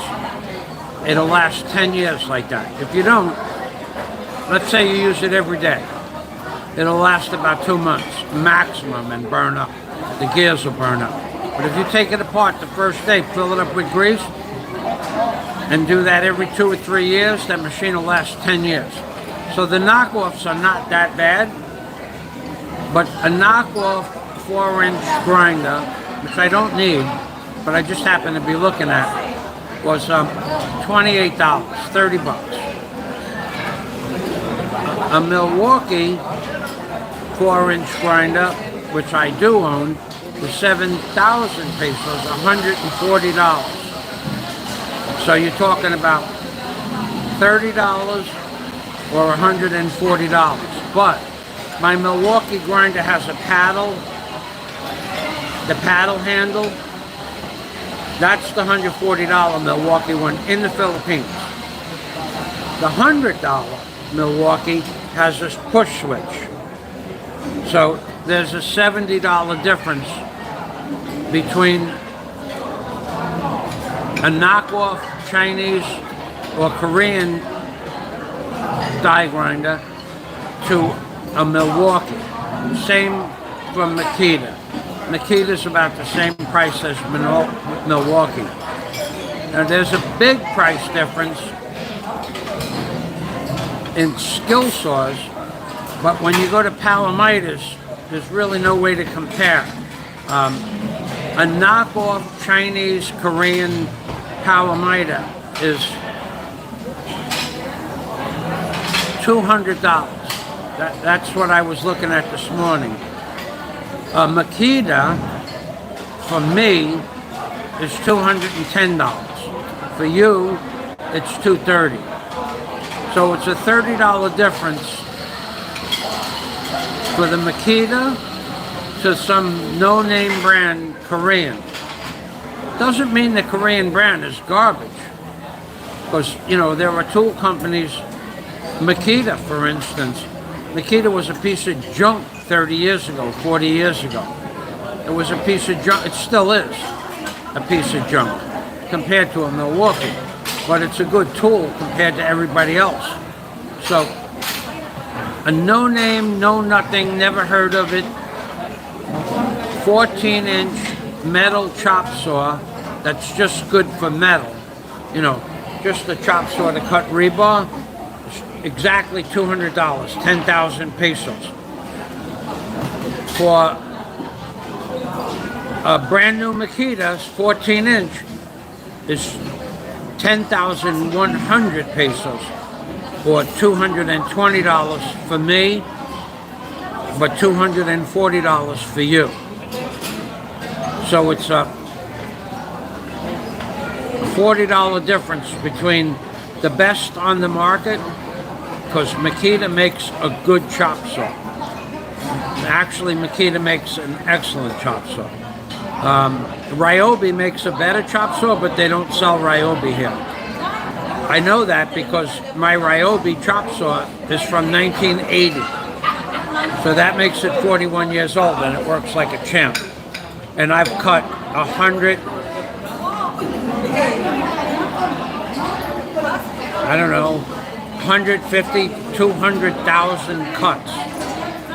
It'll last 10 years like that. If you don't, let's say you use it every day, it'll last about 2 months maximum and burn up. The gears will burn up. But if you take it apart the first day, fill it up with grease, and do that every 2 or 3 years, that machine will last 10 years. So the knockoffs are not that bad, but a knockoff 4-inch grinder, which I don't need, but I just happen to be looking at, was $28, 30 bucks. A Milwaukee 4-inch grinder, which I do own, was 7,000 pesos, $140. So you're talking about $30 or $140. But my Milwaukee grinder has a paddle, the paddle handle. That's the $140 Milwaukee one in the Philippines. The $100 Milwaukee has this push switch. So there's a $70 difference between a knockoff Chinese or Korean die grinder to a Milwaukee. Same from Makita. Makita's about the same price as Milwaukee. Now there's a big price difference in skill saws, but when you go to Palomitas, there's really no way to compare. A knockoff Chinese, Korean Palomita is $200. That's what I was looking at this morning. Makita, for me, is $210. For you, it's $230. So it's a $30 difference for the Makita to some no-name brand Korean. Doesn't mean the Korean brand is garbage. Because, you know, there are tool companies, Makita, for instance. Makita was a piece of junk 30 years ago, 40 years ago. It was a piece of junk. It still is a piece of junk compared to a Milwaukee. But it's a good tool compared to everybody else. So, a no-name, no-nothing, never heard of it, 14-inch metal chop saw that's just good for metal. You know, just the chop saw to cut rebar, exactly $200, 10,000 pesos. For a brand new Makita, 14-inch, is 10,100 pesos, or $220 for me, but $240 for you. So it's a $40 difference between the best on the market, because Makita makes a good chop suey. Actually, Makita makes an excellent chop suey. Ryobi makes a better chop suey, but they don't sell Ryobi here. I know that because my Ryobi chop saw is from 1980. So that makes it 41 years old, and it works like a champ. And I've cut 100, I don't know, 150, 200,000 cuts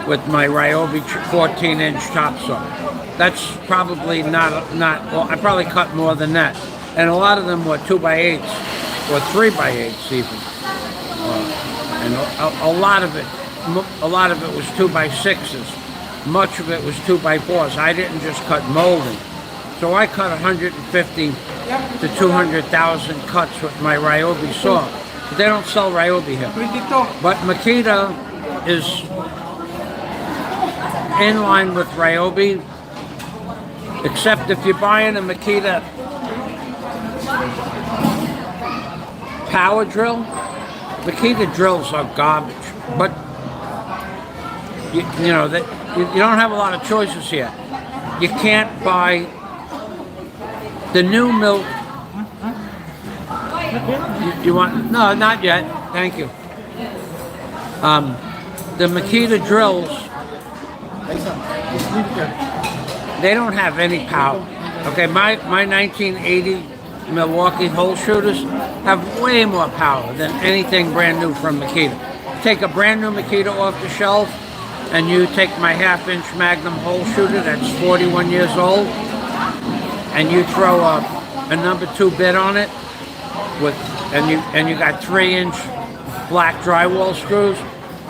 with my Ryobi 14-inch chop saw. That's probably not, well, I probably cut more than that. And a lot of them were 2x8s or 3x8s even. And a lot of it was 2x6s. Much of it was 2x4s. I didn't just cut molding. So I cut 150 to 200,000 cuts with my Ryobi saw. But they don't sell Ryobi here. But Makita is in line with Ryobi, except if you're buying a Makita power drill, Makita drills are garbage. But you know that you don't have a lot of choices here. You can't buy the new milk. You want? No, not yet. Thank you. The Makita drills, they don't have any power. Okay, my 1980 Milwaukee hole shooters have way more power than anything brand new from Makita. Take a brand new Makita off the shelf, and you take my 1/2-inch Magnum hole shooter that's 41 years old, and you throw a number 2 bit on it and you got 3-inch black drywall screws,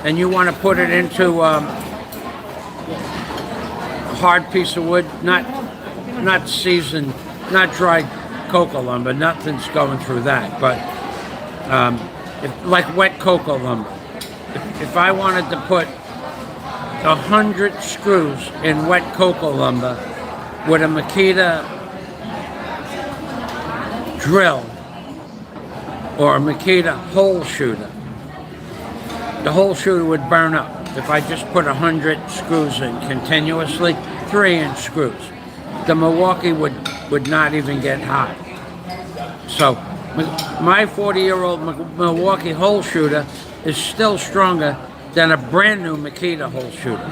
and you want to put it into a hard piece of wood, not seasoned, not dried cocoa lumber. Nothing's going through that, but like wet cocoa lumber. If I wanted to put 100 screws in wet cocoa lumber with a Makita drill or a Makita hole shooter, the hole shooter would burn up. If I just put 100 screws in continuously, 3-inch screws, the Milwaukee would not even get hot. So my 40-year-old Milwaukee hole shooter is still stronger than a brand new Makita hole shooter.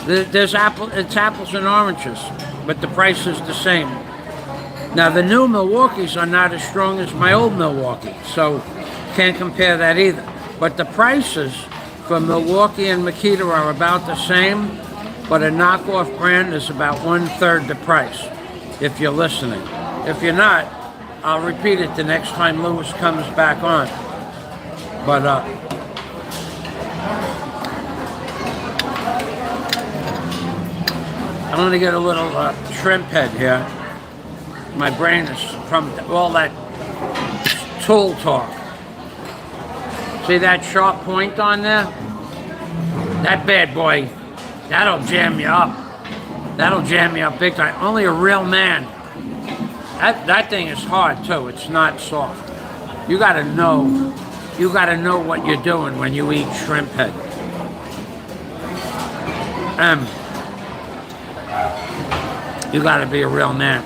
It's apples and oranges, but the price is the same. Now the new Milwaukees are not as strong as my old Milwaukee, so can't compare that either. But the prices for Milwaukee and Makita are about the same, but a knockoff brand is about 1/3 the price, if you're listening. If you're not, I'll repeat it the next time Lewis comes back on. But I'm going to get a little shrimp head here. My brain is from all that tool talk. See that sharp point on there? That bad boy, that'll jam you up. That'll jam you up big time. Only a real man. That thing is hard too. It's not soft. You gotta know what you're doing when you eat shrimp head. You gotta be a real man.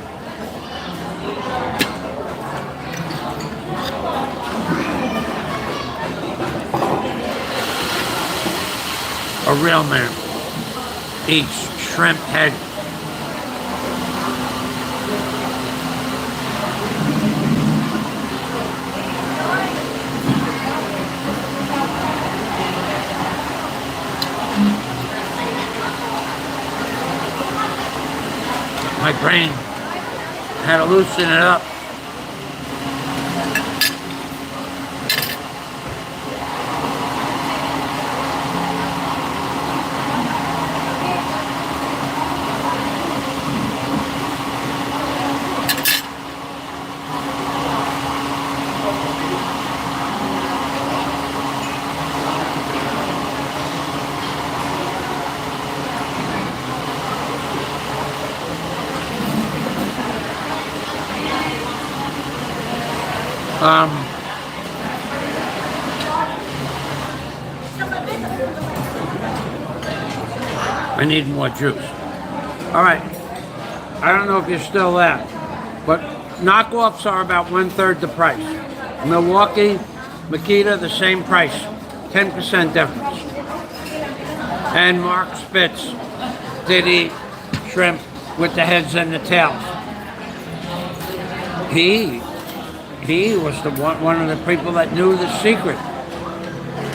A real man eats shrimp head. My brain had to loosen it up. I need more juice. All right. I don't know if you're still there, but knockoffs are about 1/3 the price. Milwaukee, Makita, the same price, 10% difference. And Mark Spitz did eat shrimp with the heads and the tails. He was one of the people that knew the secret.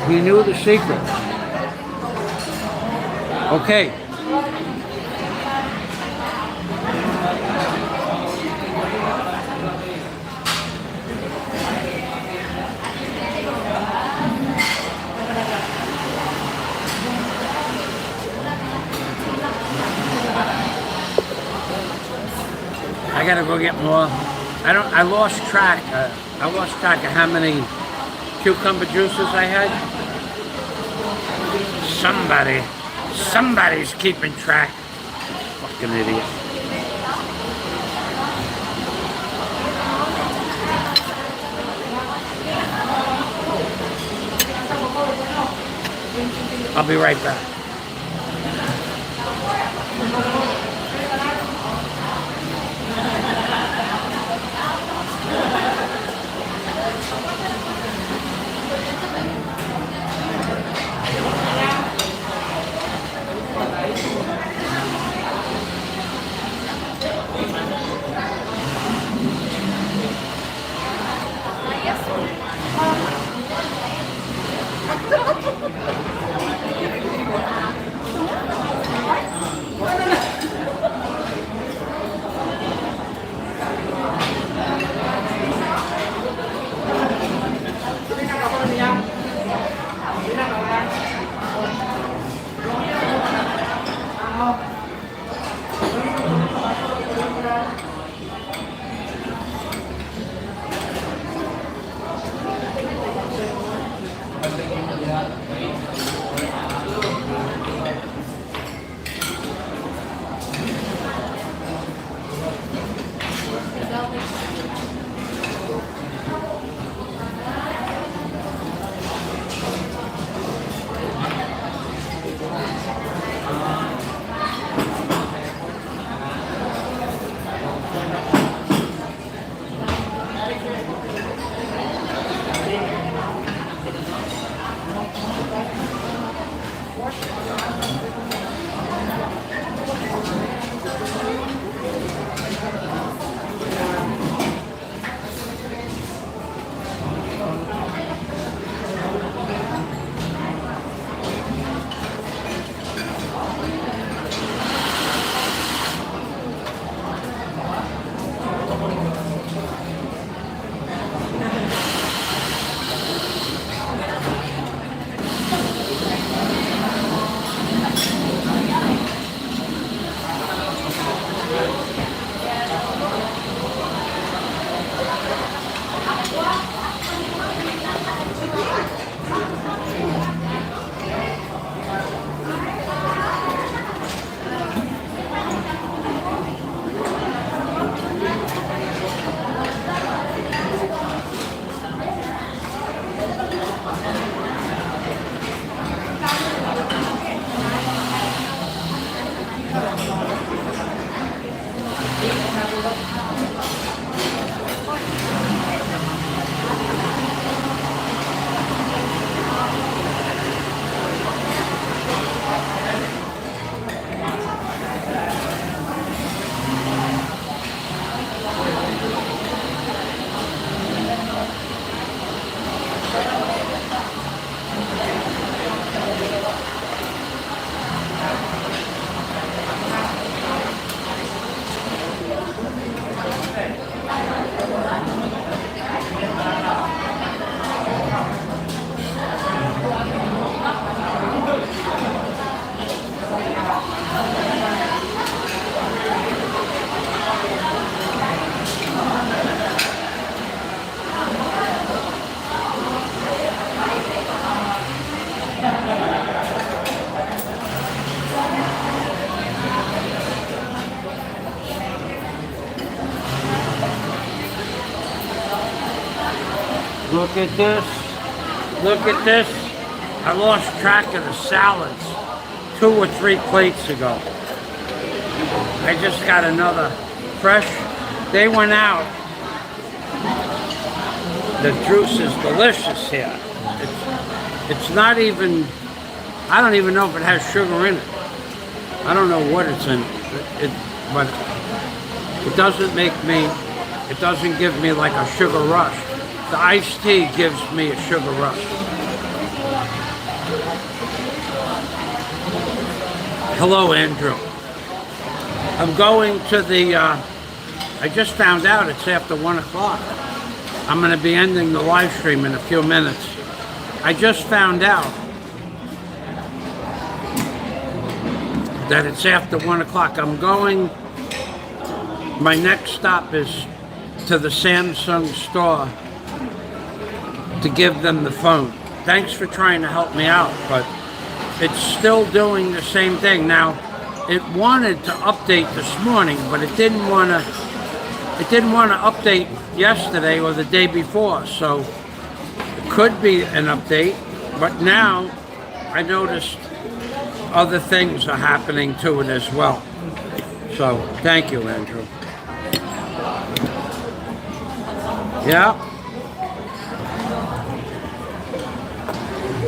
He knew the secret. Okay. I gotta go get more. I lost track. I lost track of how many cucumber juices I had. Somebody's keeping track. Fucking idiot. I'll be right back. Look at this. Look at this. I lost track of the salads 2 or 3 plates ago. I just got another fresh. They went out. The juice is delicious here. It's not even, I don't even know if it has sugar in it. I don't know what it's in, but it doesn't make me, it doesn't give me like a sugar rush. The iced tea gives me a sugar rush. Hello, Andrew. I'm going to the, I just found out it's after 1 o'clock. I'm going to be ending the live stream in a few minutes. I just found out that it's after 1 o'clock. I'm going, my next stop is to the Samsung store to give them the phone. Thanks for trying to help me out, but it's still doing the same thing. Now, it wanted to update this morning, but it didn't want to update yesterday or the day before, so it could be an update, but now I noticed other things are happening to it as well. So, thank you, Andrew. Yeah.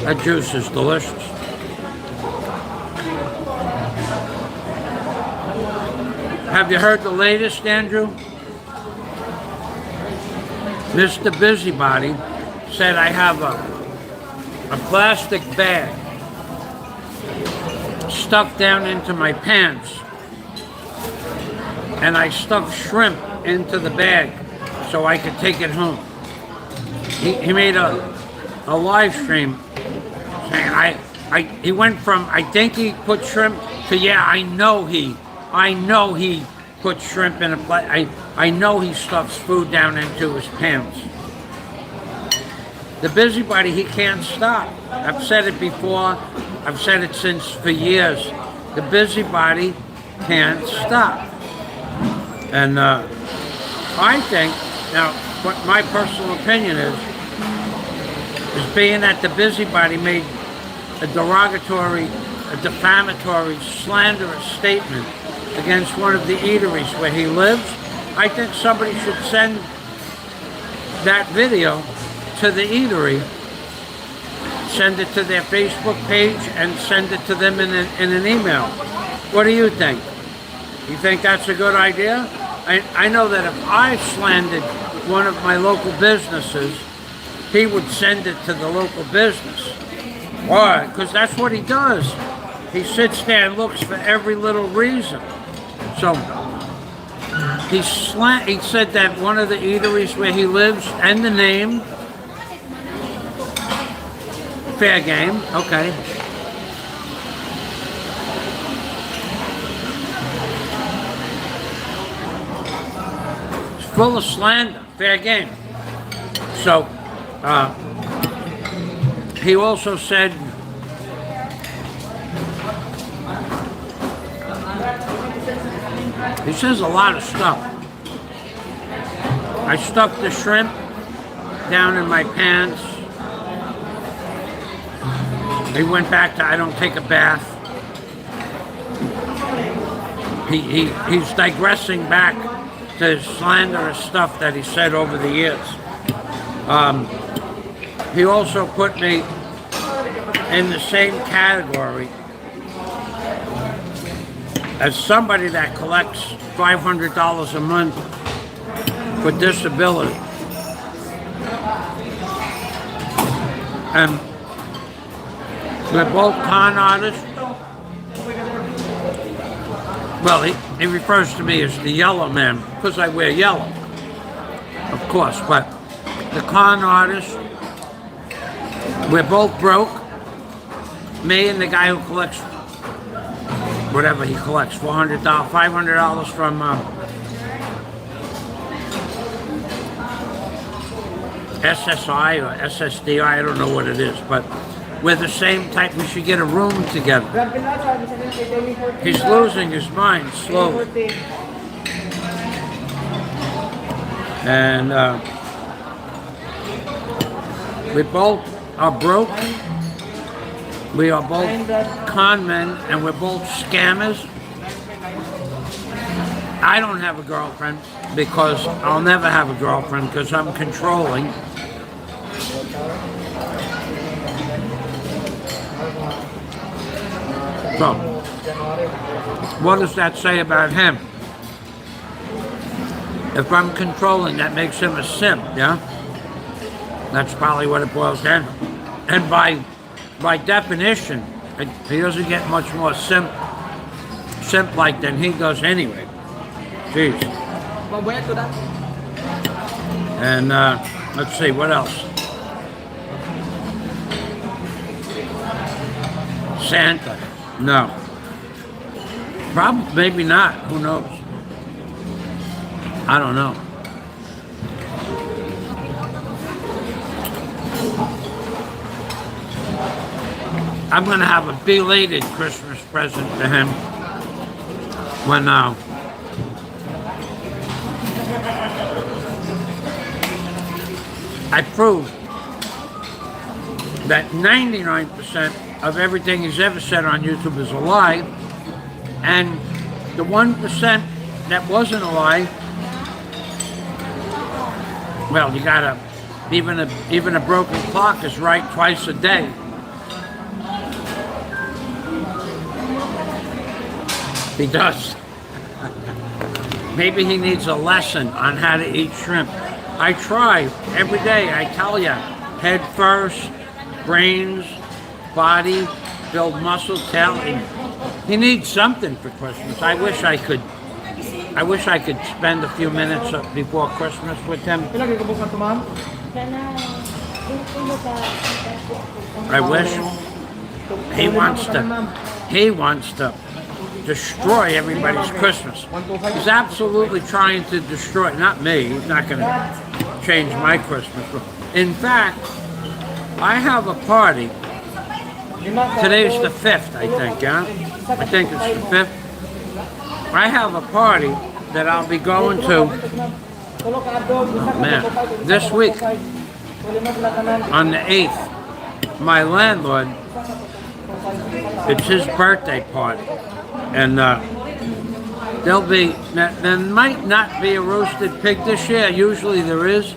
That juice is delicious. Have you heard the latest, Andrew? Mr. Busybody said I have a plastic bag stuck down into my pants, and I stuffed shrimp into the bag so I could take it home. He made a live stream saying he went from I think he put shrimp to yeah, I know he put shrimp in a I know he stuffs food down into his pants. The busybody, he can't stop. I've said it before. I've said it for years. The busybody can't stop. And I think, now, what my personal opinion is being that the busybody made a derogatory, a defamatory, slanderous statement against one of the eateries where he lives, I think somebody should send that video to the eatery, send it to their Facebook page, and send it to them in an email. What do you think? You think that's a good idea? I know that if I slandered one of my local businesses, he would send it to the local business. Why? Because that's what he does. He sits there and looks for every little reason. So he said that one of the eateries where he lives, and the name, fair game, okay. It's full of slander, fair game. So he also said he says a lot of stuff. I stuffed the shrimp down in my pants. He went back to I don't take a bath. He's digressing back to his slanderous stuff that he said over the years. He also put me in the same category as somebody that collects $500 a month for disability. And we're both con artists. Well, he refers to me as the yellow man because I wear yellow, of course, but the con artist, we're both broke. Me and the guy who collects whatever he collects, $400, $500 from SSI or SSDI, I don't know what it is, but we're the same type. We should get a room together. He's losing his mind slowly. And We both are broke. We are both con men, and we're both scammers. I don't have a girlfriend because I'll never have a girlfriend because I'm controlling. So, what does that say about him? If I'm controlling, that makes him a simp, yeah? That's probably what it boils down to. And by definition, he doesn't get much more simp-like than he does anyway. Jeez. Well, where to that? And let's see, what else? Santa. No. Probably, maybe not. Who knows? I don't know. I'm going to have a belated Christmas present to him when I proved that 99% of everything he's ever said on YouTube is a lie, and the 1% that wasn't a lie, well, you gotta, even a broken clock is right twice a day. He does. Maybe he needs a lesson on how to eat shrimp. I try every day. I tell you, head first, brains, body, build muscle, tail. He needs something for Christmas. I wish I could spend a few minutes before Christmas with him. I wish. He wants to destroy everybody's Christmas. He's absolutely trying to destroy, not me, he's not going to change my Christmas. In fact, I have a party. Today's the 5th, I think, yeah? I think it's the 5th. I have a party that I'll be going to, this week, on the 8th. My landlord, it's his birthday party. And there might not be a roasted pig this year. Usually there is.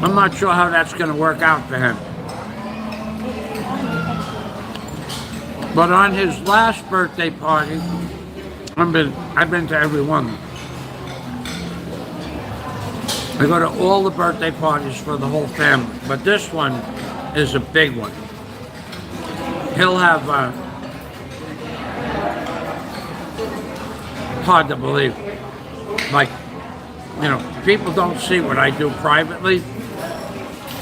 I'm not sure how that's going to work out for him. But on his last birthday party, I've been to every one. I go to all the birthday parties for the whole family. But this one is a big one. He'll have, hard to believe. Like, you know, people don't see what I do privately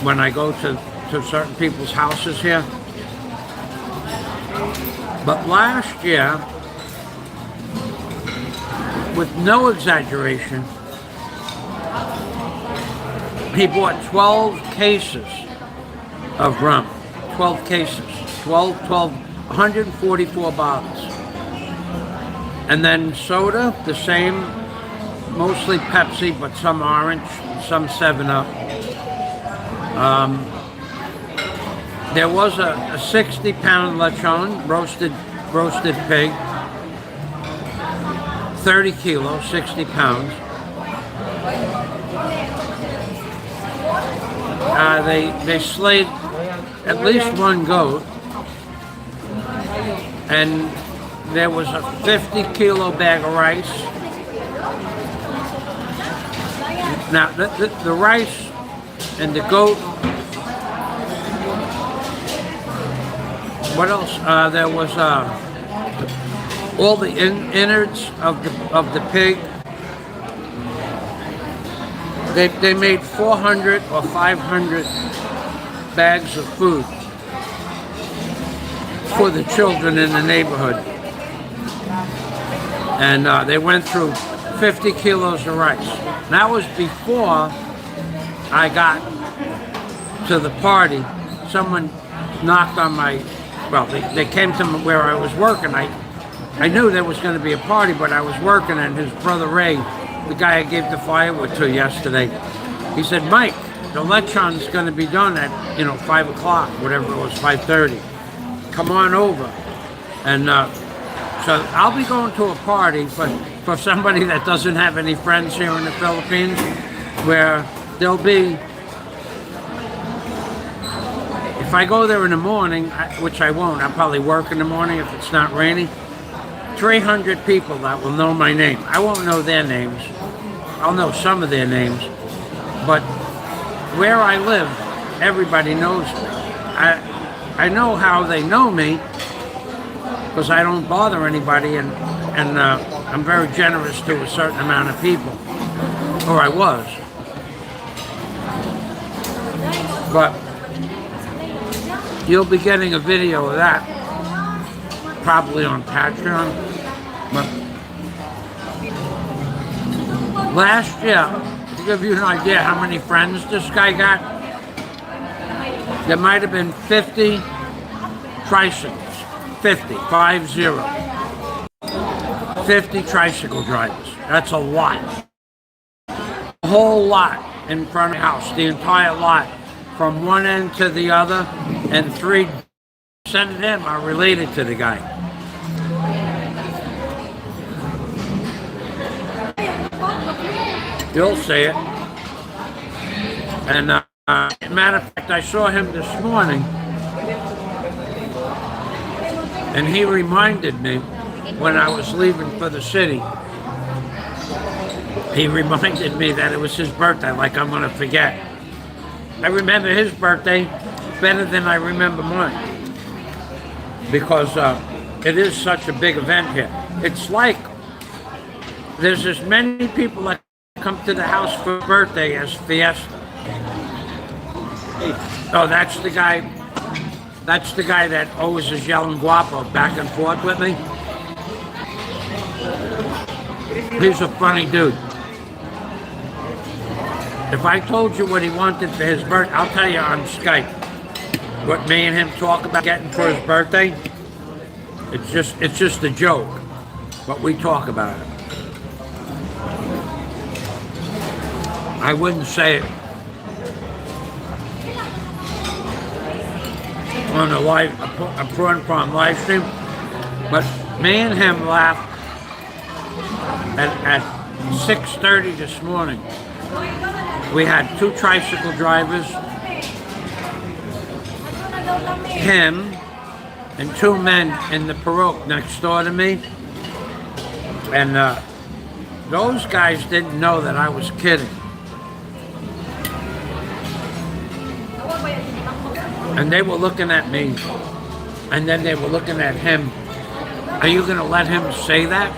when I go to certain people's houses here. But last year, with no exaggeration, he bought 12 cases of rum. 12 cases. 144 bottles. And then soda, the same, mostly Pepsi, but some orange, some 7-Up. There was a 60-pound lechon, roasted pig, 30 kilos, 60 pounds. They slayed at least one goat, and there was a 50-kilo bag of rice. Now, the rice and the goat. What else? There was all the innards of the pig. They made 400 or 500 bags of food for the children in the neighborhood. And they went through 50 kilos of rice. That was before I got to the party. Someone knocked on my, well, they came to where I was working. I knew there was going to be a party, but I was working, and his brother Ray, the guy I gave the firewood to yesterday, he said, "Mike, the lechon's going to be done at 5 o'clock, whatever it was, 5:30. Come on over, and so I'll be going to a party for somebody that doesn't have any friends here in the Philippines, where there'll be. If I go there in the morning, which I won't, I'll probably work in the morning if it's not raining. 300 people that will know my name. I won't know their names. I'll know some of their names, but where I live, everybody knows me. I know how they know me because I don't bother anybody, and I'm very generous to a certain amount of people, or I was. But you'll be getting a video of that probably on Patreon. But last year, to give you an idea how many friends this guy got, there might have been 50 tricycles. 50 tricycle drivers. That's a lot. A whole lot in front of the house. The entire lot from one end to the other, and 3% of them are related to the guy. You'll see it. And matter of fact, I saw him this morning, and he reminded me when I was leaving for the city. He reminded me that it was his birthday, like I'm gonna forget. I remember his birthday better than I remember mine, because it is such a big event here. It's like there's as many people that come to the house for birthday as fiesta. Oh, that's the guy. That's the guy that always is yelling guapa back and forth with me. He's a funny dude. If I told you what he wanted for his birthday, I'll tell you on Skype what me and him talk about getting for his birthday. It's just a joke, but we talk about it. I wouldn't say it on a Prawn live stream, but me and him laughed at 6:30 this morning. We had 2 tricycle drivers, him, and 2 men in the pirogue next door to me, and those guys didn't know that I was kidding. And they were looking at me, and then they were looking at him. Are you going to let him say that?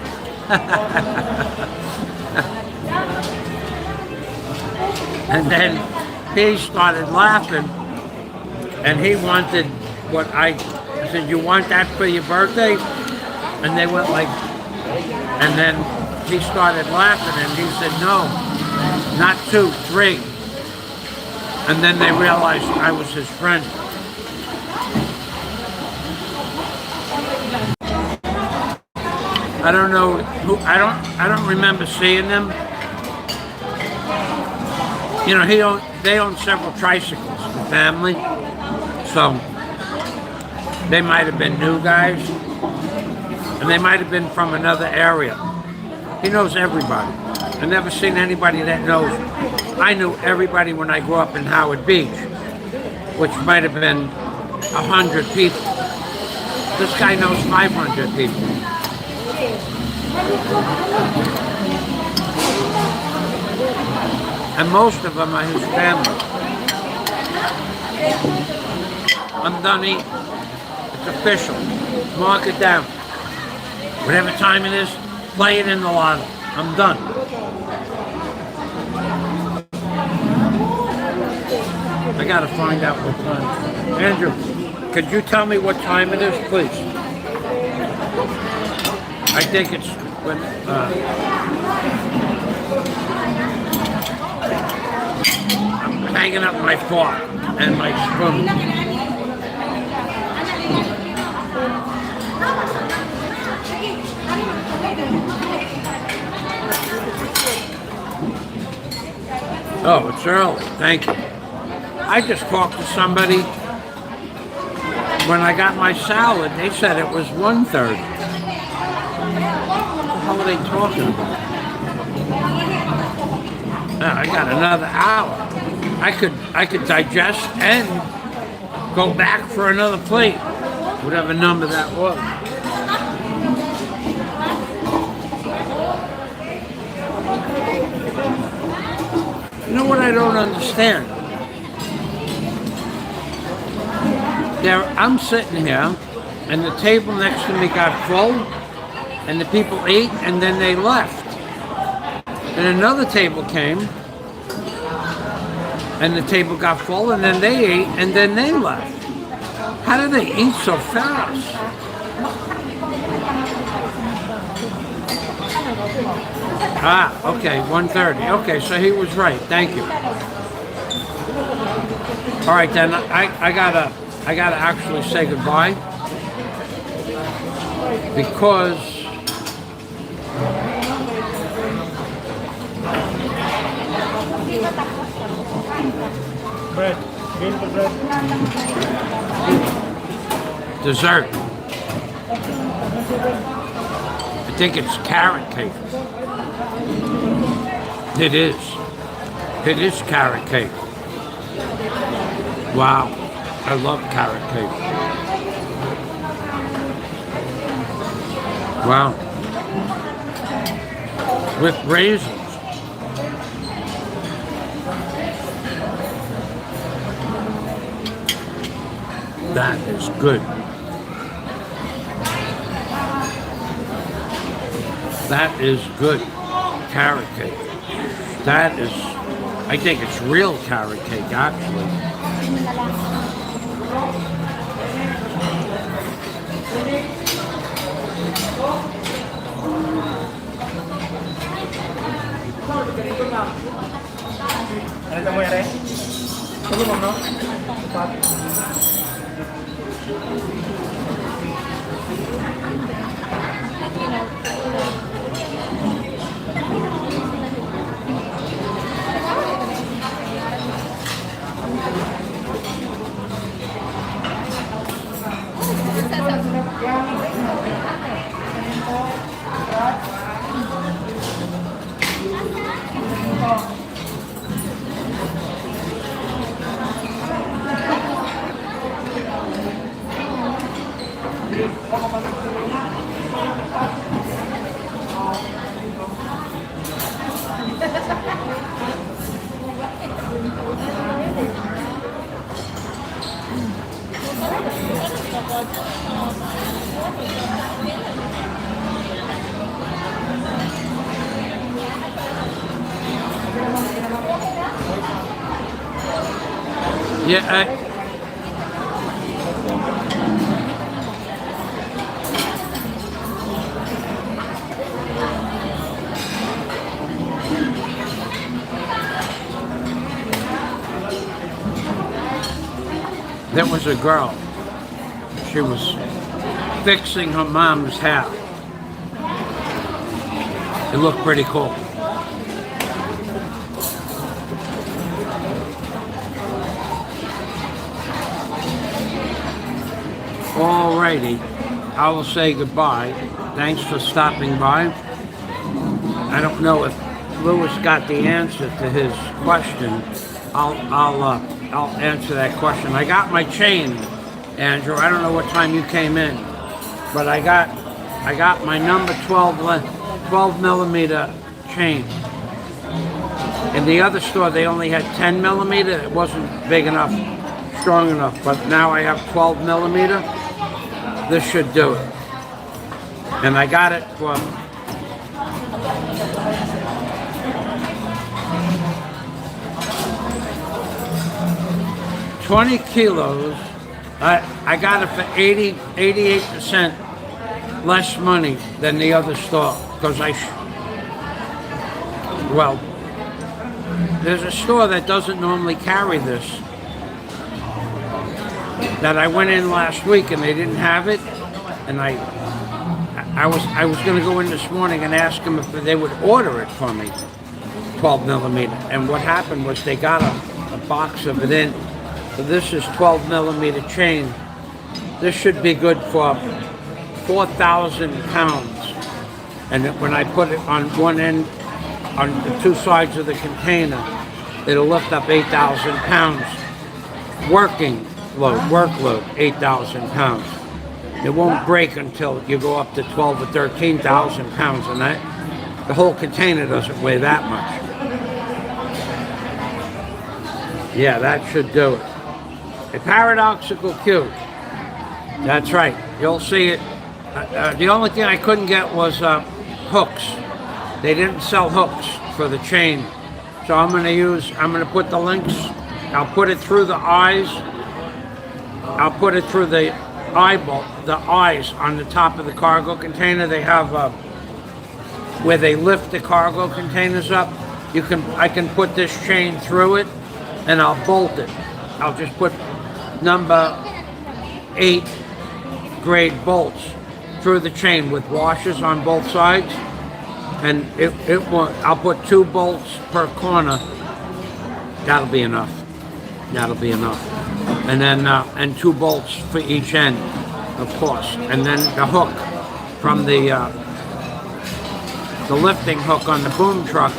And then he started laughing, and he wanted what I said, you want that for your birthday? And they went like, and then he started laughing, and he said, no, not 2, 3. And then they realized I was his friend. I don't know who, I don't remember seeing them. You know, they own several tricycles, the family. So they might have been new guys, and they might have been from another area. He knows everybody. I've never seen anybody that knows. I knew everybody when I grew up in Howard Beach, which might have been 100 people. This guy knows 500 people. And most of them are his family. I'm done eating. It's official. Mark it down. Whatever time it is, play it in the lotto. I'm done. I gotta find out what time. Andrew, could you tell me what time it is, please? I think it's when, I'm hanging up my fork and my spoon. Oh, it's early. Thank you. I just talked to somebody when I got my salad. They said it was 1:30. What the hell are they talking about? I got another hour. I could digest and go back for another plate, whatever number that was. You know what I don't understand? I'm sitting here, and the table next to me got full, and the people ate, and then they left. And another table came, and the table got full, and then they ate, and then they left. How do they eat so fast? Ah, okay, 1:30. Okay, so he was right. Thank you. All right, then I gotta actually say goodbye because Bread. Give the bread. dessert. I think it's carrot cake. It is. It is carrot cake. Wow. I love carrot cake. Wow. With raisins. That is good. That is good. Carrot cake. That is, I think it's real carrot cake, actually. Ano mo yare? Tulong mo, no? Yeah, there was a girl. She was fixing her mom's hair. It looked pretty cool. Alrighty, I will say goodbye. Thanks for stopping by. I don't know if Louis got the answer to his question. I'll answer that question. I got my chain, Andrew. I don't know what time you came in, but I got my number 12 millimeter chain. In the other store, they only had 10 millimeter. It wasn't big enough, strong enough, but now I have 12 millimeter. This should do it. And I got it for $20 kilos. I got it for 88% less money than the other store because well, there's a store that doesn't normally carry this that I went in last week and they didn't have it, and I was going to go in this morning and ask them if they would order it for me, 12 millimeter. And what happened was they got a box of it in So this is 12 millimeter chain. This should be good for 4,000 pounds. And when I put it on one end, on the two sides of the container, it'll lift up 8,000 pounds. Working load, workload, 8,000 pounds. It won't break until you go up to 12 or 13,000 pounds, and the whole container doesn't weigh that much. Yeah, that should do it. A paradoxical cube. That's right. You'll see it. The only thing I couldn't get was hooks. They didn't sell hooks for the chain. So I'm going to put the links. I'll put it through the eyes. I'll put it through the eyes on the top of the cargo container. They have where they lift the cargo containers up. I can put this chain through it, and I'll bolt it. I'll just put number 8 grade bolts through the chain with washers on both sides, and I'll put 2 bolts per corner. That'll be enough. That'll be enough. And then and 2 bolts for each end, of course. And then the hook from the lifting hook on the boom truck.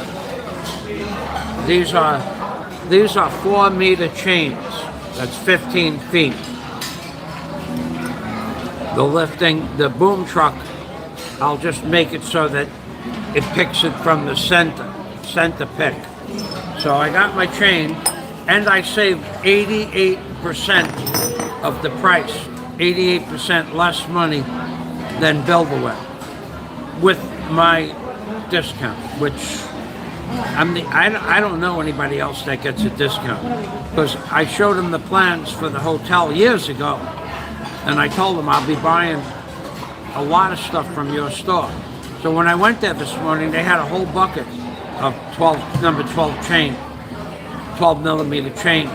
These are 4-meter chains. That's 15 feet. The boom truck, I'll just make it so that it picks it from the center pick. So I got my chain, and I saved 88% of the price, 88% less money than Build-A-Web with my discount, which I don't know anybody else that gets a discount, because I showed them the plans for the hotel years ago, and I told them I'll be buying a lot of stuff from your store. So when I went there this morning, they had a whole bucket of number 12 chain, 12 millimeter chain,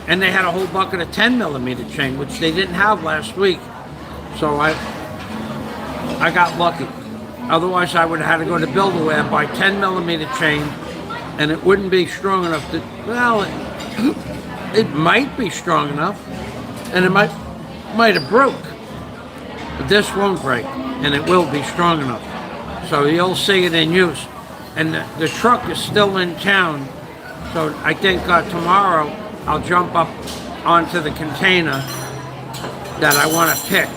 and they had a whole bucket of 10 millimeter chain, which they didn't have last week. So I got lucky. Otherwise, I would have had to go to Build-A-Web, buy 10 millimeter chain, and it wouldn't be strong enough to, well, it might be strong enough, and it might have broke. But this won't break, and it will be strong enough. So you'll see it in use. And the truck is still in town, so I think tomorrow I'll jump up onto the container that I want to pick.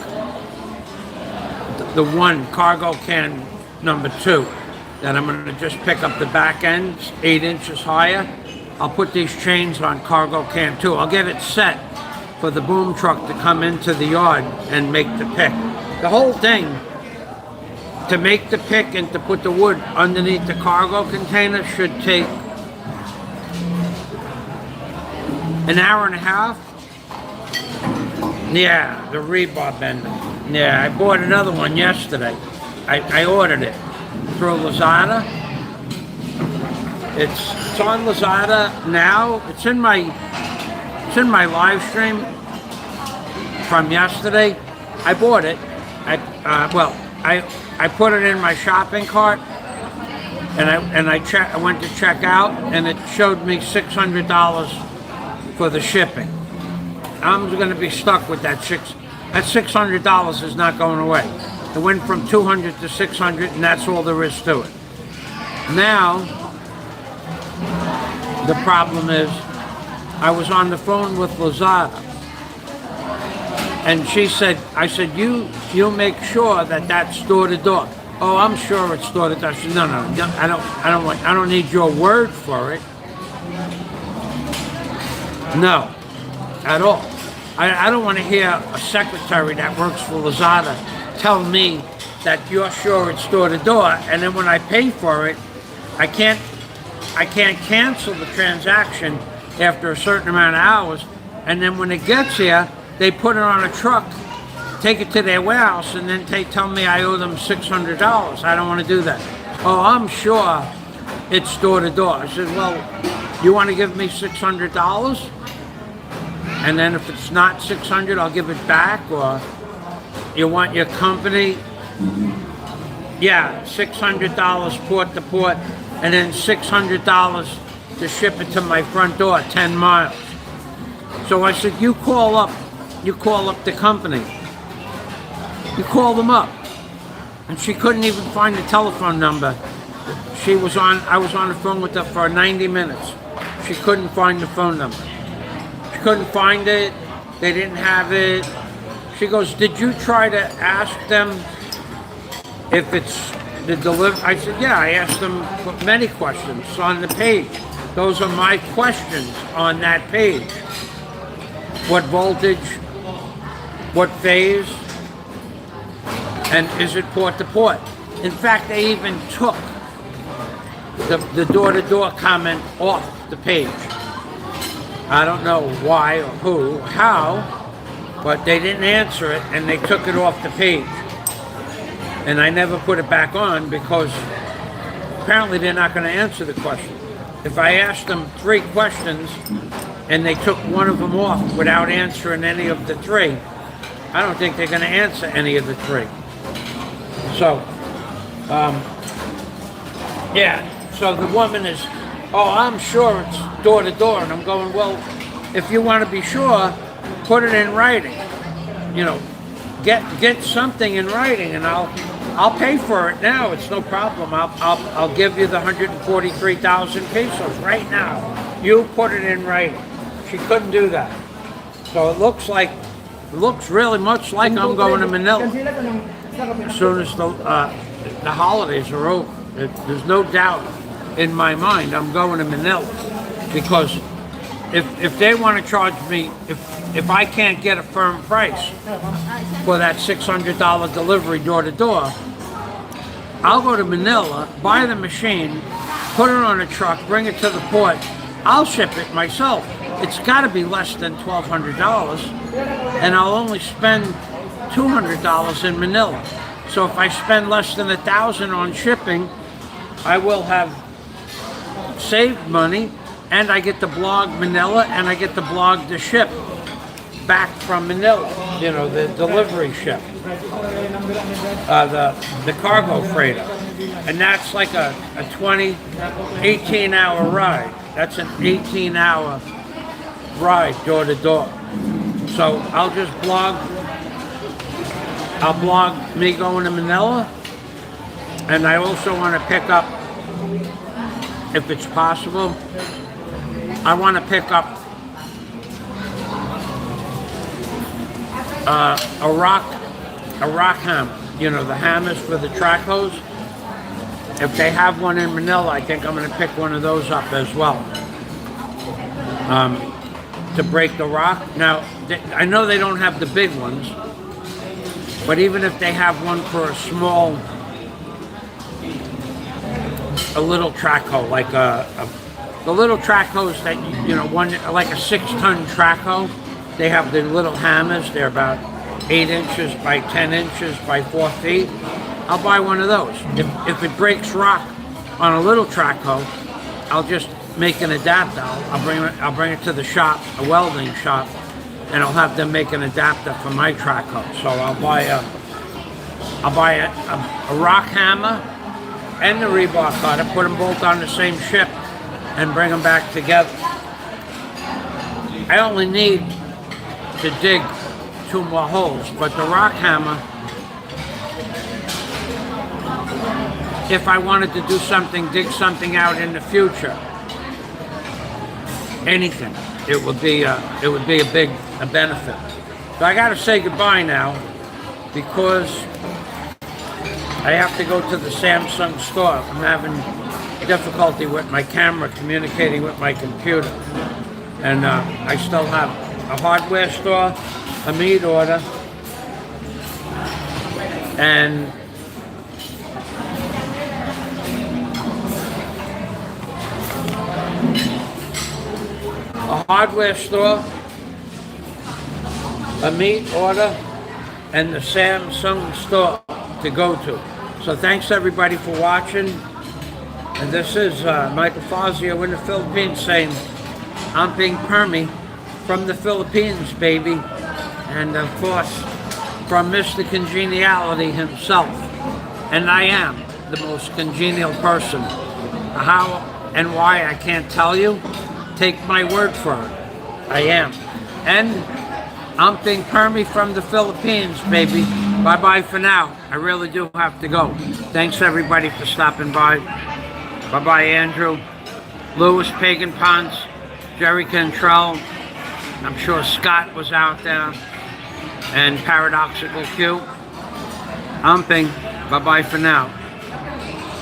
The one cargo can number 2 that I'm going to just pick up the back ends 8 inches higher. I'll put these chains on cargo can 2. I'll get it set for the boom truck to come into the yard and make the pick. The whole thing, to make the pick and to put the wood underneath the cargo container, should take an hour and a half. Yeah, the rebar bender. Yeah, I bought another one yesterday. I ordered it through Lazada. It's on Lazada now. It's in my live stream from yesterday. I bought it. I put it in my shopping cart, and I went to check out, and it showed me $600 for the shipping. I'm going to be stuck with that That $600 is not going away. It went from $200 to $600, and that's all there is to it. Now, the problem is, I was on the phone with Lazada, and I said, you make sure that that's door to door. Oh, I'm sure it's door to door. I said, no, I don't need your word for it. No, at all. I don't want to hear a secretary that works for Lazada tell me that you're sure it's door to door, and then when I pay for it, I can't cancel the transaction after a certain amount of hours, and then when it gets here, they put it on a truck, take it to their warehouse, and then they tell me I owe them $600. I don't want to do that. Oh, I'm sure it's door to door. I said, well, you want to give me $600? And then if it's not $600, I'll give it back, or you want your company? Yeah, $600 port to port, and then $600 to ship it to my front door, 10 miles. So So I said, you call up the company. You call them up. And she couldn't even find the telephone number. I was on the phone with her for 90 minutes. She couldn't find the phone number. She couldn't find it. They didn't have it. She goes, did you try to ask them if it's the delivery? I said, yeah, I asked them many questions on the page. Those are my questions on that page. What voltage? What phase? And is it port to port? In fact, they even took the door-to-door comment off the page. I don't know why or who, how, but they didn't answer it and they took it off the page. And I never put it back on because apparently they're not going to answer the question. If I asked them 3 questions and they took one of them off without answering any of the 3, I don't think they're going to answer any of the 3. So, yeah, so the woman is, oh, I'm sure it's door to door. And I'm going, well, if you want to be sure, put it in writing. You know, get something in writing and I'll pay for it now. It's no problem. I'll give you the 143,000 pesos right now. You put it in writing. She couldn't do that. So it looks really much like I'm going to Manila as soon as the holidays are over. There's no doubt in my mind I'm going to Manila because if they want to charge me, if I can't get a firm price for that $600 delivery door to door, I'll go to Manila, buy the machine, put it on a truck, bring it to the port. I'll ship it myself. It's got to be less than $1,200, and I'll only spend $200 in Manila. So if I spend less than $1,000 on shipping, I will have saved money, and I get to blog Manila, and I get to blog the ship back from Manila. You know, the delivery ship, the cargo freighter, and that's like a 18-hour ride. That's an 18-hour ride door to door. So I'll blog me going to Manila, and I also want to pick up, if it's possible, I want to pick up a rock hammer. You know, the hammers for the track hose. If they have one in Manila, I think I'm going to pick one of those up as well. To break the rock. Now, I know they don't have the big ones, but even if they have one for a little track hoe, like the little track hose that, you know, one like a 6-ton track hoe, they have the little hammers. They're about 8 inches by 10 inches by 4 feet. I'll buy one of those. If it breaks rock on a little track hoe, I'll just make an adapter. I'll bring it to the shop, a welding shop, and I'll have them make an adapter for my track hoe. So I'll buy a rock hammer and the rebar cutter, put them both on the same ship, and bring them back together. I only need to dig 2 more holes, but the rock hammer, if I wanted to do something, dig something out in the future, anything, it would be a big benefit. So I got to say goodbye now because I have to go to the Samsung store. I'm having difficulty with my camera communicating with my computer, and I still have a hardware store, a meat order, and a hardware store, a meat order, and the Samsung store to go to. So thanks everybody for watching. And this is Michael Fazio in the Philippines saying, I'm being Permy from the Philippines, baby. And of course, from Mr. Congeniality himself. And I am the most congenial person. How and why I can't tell you. Take my word for it. I am. And umping Kermie from the Philippines, baby. Bye-bye for now. I really do have to go. Thanks, everybody, for stopping by. Bye-bye, Andrew. Louis Pagan Ponce, Jerry Cantrell. I'm sure Scott was out there. And Paradoxical Q. Umping. Bye-bye for now.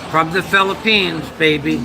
From the Philippines, baby.